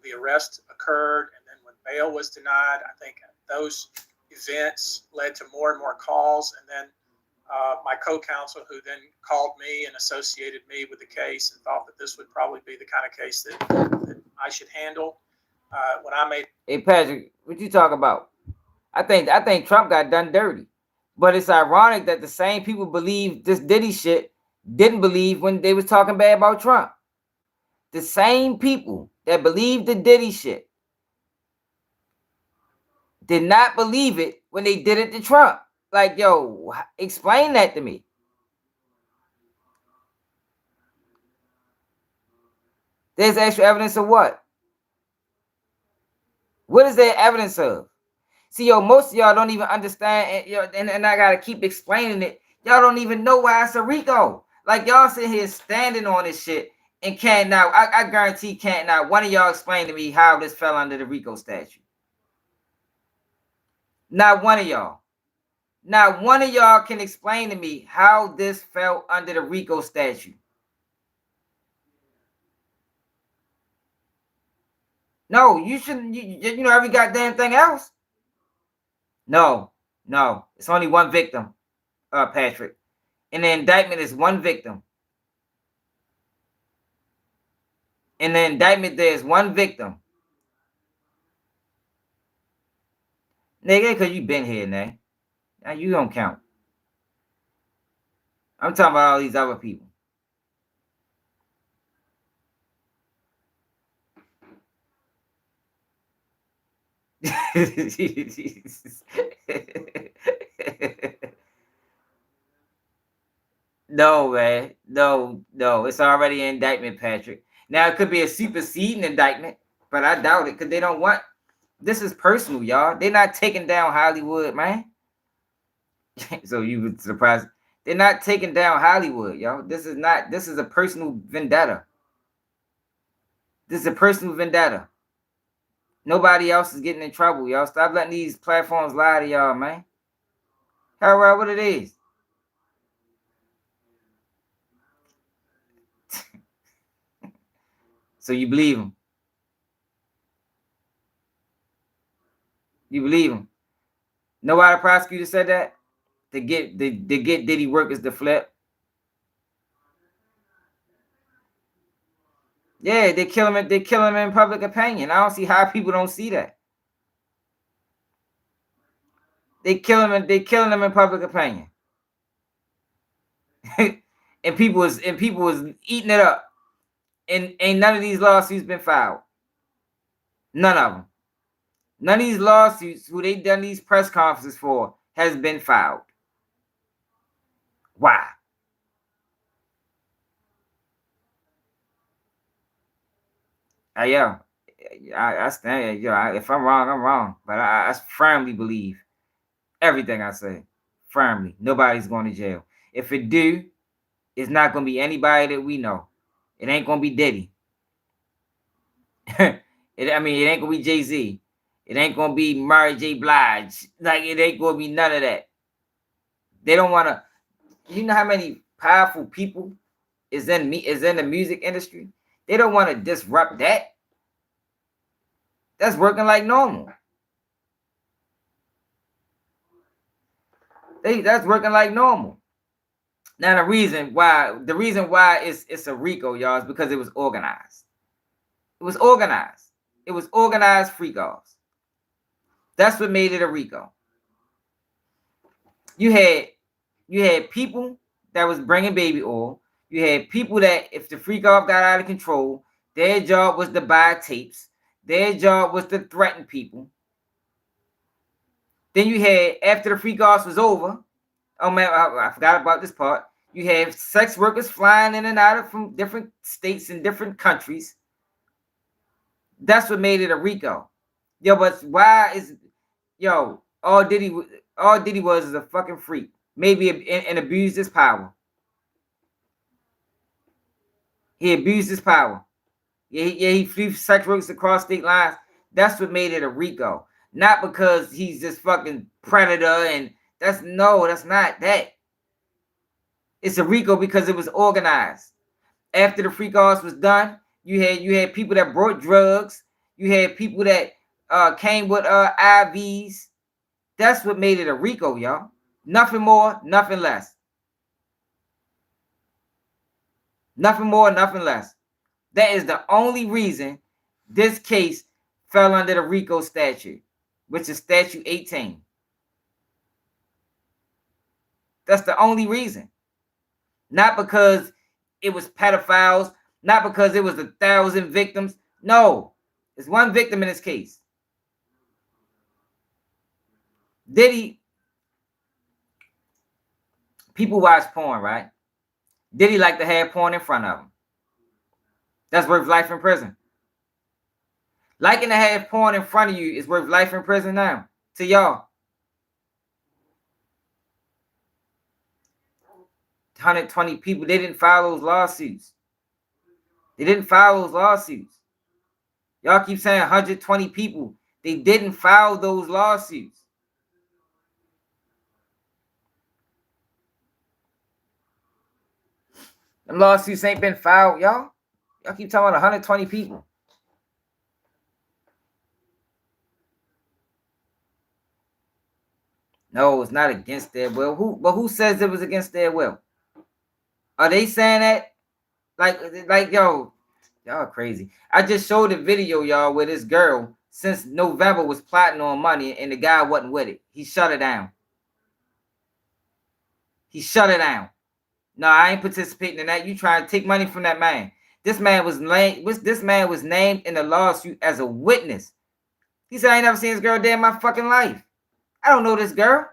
the arrest occurred, and then when bail was denied, I think those events led to more and more calls. And then my co-counsel, who then called me and associated me with the case and thought that this would probably be the kind of case that I should handle. When I made... Hey, Patrick, what you talk about? I think Trump got done dirty. But it's ironic that the same people believe this Diddy shit didn't believe when they was talking bad about Trump. The same people that believed the Diddy shit did not believe it when they did it to Trump. Like, yo, explain that to me. There's extra evidence of what? What is there evidence of? See, yo, most of y'all don't even understand, and I gotta keep explaining it. Y'all don't even know why it's a RICO. Like, y'all sit here standing on this shit and can't now, I guarantee can't now one of y'all explain to me how this fell under the RICO statute. Not one of y'all. Not one of y'all can explain to me how this fell under the RICO statute. No, you shouldn't, you know every goddamn thing else. No, it's only one victim, Patrick. And the indictment is one victim. In the indictment, there's one victim. Nigga, because you been here, man. Now you don't count. I'm talking about all these other people. No, man. No. It's already an indictment, Patrick. Now, it could be a superseding indictment, but I doubt it because they don't want. This is personal, y'all. They're not taking down Hollywood, man. So you would surprise. They're not taking down Hollywood, y'all. This is a personal vendetta. This is a personal vendetta. Nobody else is getting in trouble, y'all. Stop letting these platforms lie to y'all, man. How right what it is. So you believe him. You believe him. Nobody prosecutor said that? To get Diddy workers to flip. Yeah, they kill him in public opinion. I don't see how people don't see that. They killing him in public opinion. and people was eating it up. And ain't none of these lawsuits been filed. None of them. None of these lawsuits who they done these press conferences for has been filed. Why? Yeah, I stand. If I'm wrong, I'm wrong. But I firmly believe everything I say. Firmly, nobody's going to jail. If it do, it's not going to be anybody that we know. It ain't going to be Diddy. It ain't going to be Jay-Z. It ain't going to be Mary J. Blige. Like, it ain't going to be none of that. They don't want to. You know how many powerful people is in the music industry? They don't want to disrupt that. That's working like normal. That's working like normal. Now the reason why it's a RICO, y'all, is because it was organized. It was organized. It was organized freak offs. That's what made it a RICO. You had people that was bringing baby oil. You had people that, if the freak off got out of control, their job was to buy tapes. Their job was to threaten people. Then you had, after the freak offs was over, oh man, I forgot about this part. You have sex workers flying in and out from different states and different countries. That's what made it a RICO. Yo, but why is all Diddy was is a fucking freak. Maybe and abused his power. He abused his power. Yeah, he flew sex workers across state lines. That's what made it a RICO. Not because he's this fucking predator and that's not that. It's a RICO because it was organized. After the freak offs was done, you had people that brought drugs. You had people that came with IVs. That's what made it a RICO, y'all. Nothing more, nothing less. Nothing more, nothing less. That is the only reason this case fell under the RICO statute, which is statute 18. That's the only reason. Not because it was pedophiles, not because it was 1,000 victims. No, it's one victim in this case. Diddy, people watch porn, right? Diddy like to have porn in front of him. That's worth life in prison. Liking to have porn in front of you is worth life in prison now. To y'all. 120 people, they didn't file those lawsuits. Y'all keep saying 120 people. They didn't file those lawsuits. Them lawsuits ain't been filed, y'all. Y'all keep talking about 120 people. No, it's not against their will. Who says it was against their will? Are they saying that? Like y'all crazy. I just showed a video, y'all, where this girl since November was plotting on money and the guy wasn't with it. He shut it down. No, I ain't participating in that. You trying to take money from that man. This man was named in the lawsuit as a witness. He said, I ain't never seen this girl day in my fucking life. I don't know this girl.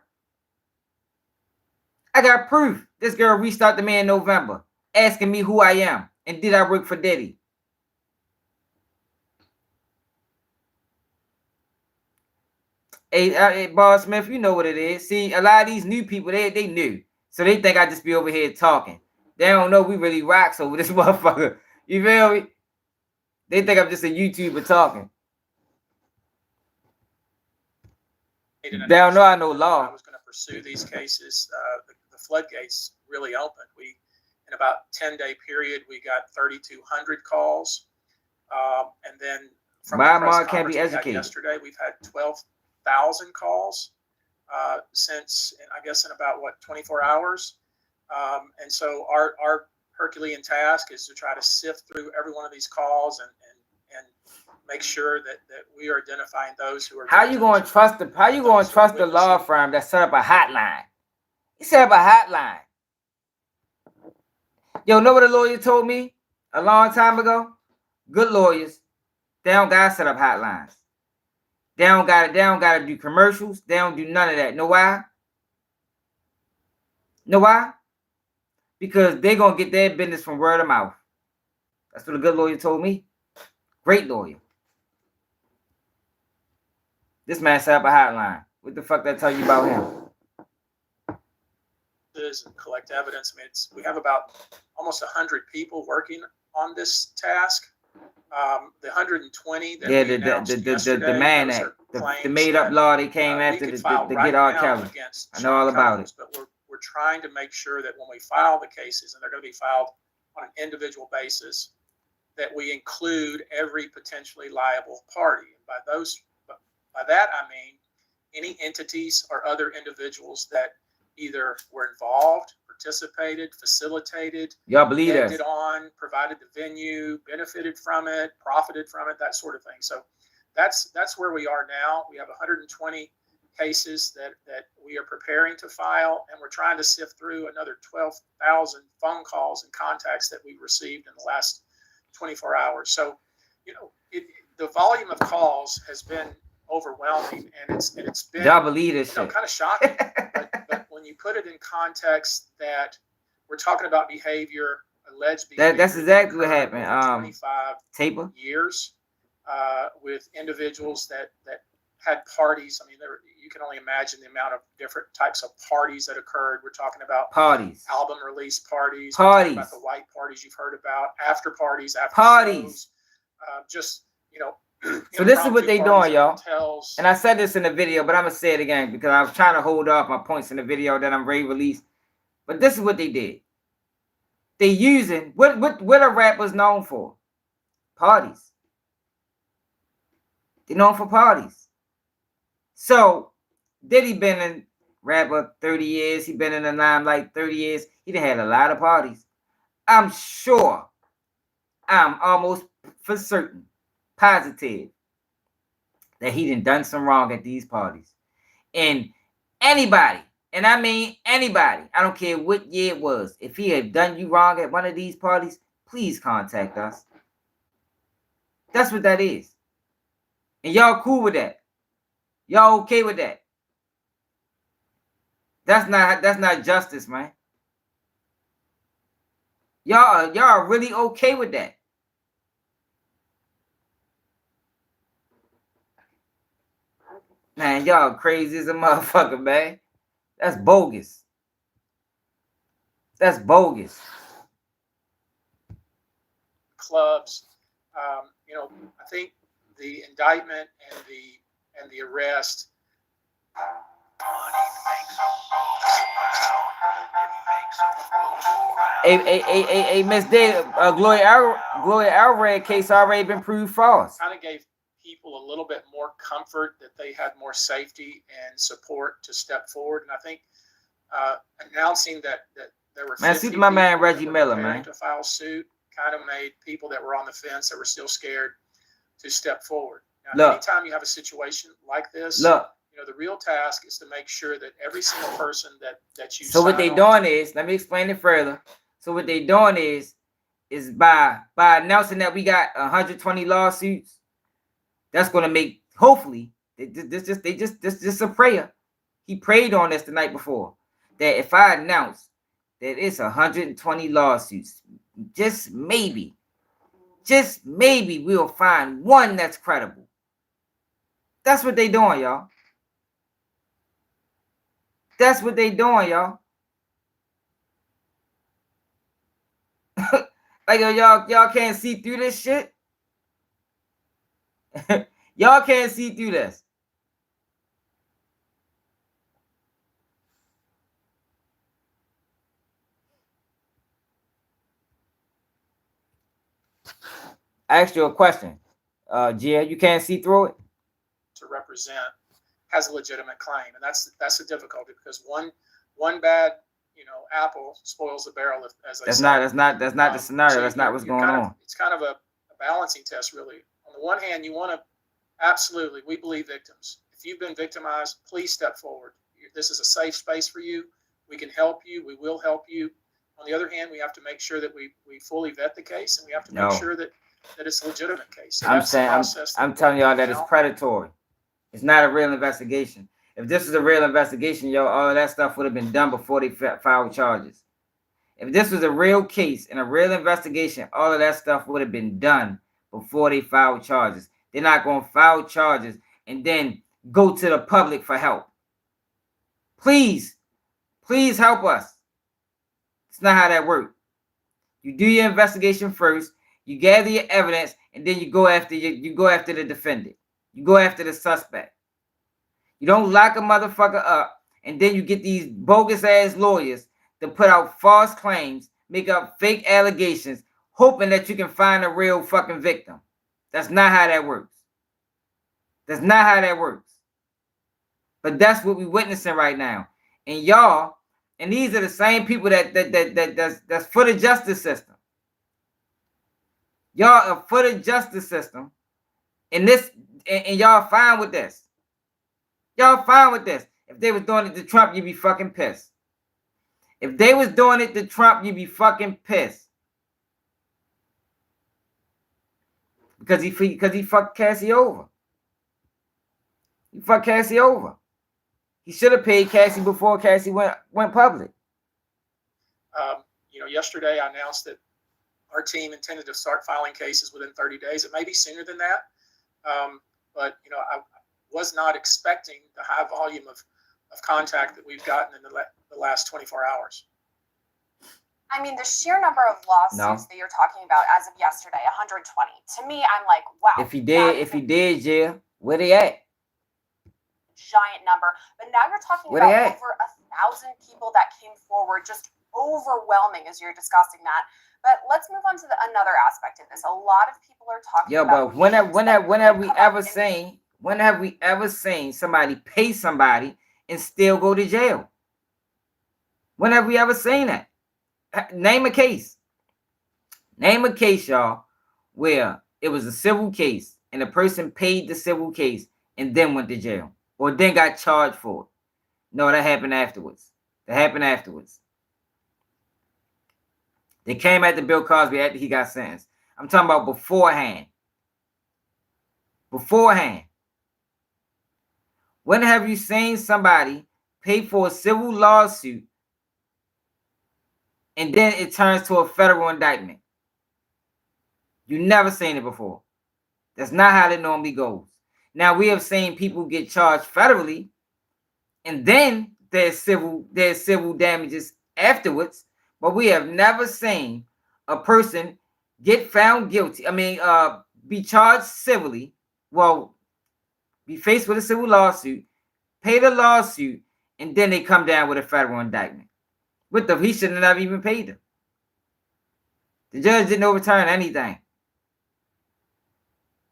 I got proof. This girl reached out to me in November, asking me who I am and did I work for Diddy. Hey, Boss Smith, you know what it is. See, a lot of these new people, they new. So they think I just be over here talking. They don't know we really rocks over this motherfucker. You feel me? They think I'm just a YouTuber talking. They don't know I know law. I was going to pursue these cases. The floodgates really opened. In about 10-day period, we got 3,200 calls. And then from the press conference we had yesterday, we've had 12,000 calls since, I guess, in about, 24 hours. And so our Herculean task is to try to sift through every one of these calls and make sure that we are identifying those who are. How you going to trust the law firm that set up a hotline? He set up a hotline. Yo, know what a lawyer told me a long time ago? Good lawyers, they don't gotta set up hotlines. They don't gotta do commercials. They don't do none of that. Know why? Know why? Because they're gonna get their business from word of mouth. That's what a good lawyer told me. Great lawyer. This man set up a hotline. What the fuck that tell you about him? And collect evidence. I mean, we have about almost 100 people working on this task. The 120 that we announced yesterday, the man that the made up law they came after to get R. Kelly. I know all about it. But we're trying to make sure that when we file the cases, and they're going to be filed on an individual basis, that we include every potentially liable party. And by that I mean any entities or other individuals that either were involved, participated, facilitated, y'all believe acted on, provided the venue, benefited from it, profited from it, that sort of thing. So that's where we are now. We have 120 cases that we are preparing to file, and we're trying to sift through another 12,000 phone calls and contacts that we've received in the last 24 hours. So, the volume of calls has been overwhelming, and it's been y'all believe this shit. Kind of shocking. but when you put it in context that we're talking about behavior, alleged behavior, that's exactly what happened. 25 years with individuals that had parties. I mean, you can only imagine the amount of different types of parties that occurred. We're talking about parties, album release parties, about the white parties you've heard about, after parties, after shows, So this is what they doing, y'all. And I said this in the video, but I'm gonna say it again because I was trying to hold off my points in the video that I'm ready to release. But this is what they did. They using what are rappers known for? Parties. They're known for parties. So Diddy been in rapper 30 years. He been in the limelight 30 years. He done had a lot of parties. I'm sure. I'm almost for certain. Positive that he done some wrong at these parties. And anybody, and I mean anybody, I don't care what year it was, if he had done you wrong at one of these parties, please contact us. That's what that is. And y'all cool with that. Y'all okay with that. That's not justice, man. Y'all are really okay with that. Man, y'all crazy as a motherfucker, man. That's bogus. That's bogus. Clubs, I think the indictment and the arrest. Hey, Miss Day, Gloria Alred case already been proved false. Kind of gave people a little bit more comfort that they had more safety and support to step forward. And I think announcing that there were 50 my man Reggie Miller, man, to file suit kind of made people that were on the fence, that were still scared, to step forward. Now, anytime you have a situation like this, the real task is to make sure that every single person that you. So what they doing is, let me explain it further. So what they doing is by announcing that we got 120 lawsuits. That's gonna make, hopefully, this just a prayer. He prayed on this the night before, that if I announce that it's 120 lawsuits. Just maybe we'll find one that's credible. That's what they doing, y'all. That's what they doing, y'all. Like, y'all can't see through this shit. Y'all can't see through this. I asked you a question. Gia, you can't see through it? To represent has a legitimate claim, and that's the difficulty, because one bad apple spoils the barrel, as they say. That's not the scenario. So that's not what's going on. It's kind of a balancing test, really. On the one hand, you want to absolutely, we believe victims. If you've been victimized, please step forward. This is a safe space for you. We can help you. We will help you. On the other hand, we have to make sure that we fully vet the case, and we have to make sure that it's a legitimate case. So I'm telling y'all that it's predatory. It's not a real investigation. If this was a real investigation, yo, all of that stuff would have been done before they filed charges. If this was a real case and a real investigation, all of that stuff would have been done before they filed charges. They're not going to file charges and then go to the public for help. Please help us. It's not how that works. You do your investigation first, you gather your evidence, and then you go after the defendant. You go after the suspect. You don't lock a motherfucker up, and then you get these bogus ass lawyers to put out false claims, make up fake allegations, hoping that you can find a real fucking victim. That's not how that works. That's not how that works. But that's what we're witnessing right now. And y'all, and these are the same people that's for the justice system. Y'all are for the justice system. And y'all fine with this. Y'all fine with this. If they was doing it to Trump, you'd be fucking pissed. If they was doing it to Trump, you'd be fucking pissed. Because he fucked Cassie over. He fucked Cassie over. He should have paid Cassie before Cassie went public. Yesterday I announced that our team intended to start filing cases within 30 days. It may be sooner than that, but I was not expecting the high volume of contact that we've gotten in the last 24 hours. I mean, the sheer number of lawsuits that you're talking about as of yesterday, 120. To me, I'm like, wow. If he did, yeah, where they at? Giant number. But now you're talking about over 1,000 people that came forward, just overwhelming as you're discussing that. But let's move on to another aspect of this. A lot of people are talking about. But when have we ever seen somebody pay somebody and still go to jail? When have we ever seen that? Name a case. Name a case, y'all, where it was a civil case and the person paid the civil case and then went to jail or then got charged for it. No, that happened afterwards. They came after Bill Cosby after he got sentenced. I'm talking about beforehand. When have you seen somebody pay for a civil lawsuit and then it turns to a federal indictment? You never seen it before. That's not how it normally goes. Now, we have seen people get charged federally, and then there's civil damages afterwards, but we have never seen a person get found guilty. Be charged civilly, be faced with a civil lawsuit, pay the lawsuit, and then they come down with a federal indictment. He shouldn't have even paid them. The judge didn't overturn anything.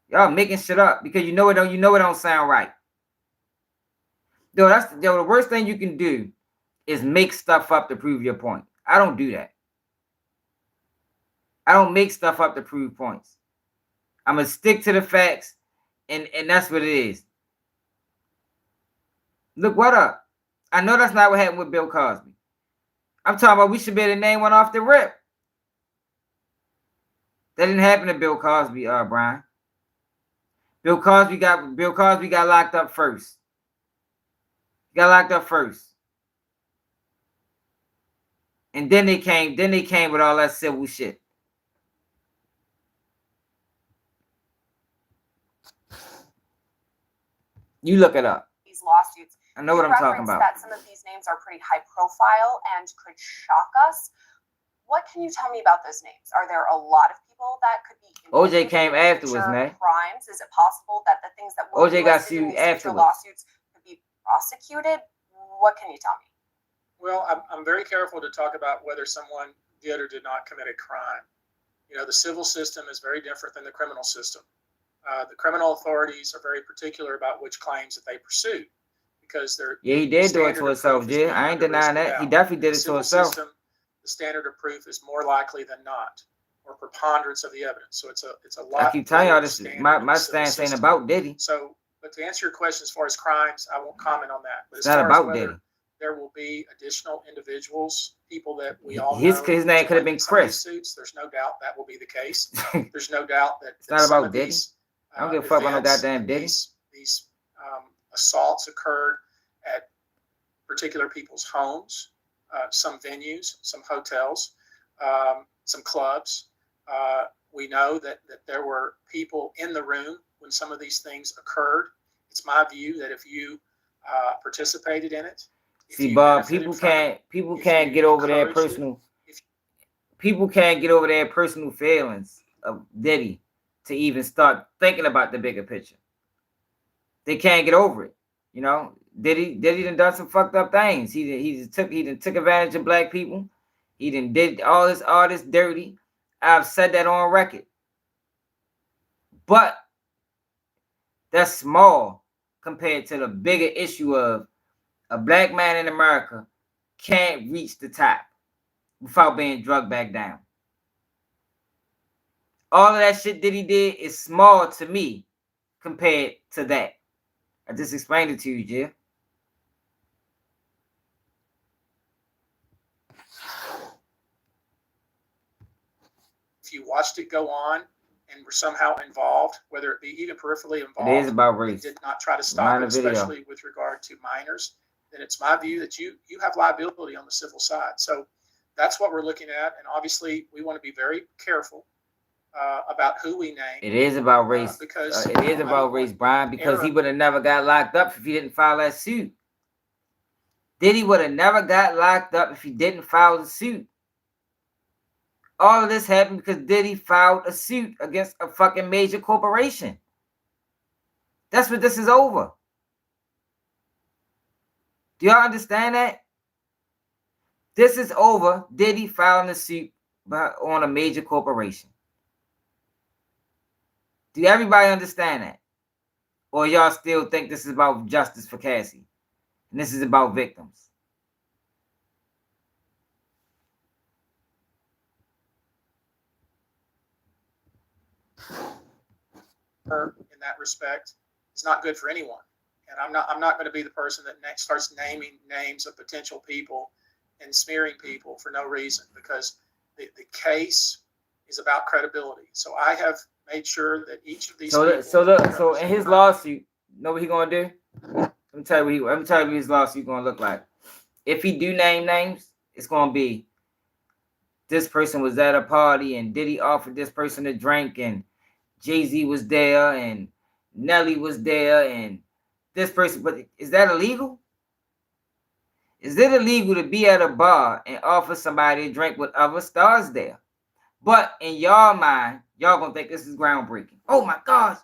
Y'all making shit up because you know it don't sound right. The worst thing you can do is make stuff up to prove your point. I don't do that. I don't make stuff up to prove points. I'm gonna stick to the facts, and that's what it is. Look what up. I know that's not what happened with Bill Cosby. I'm talking about we should be able to name one off the rip. That didn't happen to Bill Cosby, Brian. Bill Cosby got locked up first. And then they came with all that civil shit. You look it up. These lawsuits. I know what I'm talking about. That some of these names are pretty high profile and could shock us. What can you tell me about those names? Are there a lot of people that could be OJ came afterwards, man. Crimes? Is it possible that the things that OJ got sued afterwards? Lawsuits could be prosecuted? What can you tell me? Well, I'm very careful to talk about whether someone did or did not commit a crime. You know, the civil system is very different than the criminal system. The criminal authorities are very particular about which claims that they pursue because they're. Yeah, he did do it to himself, Jay. I ain't denying that. He definitely did it to himself. The standard of proof is more likely than not, or preponderance of the evidence. So it's a lot. I keep telling y'all this. My stance ain't about Diddy. So, but to answer your question, as far as crimes, I won't comment on that. But it's not about Diddy. There will be additional individuals, people that we all know. His name could have been Chris. Suits. There's no doubt that will be the case. There's no doubt that it's not about Diddy. I don't give a fuck about no goddamn Diddy. These assaults occurred at particular people's homes, some venues, some hotels, some clubs. We know that there were people in the room when some of these things occurred. It's my view that if you participated in it. See, Bob, people can't get over their personal. People can't get over their personal feelings of Diddy to even start thinking about the bigger picture. They can't get over it. You know, Diddy done some fucked up things. He took advantage of black people. He did all this dirty. I've said that on record. But that's small compared to the bigger issue of a black man in America can't reach the top without being drugged back down. All of that shit that he did is small to me compared to that. I just explained it to you, Jill. If you watched it go on and were somehow involved, whether it be even peripherally involved, it is about race. Did not try to stop it, especially with regard to minors, then it's my view that you have liability on the civil side. So that's what we're looking at. And obviously, we want to be very careful about who we name. It is about race. Because it is about race, Brian, because he would have never got locked up if he didn't file that suit. Diddy would have never got locked up if he didn't file the suit. All of this happened because Diddy filed a suit against a fucking major corporation. That's what this is over. Do y'all understand that? This is over. Diddy filing a suit on a major corporation. Do everybody understand that? Or y'all still think this is about justice for Cassie? And this is about victims? In that respect, it's not good for anyone. And I'm not going to be the person that starts naming names of potential people and smearing people for no reason, because the case is about credibility. So I have made sure that each of these so in his lawsuit, you know what he gonna do? Let me tell you what his lawsuit gonna look like. If he do name names, it's gonna be this person was at a party and Diddy offered this person a drink and Jay-Z was there and Nelly was there and this person. But is that illegal? Is it illegal to be at a bar and offer somebody a drink with other stars there? But in y'all mind, y'all gonna think this is groundbreaking. Oh my gosh,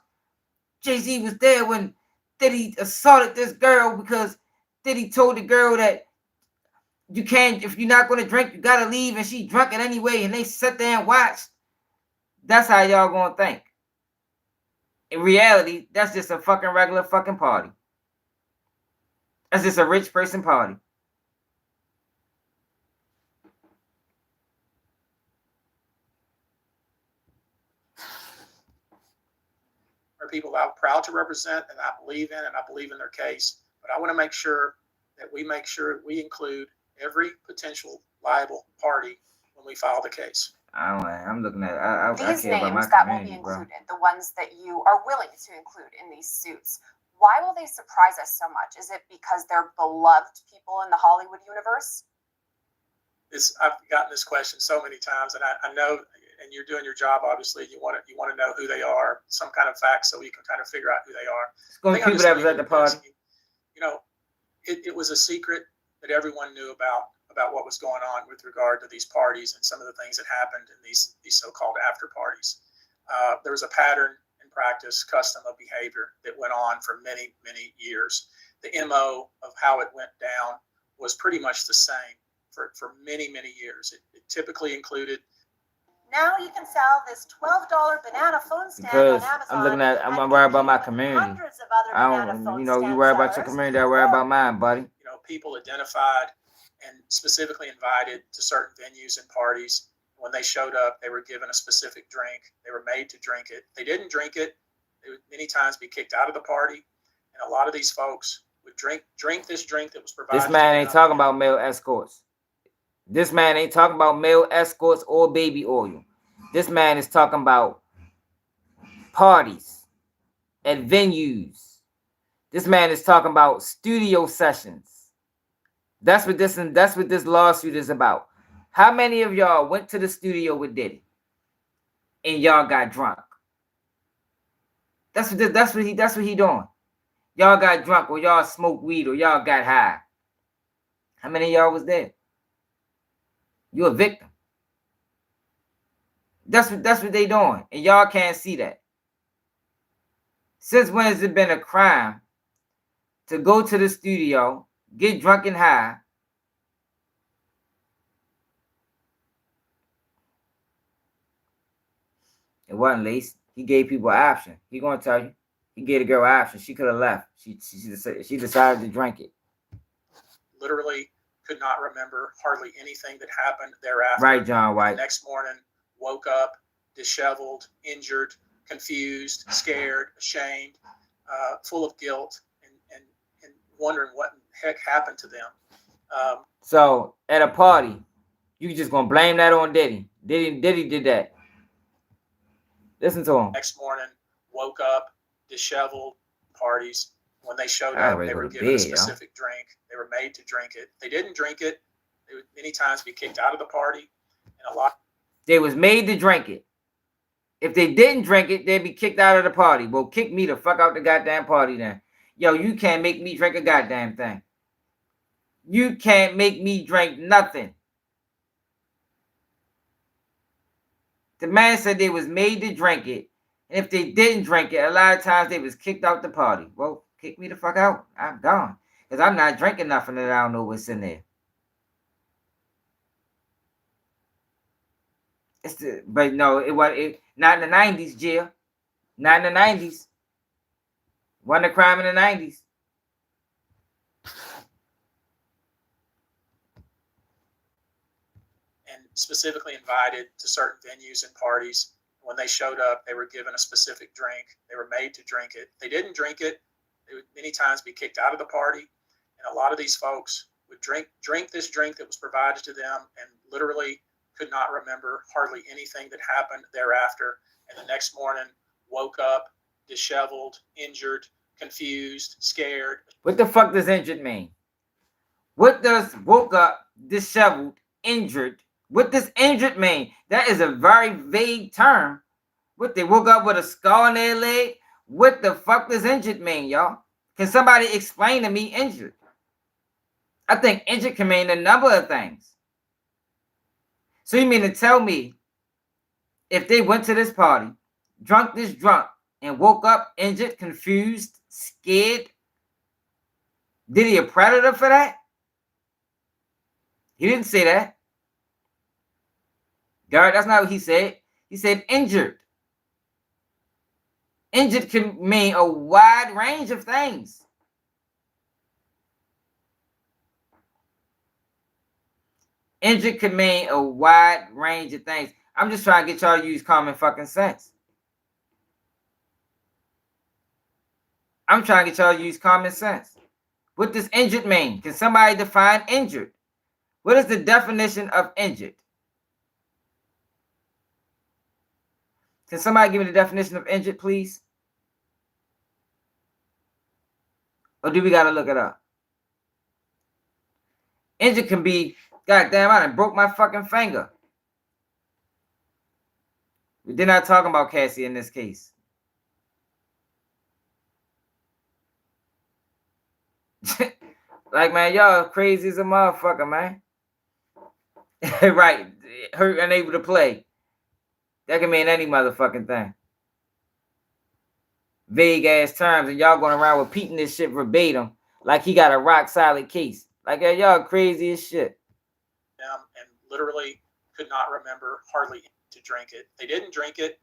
Jay-Z was there when Diddy assaulted this girl because Diddy told the girl that you can't, if you're not gonna drink, you gotta leave, and she drunk it anyway, and they sat there and watched. That's how y'all gonna think. In reality, that's just a fucking regular fucking party. That's just a rich person party. People that I'm proud to represent and I believe in, and I believe in their case. But I want to make sure that we include every potential liable party when we file the case. I'm looking at these names that will be included, the ones that you are willing to include in these suits. Why will they surprise us so much? Is it because they're beloved people in the Hollywood universe? I've gotten this question so many times, and I know, and you're doing your job. Obviously, you want to know who they are, some kind of facts, so we can kind of figure out who they are. People that was at the party. You know, it was a secret that everyone knew about what was going on with regard to these parties and some of the things that happened in these so-called after parties. There was a pattern in practice, custom of behavior that went on for many, many years. The MO of how it went down was pretty much the same for many, many years. It typically included. Now you can sell this $12 banana phone stand because on Amazon. I'm worried about my community. Hundreds of other banana phone you worry about your community, I worry about mine, buddy. You know, people identified and specifically invited to certain venues and parties. When they showed up, they were given a specific drink. They were made to drink it. They didn't drink it. They would many times be kicked out of the party. And a lot of these folks would drink this drink that was provided. This man ain't talking about male escorts. This man ain't talking about male escorts or baby oil. This man is talking about parties at venues. This man is talking about studio sessions. That's what this lawsuit is about. How many of y'all went to the studio with Diddy and y'all got drunk? That's what he doing. Y'all got drunk, or y'all smoked weed, or y'all got high. How many of y'all was there? You a victim. That's what they doing, and y'all can't see that. Since when has it been a crime to go to the studio, get drunk and high, it wasn't Lace. He gave people an option. He gonna tell you. He gave a girl an option. She could have left. She decided to drink it. Literally could not remember hardly anything that happened thereafter. Right, John White. The next morning, woke up disheveled, injured, confused, scared, ashamed, full of guilt, and wondering what the heck happened to them. So at a party, you just gonna blame that on Diddy. Diddy did that. Listen to him. Next morning, woke up disheveled. Parties. When they showed up, they were given a specific drink. They were made to drink it. They didn't drink it. They would many times be kicked out of the party, and a lot. They was made to drink it. If they didn't drink it, they'd be kicked out of the party. Well, kick me the fuck out the goddamn party then. Yo, you can't make me drink a goddamn thing. You can't make me drink nothing. The man said they was made to drink it. And if they didn't drink it, a lot of times they was kicked out the party. Well, kick me the fuck out. I'm gone. Because I'm not drinking nothing that I don't know what's in there. But no, it was not in the 90s, Jill. Not in the 90s. Wasn't a crime in the 90s. And specifically invited to certain venues and parties. When they showed up, they were given a specific drink. They were made to drink it. They didn't drink it. They would many times be kicked out of the party. And a lot of these folks would drink this drink that was provided to them and literally could not remember hardly anything that happened thereafter. And the next morning, woke up disheveled, injured, confused, scared. What the fuck does injured mean? What does woke up, disheveled, injured? What does injured mean? That is a very vague term. What, they woke up with a scar on their leg? What the fuck does injured mean, y'all? Can somebody explain to me injured? I think injured can mean a number of things. So you mean to tell me if they went to this party, drunk this drunk, and woke up injured, confused, scared, did he a predator for that? He didn't say that. God, that's not what he said. He said injured. Injured can mean a wide range of things. Injured can mean a wide range of things. I'm just trying to get y'all to use common fucking sense. I'm trying to get y'all to use common sense. What does injured mean? Can somebody define injured? What is the definition of injured? Can somebody give me the definition of injured, please? Or do we got to look it up? Injured can be God damn, I done broke my fucking finger. We're not talking about Cassie in this case. Like, man, y'all crazy as a motherfucker, man. Right. Hurt, unable to play. That can mean any motherfucking thing. Vague ass terms, and y'all going around repeating this shit verbatim like he got a rock solid case. Like, y'all crazy as shit. And literally could not remember hardly to drink it. They didn't drink it.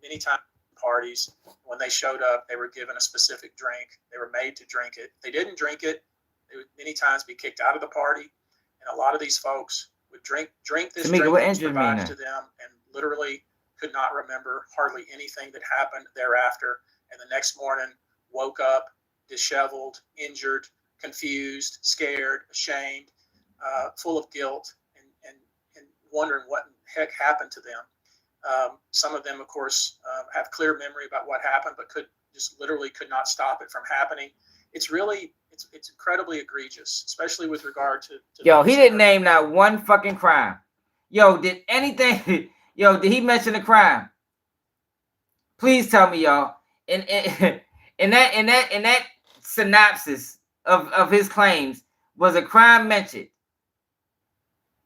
Many times parties, when they showed up, they were given a specific drink. They were made to drink it. They didn't drink it. They would many times be kicked out of the party. And a lot of these folks would drink this drink that was provided to them and literally could not remember hardly anything that happened thereafter. And the next morning woke up disheveled, injured, confused, scared, ashamed, full of guilt, and wondering what in the heck happened to them. Some of them, of course, have clear memory about what happened, but literally could not stop it from happening. It's really, it's incredibly egregious, especially with regard to yo, he didn't name not one fucking crime. Yo, did anything, yo, did he mention a crime? Please tell me, y'all. In that synopsis of his claims, was a crime mentioned?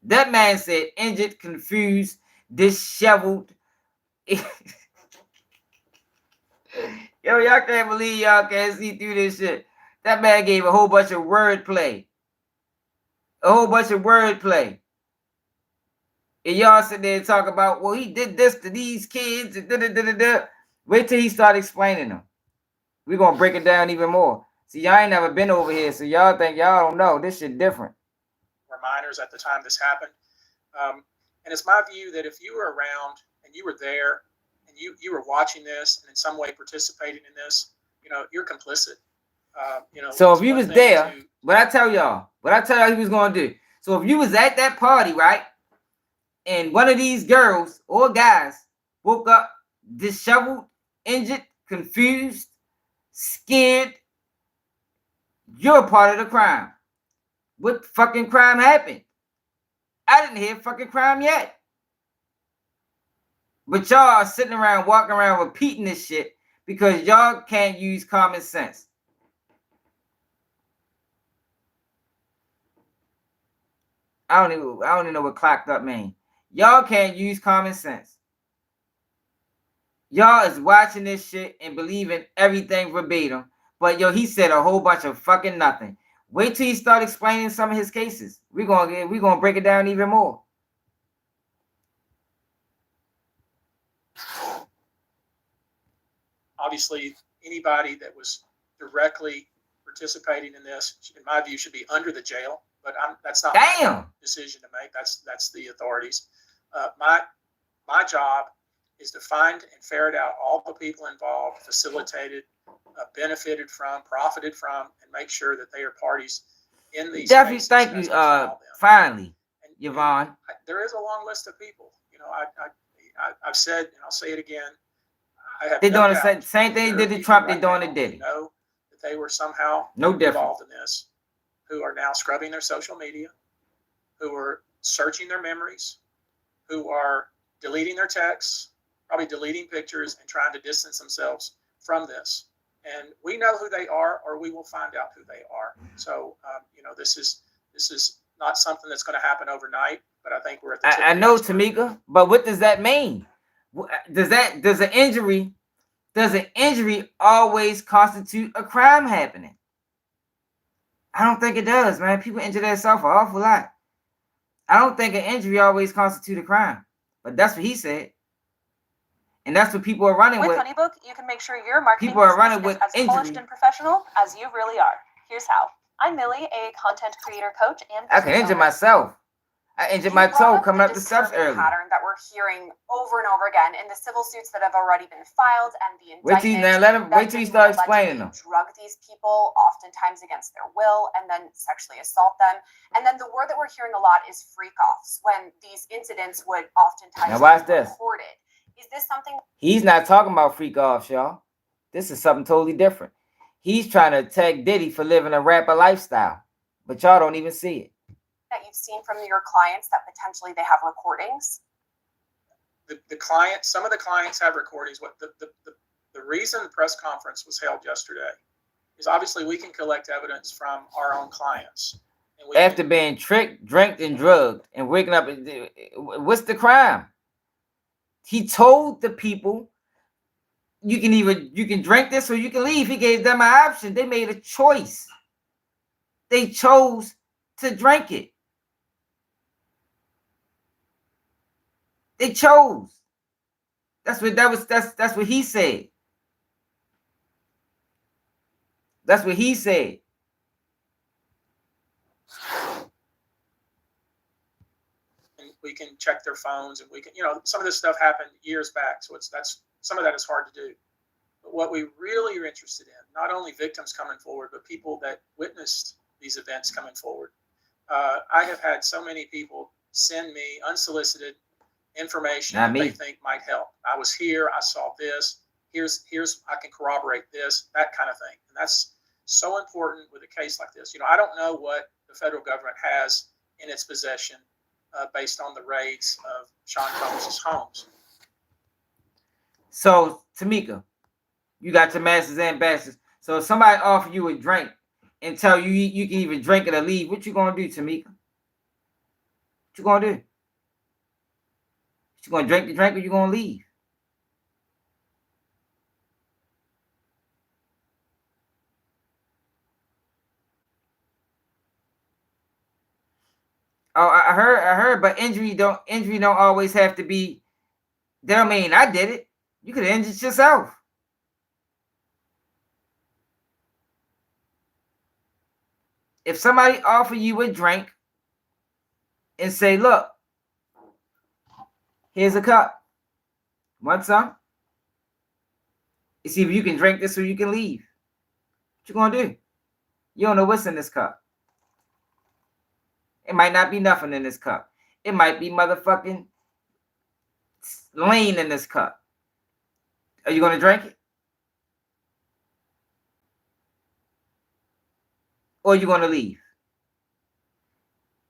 That man said injured, confused, disheveled. Yo, y'all can't believe y'all can't see through this shit. That man gave a whole bunch of wordplay. A whole bunch of wordplay. And y'all sit there and talk about, well, he did this to these kids. And da-da-da-da-da. Wait till he start explaining them. We're going to break it down even more. See, y'all ain't never been over here, so y'all think y'all don't know. This shit different. Were minors at the time this happened. And it's my view that if you were around and you were there and you were watching this and in some way participating in this, you're complicit. So if you was there, what I tell y'all he was going to do. So if you was at that party, right, and one of these girls or guys woke up disheveled, injured, confused, scared, you're a part of the crime. What fucking crime happened? I didn't hear fucking crime yet. But y'all are sitting around, walking around repeating this shit because y'all can't use common sense. I don't even know what clocked up mean. Y'all can't use common sense. Y'all is watching this shit and believing everything verbatim. But yo, he said a whole bunch of fucking nothing. Wait till he start explaining some of his cases. We're gonna break it down even more. Obviously, anybody that was directly participating in this, in my view, should be under the jail. But that's not my decision to make. That's the authorities. My job is to find and ferret out all the people involved, facilitated, benefited from, profited from, and make sure that they are parties in these cases. Thank you. Finally, Yvonne. There is a long list of people. I've said, and I'll say it again. They're doing the same thing they did to Trump. They're doing to Diddy. Know that they were somehow involved in this, who are now scrubbing their social media, who are searching their memories, who are deleting their texts, probably deleting pictures, and trying to distance themselves from this. And we know who they are, or we will find out who they are. So, this is not something that's going to happen overnight. But I think we're at the tip I know, Tamika, but what does that mean? Does an injury always constitute a crime happening? I don't think it does, man. People injure themselves an awful lot. I don't think an injury always constitutes a crime. But that's what he said. And that's what people are running with. With HoneyBook, you can make sure your marketing people are running with as polished and professional as you really are. Here's how. I'm Millie, a content creator coach and I can injure myself. I injured my toe coming up the steps early. Pattern that we're hearing over and over again in the civil suits that have already been filed and the indictment. Wait till you start explaining them. Drug these people, oftentimes against their will, and then sexually assault them. And then the word that we're hearing a lot is freak-offs, when these incidents would oftentimes be reported. Is this something? He's not talking about freak-offs, y'all. This is something totally different. He's trying to attack Diddy for living a rapper lifestyle, but y'all don't even see it. that you've seen from your clients that potentially they have recordings? The client, some of the clients have recordings. What the reason the press conference was held yesterday is obviously we can collect evidence from our own clients. And after being tricked, drank, and drugged, and waking up, what's the crime? He told the people, you can drink this or you can leave. He gave them an option. They made a choice. They chose to drink it. They chose. That's what he said. That's what he said. And we can check their phones, and we can, some of this stuff happened years back, so some of that is hard to do. But what we really are interested in, not only victims coming forward, but people that witnessed these events coming forward. I have had so many people send me unsolicited information that they think might help. I was here, I saw this, here's I can corroborate this, that kind of thing. And that's so important with a case like this. I don't know what the federal government has in its possession based on the raids of Sean Combs' homes. So, Tamika, you got your masters and bastards. So if somebody offer you a drink and tell you you can even drink it or leave, what you gonna do, Tamika? What you gonna do? You gonna drink the drink or you gonna leave? Oh, I heard, but injury don't always have to be. That don't mean I did it. You could have injured yourself. If somebody offer you a drink and say, look, here's a cup. Want some? It's either you can drink this or you can leave. What you gonna do? You don't know what's in this cup. It might not be nothing in this cup. It might be motherfucking lean in this cup. Are you gonna drink it? Or are you gonna leave?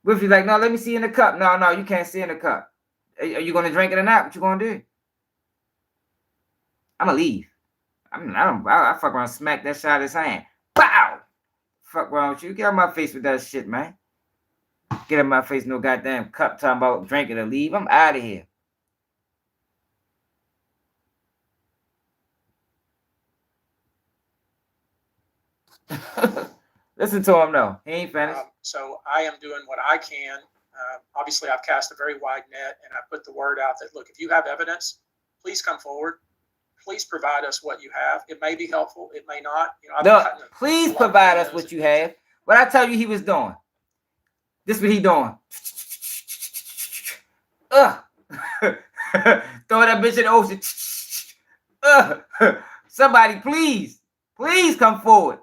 What if you're like, no, let me see in the cup? No, you can't see in the cup. Are you gonna drink it or not? What you gonna do? I'm gonna leave. I fuck around, smack that shit out of his hand. Pow! Fuck wrong with you? Get out of my face with that shit, man. Get out of my face, no goddamn cup talking about drinking or leave. I'm out of here. Listen to him though. He ain't finished. So I am doing what I can. Obviously, I've cast a very wide net, and I put the word out that, look, if you have evidence, please come forward. Please provide us what you have. It may be helpful. It may not. Please provide us what you have. What I tell you he was doing. This what he doing. Throw that bitch in the ocean. Somebody, please come forward.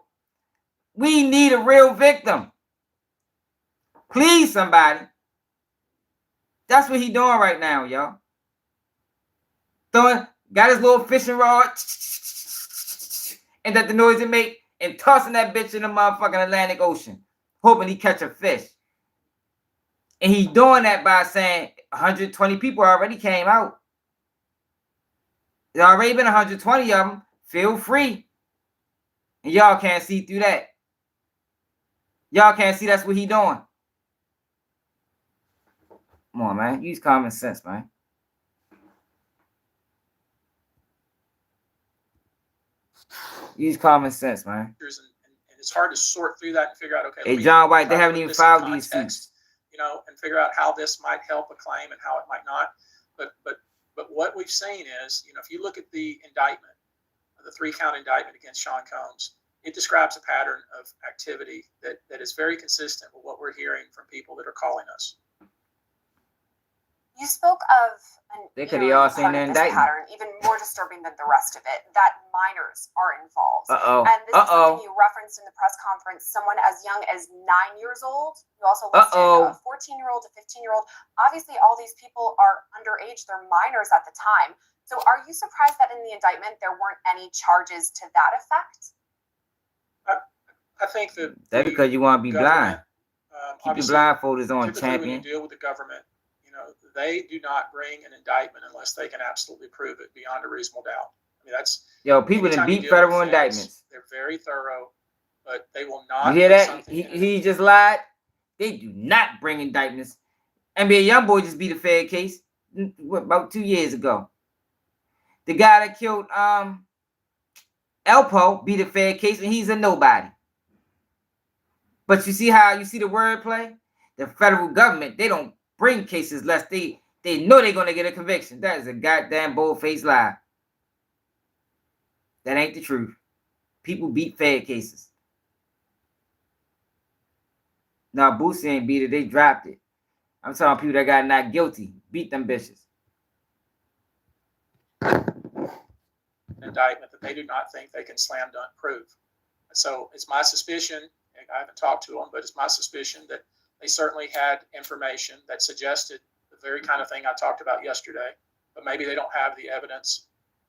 We need a real victim. Please, somebody. That's what he doing right now, y'all. Got his little fishing rod, and that the noise it make, and tossing that bitch in the motherfucking Atlantic Ocean, hoping he catch a fish. And he doing that by saying 120 people already came out. There's already been 120 of them. Feel free. And y'all can't see through that. Y'all can't see that's what he doing. Come on, man. Use common sense, man. Use common sense, man. And it's hard to sort through that and figure out, okay. Hey, John White, they haven't even filed these suits. And figure out how this might help a claim and how it might not. But what we've seen is, if you look at the indictment, the 3-count indictment against Sean Combs, it describes a pattern of activity that is very consistent with what we're hearing from people that are calling us. You spoke of they could have all seen the indictment. Pattern, even more disturbing than the rest of it, that minors are involved. And this is something you referenced in the press conference, someone as young as 9 years old. You also listed a 14-year-old, a 15-year-old. Obviously, all these people are underage. They're minors at the time. So are you surprised that in the indictment there weren't any charges to that effect? I think that that's because you want to be blind. Keep your blindfolders on, typically when you champion. deal with the government, you know, they do not bring an indictment unless they can absolutely prove it beyond a reasonable doubt. I mean, that's people that beat federal indictments. They're very thorough, but they will not. You hear that? He just lied. They do not bring indictments. NBA YoungBoy just beat a Fed case about 2 years ago. The guy that killed Elpo beat a Fed case, and he's a nobody. But you see how you see the wordplay? The federal government, they don't bring cases unless they know they're gonna get a conviction. That is a goddamn bold-faced lie. That ain't the truth. People beat Fed cases. Now Boosie ain't beat it, they dropped it. I'm talking people that got not guilty. Beat them bitches. Indictment that they do not think they can slam dunk prove. So it's my suspicion, and I haven't talked to them, but it's my suspicion that they certainly had information that suggested the very kind of thing I talked about yesterday, but maybe they don't have the evidence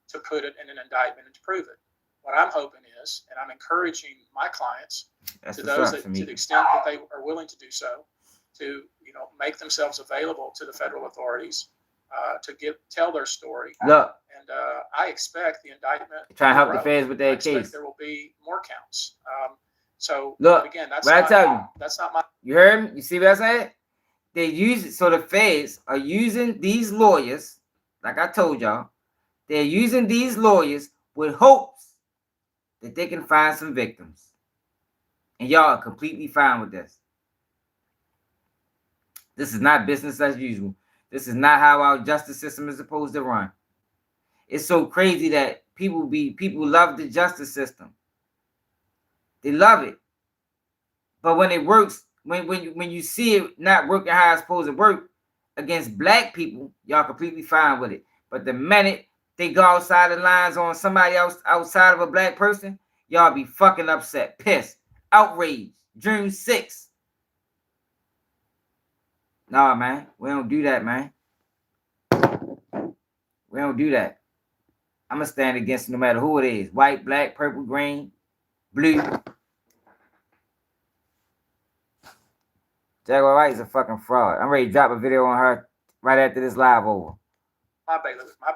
to put it in an indictment and to prove it. What I'm hoping is, and I'm encouraging my clients, to those that, to the extent that they are willing to do so, to make themselves available to the federal authorities to tell their story. Look, and I expect the indictment. Try to help the feds with their case. There will be more counts. So look, again, that's not my. You heard me? You see what I said? They use it. So the feds are using these lawyers, like I told y'all. They're using these lawyers with hopes that they can find some victims. And y'all are completely fine with this. This is not business as usual. This is not how our justice system is supposed to run. It's so crazy that people love the justice system. They love it. But when it works, when you see it not working how it's supposed to work against black people, y'all completely fine with it. But the minute they go outside the lines on somebody else outside of a black person, y'all be fucking upset, pissed, outraged, June 6th. Nah, man, we don't do that, man. We don't do that. I'm going to stand against no matter who it is. White, black, purple, green, blue. Jaguar White is a fucking fraud. I'm ready to drop a video on her right after this live over. My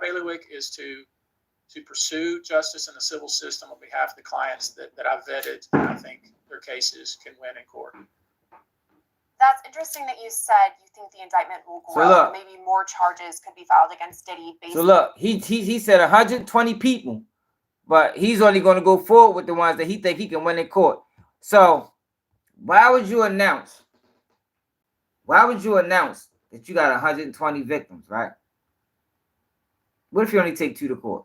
bailiwick is to pursue justice in the civil system on behalf of the clients that I've vetted, and I think their cases can win in court. That's interesting that you said you think the indictment will grow. So maybe more charges could be filed against Diddy. So look, he said 120 people, but he's only going to go forward with the ones that he think he can win in court. So why would you announce that you got 120 victims, right? What if you only take 2 to court?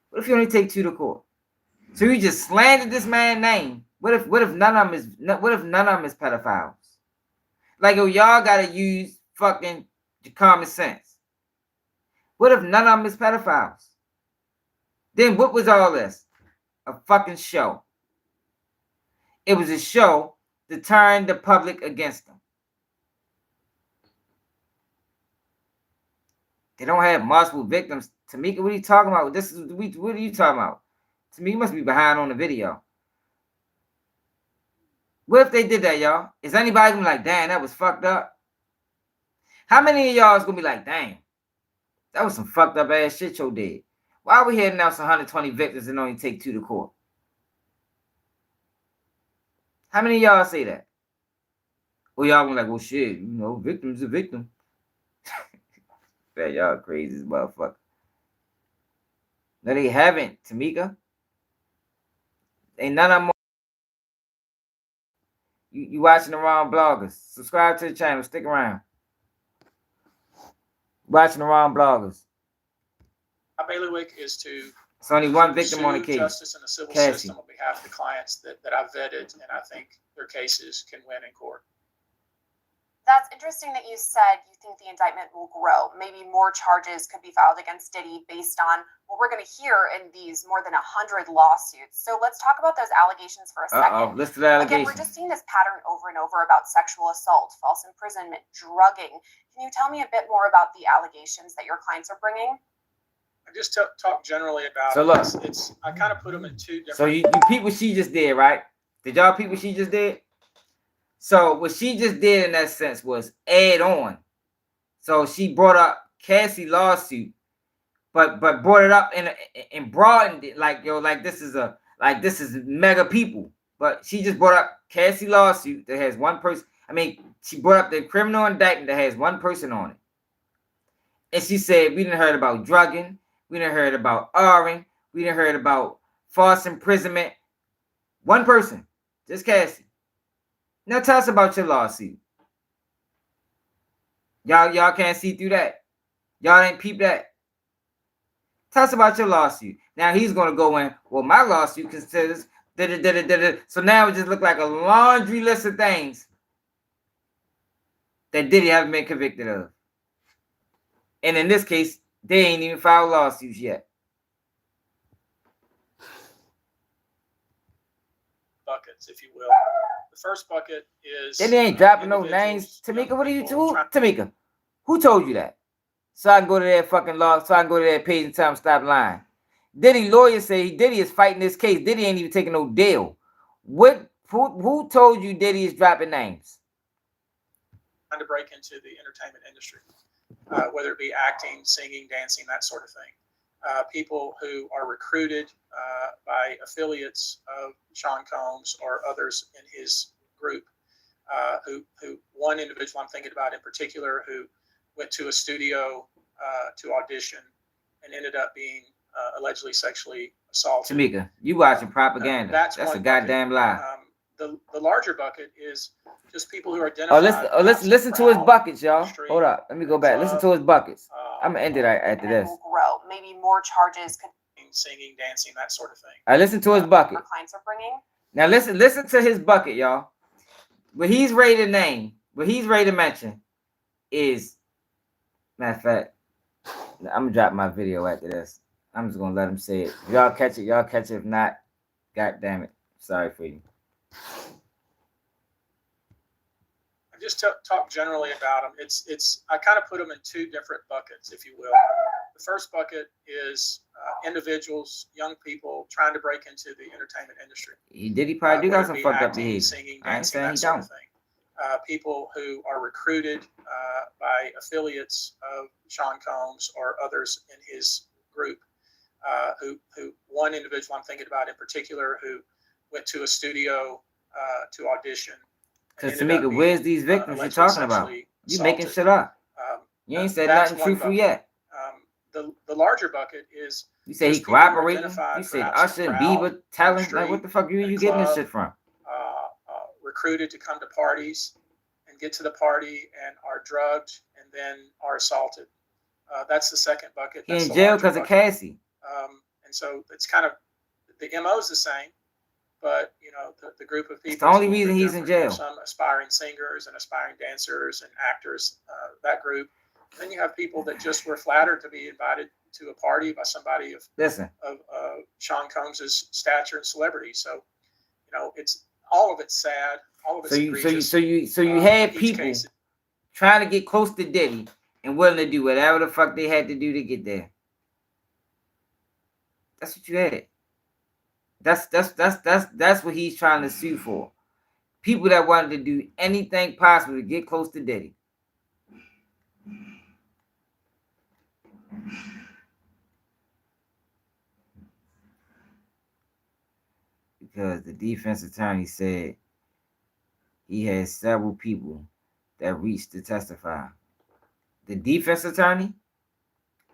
What if you only take 2 to court? So you just slandered this man's name. What if none of them is pedophiles? Like, yo, y'all gotta use fucking common sense. What if none of them is pedophiles? Then what was all this? A fucking show. It was a show to turn the public against them. They don't have multiple victims. Tamika, what are you talking about? What are you talking about? Tamika must be behind on the video. What if they did that, y'all? Is anybody gonna be like, damn, that was fucked up? How many of y'all is gonna be like, damn, that was some fucked up ass shit you did? Why are we here announcing 120 victims and only take 2 to court? How many of y'all say that? Well, y'all gonna be like, well, shit, victim's a victim. Man, y'all crazy as motherfucker. No, they haven't, Tamika. Ain't none of them. You watching the wrong bloggers. Subscribe to the channel. Stick around. Watching the wrong bloggers. My bailiwick is to. It's only one victim on the case. Justice in the civil system on behalf of the clients that I've vetted, and I think their cases can win in court. That's interesting that you said you think the indictment will grow. Maybe more charges could be filed against Diddy based on what we're going to hear in these more than 100 lawsuits. So let's talk about those allegations for a second. List of allegations. Again, we're just seeing this pattern over and over about sexual assault, false imprisonment, drugging. Can you tell me a bit more about the allegations that your clients are bringing? I just talk generally about. So look, I kind of put them in 2 different. So you peep what she just did, right? Did y'all peep what she just did? So what she just did in that sense was add on. So she brought up Cassie lawsuit, but brought it up and broadened it like, yo, like this is mega people. But she just brought up Cassie lawsuit that has one person. I mean, she brought up the criminal indictment that has one person on it. And she said, we didn't heard about drugging, we didn't heard about R-ing, we didn't heard about false imprisonment. One person, just Cassie. Now tell us about your lawsuit. Y'all can't see through that. Y'all ain't peep that. Tell us about your lawsuit. Now he's gonna go in. Well, my lawsuit considers da-da-da-da-da-da. So now it just look like a laundry list of things that Diddy haven't been convicted of. And in this case, they ain't even filed lawsuits yet. Buckets, if you will. The first bucket is They ain't dropping no names. Tamika, what are you doing? Tamika, who told you that? So I can go to that fucking law, so I can go to that page and tell them stop lying. Diddy lawyer say Diddy is fighting this case. Diddy ain't even taking no deal. Who told you Diddy is dropping names? Trying to break into the entertainment industry, whether it be acting, singing, dancing, that sort of thing. People who are recruited by affiliates of Sean Combs or others in his group. Who one individual I'm thinking about in particular who went to a studio to audition and ended up being allegedly sexually assaulted. Tamika, you watching propaganda. That's a goddamn lie. The larger bucket is just people who are identified. Listen to his buckets, y'all. Hold up. Let me go back. Listen to his buckets. I'm going to end it after this. Will grow. Maybe more charges. Singing, dancing, that sort of thing. I listen to his bucket. Our clients are bringing. Now listen to his bucket, y'all. What he's ready to name, what he's ready to mention is, matter of fact, I'm gonna drop my video after this. I'm just gonna let him say it. Y'all catch it, y'all catch it. If not, god damn it. Sorry for you. I just talk generally about them. It's I kind of put them in two different buckets, if you will. The first bucket is individuals, young people trying to break into the entertainment industry. He probably do got some fucked up behavior. Singing, dancing, that sort of thing. People who are recruited by affiliates of Sean Combs or others in his group. Who one individual I'm thinking about in particular who went to a studio to audition. Because Tamika, where's these victims you're talking about? You making shit up. You ain't said nothing truthful yet. The larger bucket is you say he cooperating. You said Usher and Bieber telling like what the fuck you getting this shit from? Recruited to come to parties and get to the party and are drugged and then are assaulted. That's the second bucket. He in jail because of Cassie. And so it's kind of the MO is the same, but you know the group of people. It's the only reason he's in jail. Some aspiring singers and aspiring dancers and actors. That group. Then you have people that just were flattered to be invited to a party by somebody of Sean Combs's stature and celebrity. So, you know, it's all of it's sad. All of it's egregious. So you had people trying to get close to Diddy and willing to do whatever the fuck they had to do to get there. That's what you had. That's what he's trying to sue for. People that wanted to do anything possible to get close to Diddy. Because the defense attorney said he had several people that reached to testify. The defense attorney?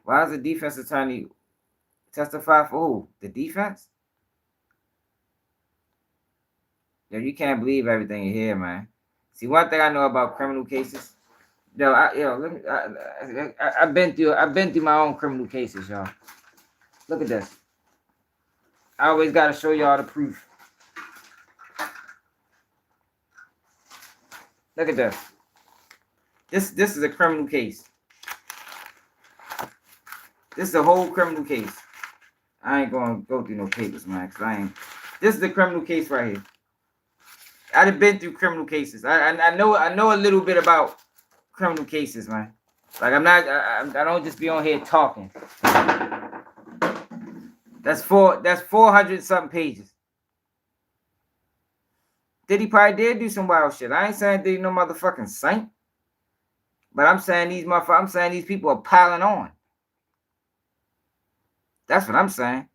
Why does the defense attorney testify for who? The defense? Yo, you can't believe everything you hear, man. See, one thing I know about criminal cases. I've been through my own criminal cases, y'all. Look at this. I always gotta show y'all the proof. Look at this. This is a criminal case. This is a whole criminal case. I ain't gonna go through no papers, man, cause I ain't. This is the criminal case right here. I've been through criminal cases. I know a little bit about criminal cases, man. Like I don't just be on here talking. That's 400 something pages. Diddy probably did do some wild shit. I ain't saying Diddy no motherfucking saint. But I'm saying these people are piling on. That's what I'm saying.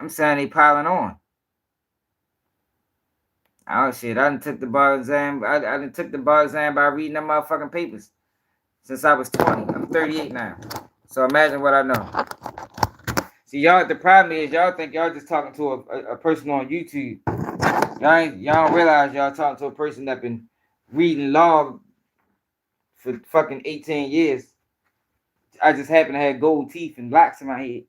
I'm saying they piling on. Oh shit, I done took the bar exam. I done took the bar exam by reading them motherfucking papers since I was 20. I'm 38 now. So imagine what I know. See, y'all, the problem is y'all think y'all just talking to a person on YouTube. Y'all don't realize y'all talking to a person that been reading law for fucking 18 years. I just happen to have gold teeth and blacks in my head.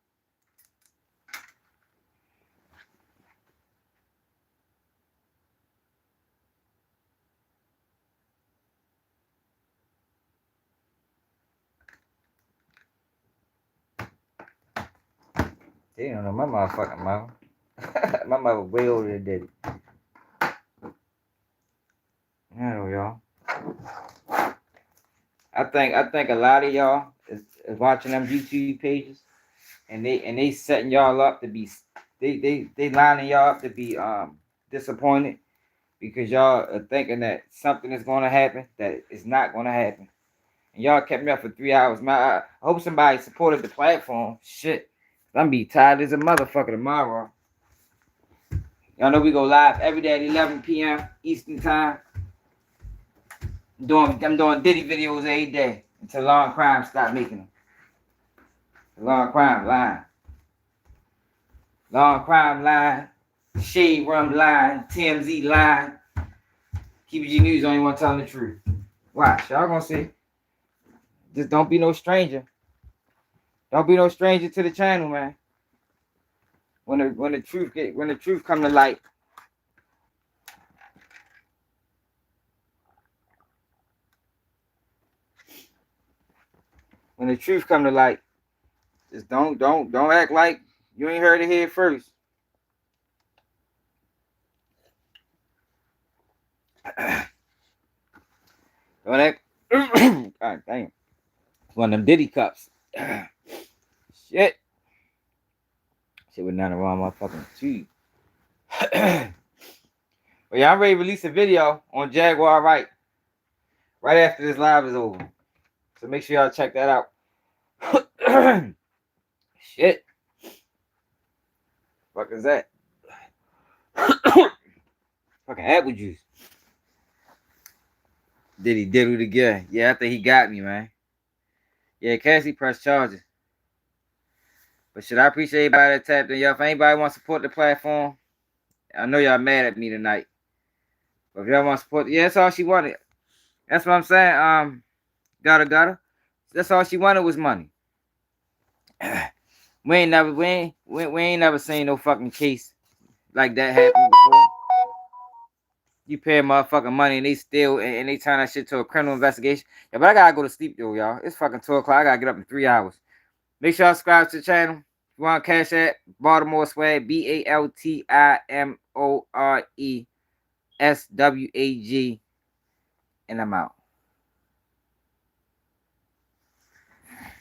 They don't know my motherfucking mouth. My mother way older than Diddy. I know y'all. I think a lot of y'all is watching them YouTube pages, and they setting y'all up to be they lining y'all up to be disappointed because y'all are thinking that something is gonna happen that is not gonna happen. And y'all kept me up for 3 hours. I hope somebody supported the platform. Shit. I'm be tired as a motherfucker tomorrow. Y'all know we go live every day at 11 p.m. Eastern time. I'm doing Diddy videos every day until Long Crime stop making them. Long Crime line. Long Crime line. Shade Rum line. TMZ line. KBG News only one telling the truth. Watch. Y'all gonna see. Just don't be no stranger. Don't be no stranger to the channel, man. When the truth come to light. When the truth come to light, just don't act like you ain't heard it here first. Don't act. God damn. One of them Diddy cups. Shit. Shit went down the wrong motherfucking tube. But yeah, I'm ready to release a video on Jaguar right after this live is over. So make sure y'all check that out. Shit. Fuck is that? Fucking apple juice. Diddy diddled again. Yeah, I think he got me, man. Yeah, Cassie pressed charges. But shit, I appreciate everybody that tapped in. Y'all, if anybody wants to support the platform, I know y'all mad at me tonight. But if y'all want to support, yeah, that's all she wanted. That's what I'm saying. Gotta. That's all she wanted was money. We ain't never seen no fucking case like that happen before. You pay motherfucking money and they still and they turn that shit to a criminal investigation. Yeah, but I gotta go to sleep though, y'all. It's fucking 2 o'clock. I gotta get up in 3 hours. Make sure y'all subscribe to the channel. If you want to cash that, Baltimore Swag, BALTIMORE SWAG, and I'm out.